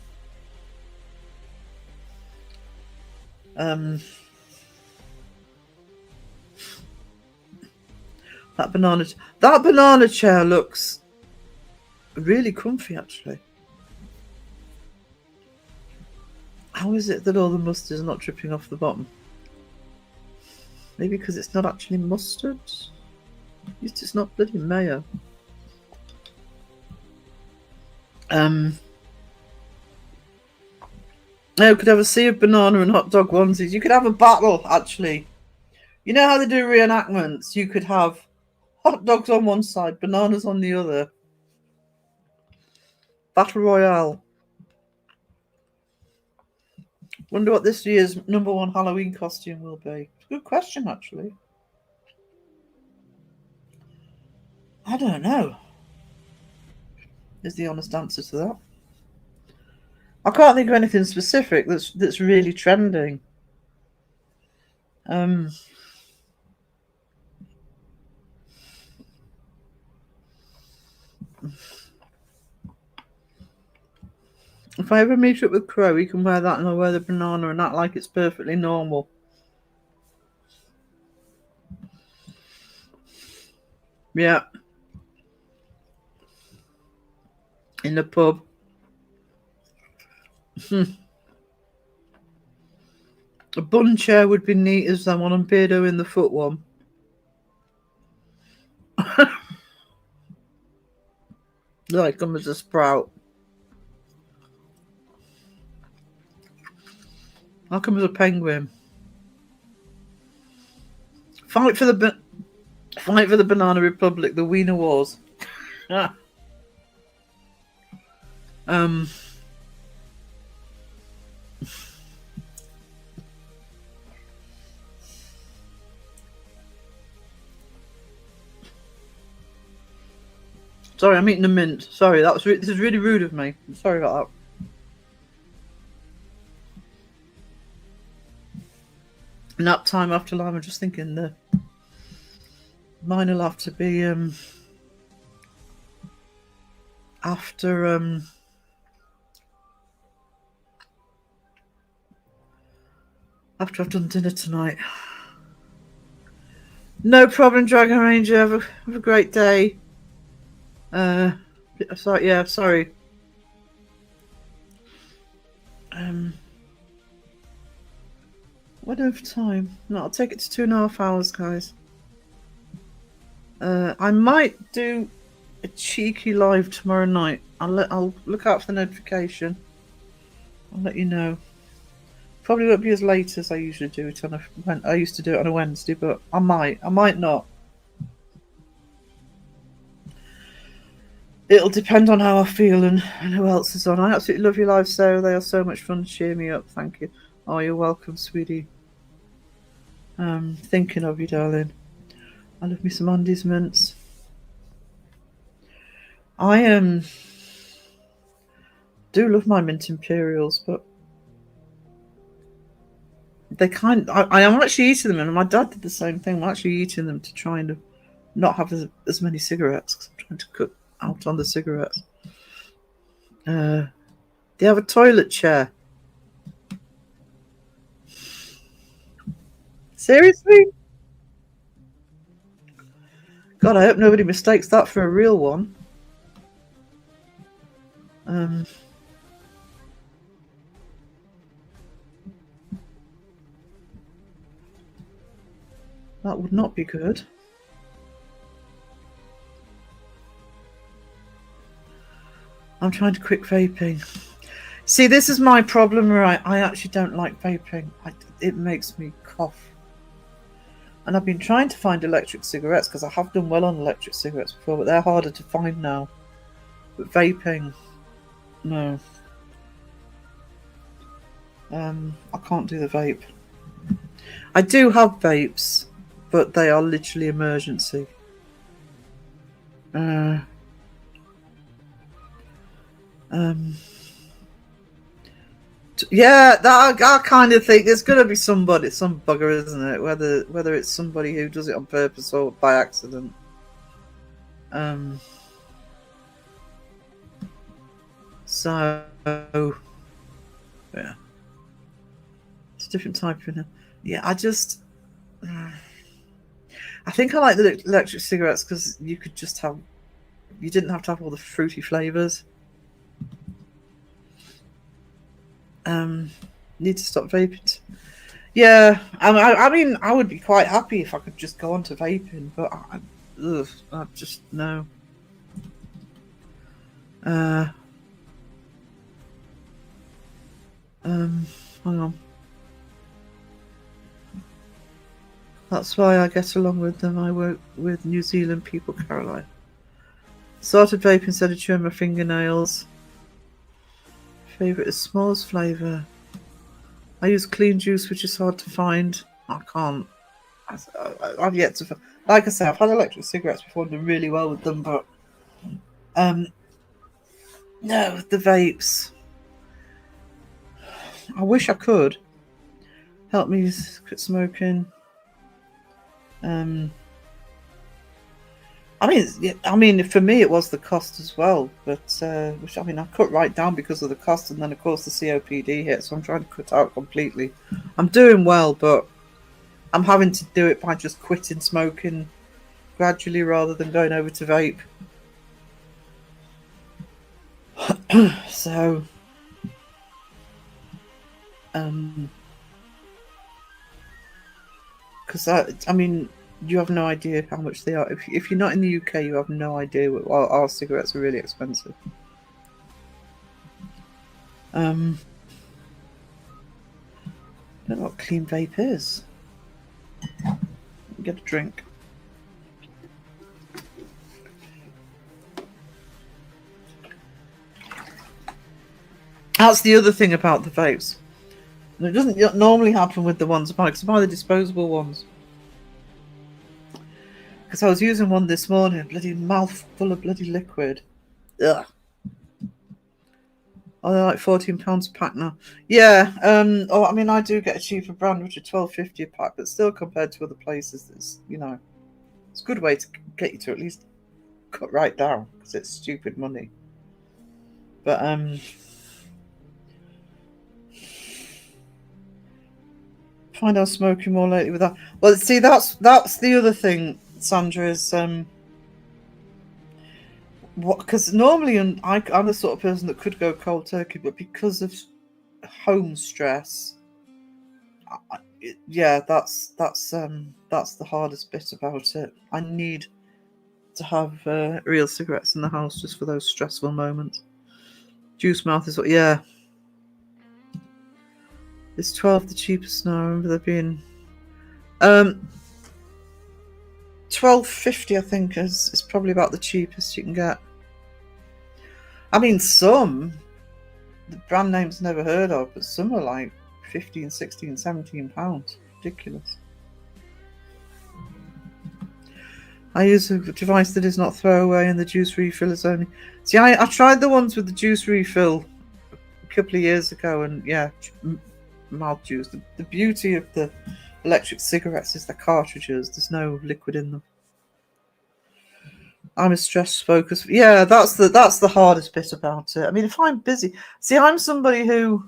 That banana chair looks really comfy, actually. How is it that all the mustard is not dripping off the bottom? Maybe because it's not actually mustard. It's not bloody mayo. No, could have a sea of banana and hot dog onesies. You could have a battle, actually. You know how they do reenactments? You could have hot dogs on one side, bananas on the other. Battle Royale. Wonder what this year's #1 Halloween costume will be. Good question, actually. I don't know. Is the honest answer to that. I can't think of anything specific that's really trending. If I ever meet up with Crow, he can wear that and I'll wear the banana and act like it's perfectly normal. Yeah. In the pub. A bun chair would be neat as that one, and Beardo in the foot one. Like him as a sprout. I'll come as a penguin. Fight for the Banana Republic, the Wiener Wars. Sorry, I'm eating a mint. Sorry, this is really rude of me. I'm sorry about that. Nap time after Lime. I'm just thinking mine will have to be after I've done dinner tonight. No problem, Dragon Ranger. Have a great day. Sorry. Yeah, sorry. What over time? No, I'll take it to 2.5 hours, guys. I might do a cheeky live tomorrow night. I'll look out for the notification. I'll let you know. Probably won't be as late as I usually do it I used to do it on a Wednesday, but I might not. It'll depend on how I feel and who else is on. I absolutely love your live, Sarah. They are so much fun to cheer me up. Thank you. Oh, you're welcome, sweetie. Thinking of you, darling. I love me some Andy's mints. I do love my mint imperials, but they I am actually eating them, and my dad did the same thing. I'm actually eating them to try and not have as many cigarettes, because I'm trying to cut out on the cigarettes. They have a toilet chair. Seriously? God, I hope nobody mistakes that for a real one. That would not be good. I'm trying to quit vaping. See, this is my problem, right? I actually don't like vaping. It makes me cough. And I've been trying to find electric cigarettes because I have done well on electric cigarettes before, but they're harder to find now. But vaping, no. I can't do the vape. I do have vapes, but they are literally emergency. Yeah, that I kind of think there's going to be some bugger, isn't it? Whether it's somebody who does it on purpose or by accident. So, yeah, it's a different type of. Yeah, I I think I like the electric cigarettes because you didn't have to have all the fruity flavors. Need to stop vaping. Yeah, I mean, I would be quite happy if I could just go on to vaping, but I just no. Hang on. That's why I get along with them. I work with New Zealand people, Caroline. Started vaping instead of chewing my fingernails. Favorite is s'mores flavour. I use clean juice, which is hard to find. I can't. I've yet to. Like I say, I've had electric cigarettes before and done really well with them, but no, the vapes. I wish I could. Help me quit smoking. I mean, for me it was the cost as well, but which I mean I cut right down because of the cost, and then of course the COPD hit, so I'm trying to cut out completely. I'm doing well, but I'm having to do it by just quitting smoking gradually rather than going over to vape. So, because I mean, you have no idea how much they are. If you're not in the UK, you have no idea what our cigarettes are really expensive. I don't know what clean vape is. Get a drink. That's the other thing about the vapes. And it doesn't normally happen with the ones I buy, because I buy the disposable ones. Because I was using one this morning, bloody mouth full of bloody liquid. Ugh. Oh, they're like £14 a pack now. Yeah. I mean, I do get a cheaper brand, which are £12.50 a pack, but still, compared to other places, it's it's a good way to get you to at least cut right down, because it's stupid money. But find out smoking more lately with that. Well, see, that's the other thing, Sandra, is because normally I'm the sort of person that could go cold turkey, but because of home stress, that's the hardest bit about it. I need to have real cigarettes in the house just for those stressful moments. Juice mouth is what, yeah. Is 12 the cheapest now? I remember there being £12.50, I think, is probably about the cheapest you can get. I mean, some the brand names never heard of, but some are like 15, 16, 17 pounds. Ridiculous. I use a device that is not throwaway, and the juice refill is only. See, I tried the ones with the juice refill a couple of years ago, and yeah, mouth juice. The beauty of the electric cigarettes is the cartridges. There's no liquid in them. I'm a stress focused. Yeah, that's the hardest bit about it. I mean, if I'm busy, see, I'm somebody who,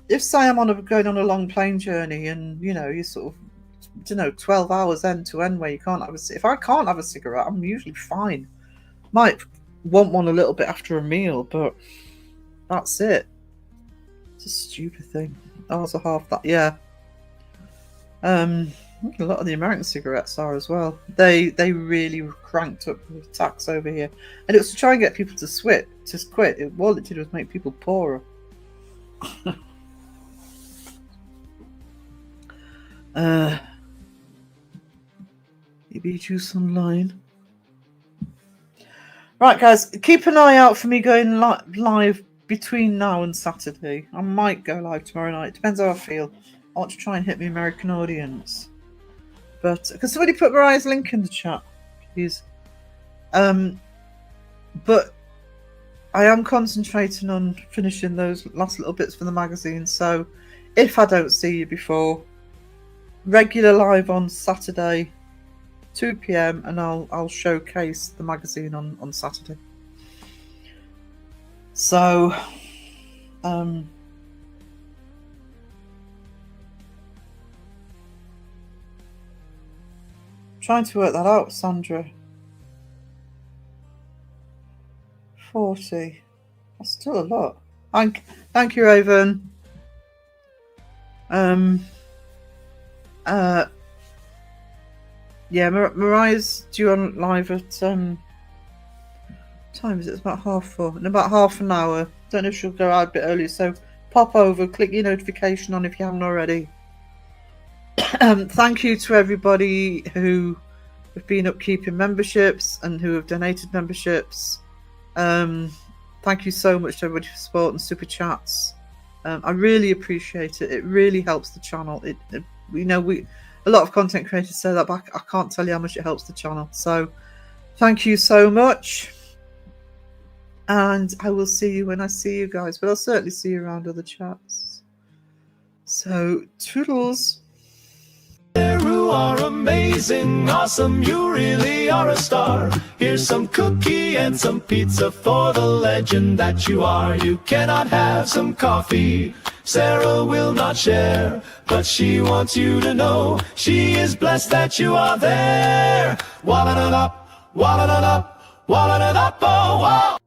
if say I'm going on a long plane journey, and you sort of, 12 hours end to end where you can't have if I can't have a cigarette, I'm usually fine. Might want one a little bit after a meal, but that's it. It's a stupid thing. Ours are half that. Yeah. A lot of the American cigarettes are as well. They really cranked up the tax over here, and it was to try and get people to quit. All it did was make people poorer. EB Juice Online. Right, guys, keep an eye out for me going live between now and Saturday. I might go live tomorrow night. Depends how I feel. I want to try and hit the American audience. But can somebody put Mariah's link in the chat, please? But I am concentrating on finishing those last little bits for the magazine. So if I don't see you before, regular live on Saturday, 2 p.m, and I'll showcase the magazine on Saturday. So trying to work that out, Sandra. 40. That's still a lot. Thank you, Raven. Yeah, Mariah's due on live at time is it? It's about 4:30. In about half an hour. Don't know if she'll go out a bit earlier, so pop over, click your notification on if you haven't already. Thank you to everybody who have been upkeeping memberships and who have donated memberships. Thank you so much to everybody for support and super chats. I really appreciate it. It really helps the channel. A lot of content creators say that, but I can't tell you how much it helps the channel. So thank you so much. And I will see you when I see you guys, but I'll certainly see you around other chats. So toodles. You are amazing, awesome, you really are a star. Here's some cookie and some pizza for the legend that you are. You cannot have some coffee, Sarah will not share, but she wants you to know she is blessed that you are there. Walla-da-da-up, walla-da-da-up, walla-da-da-up, oh, wow.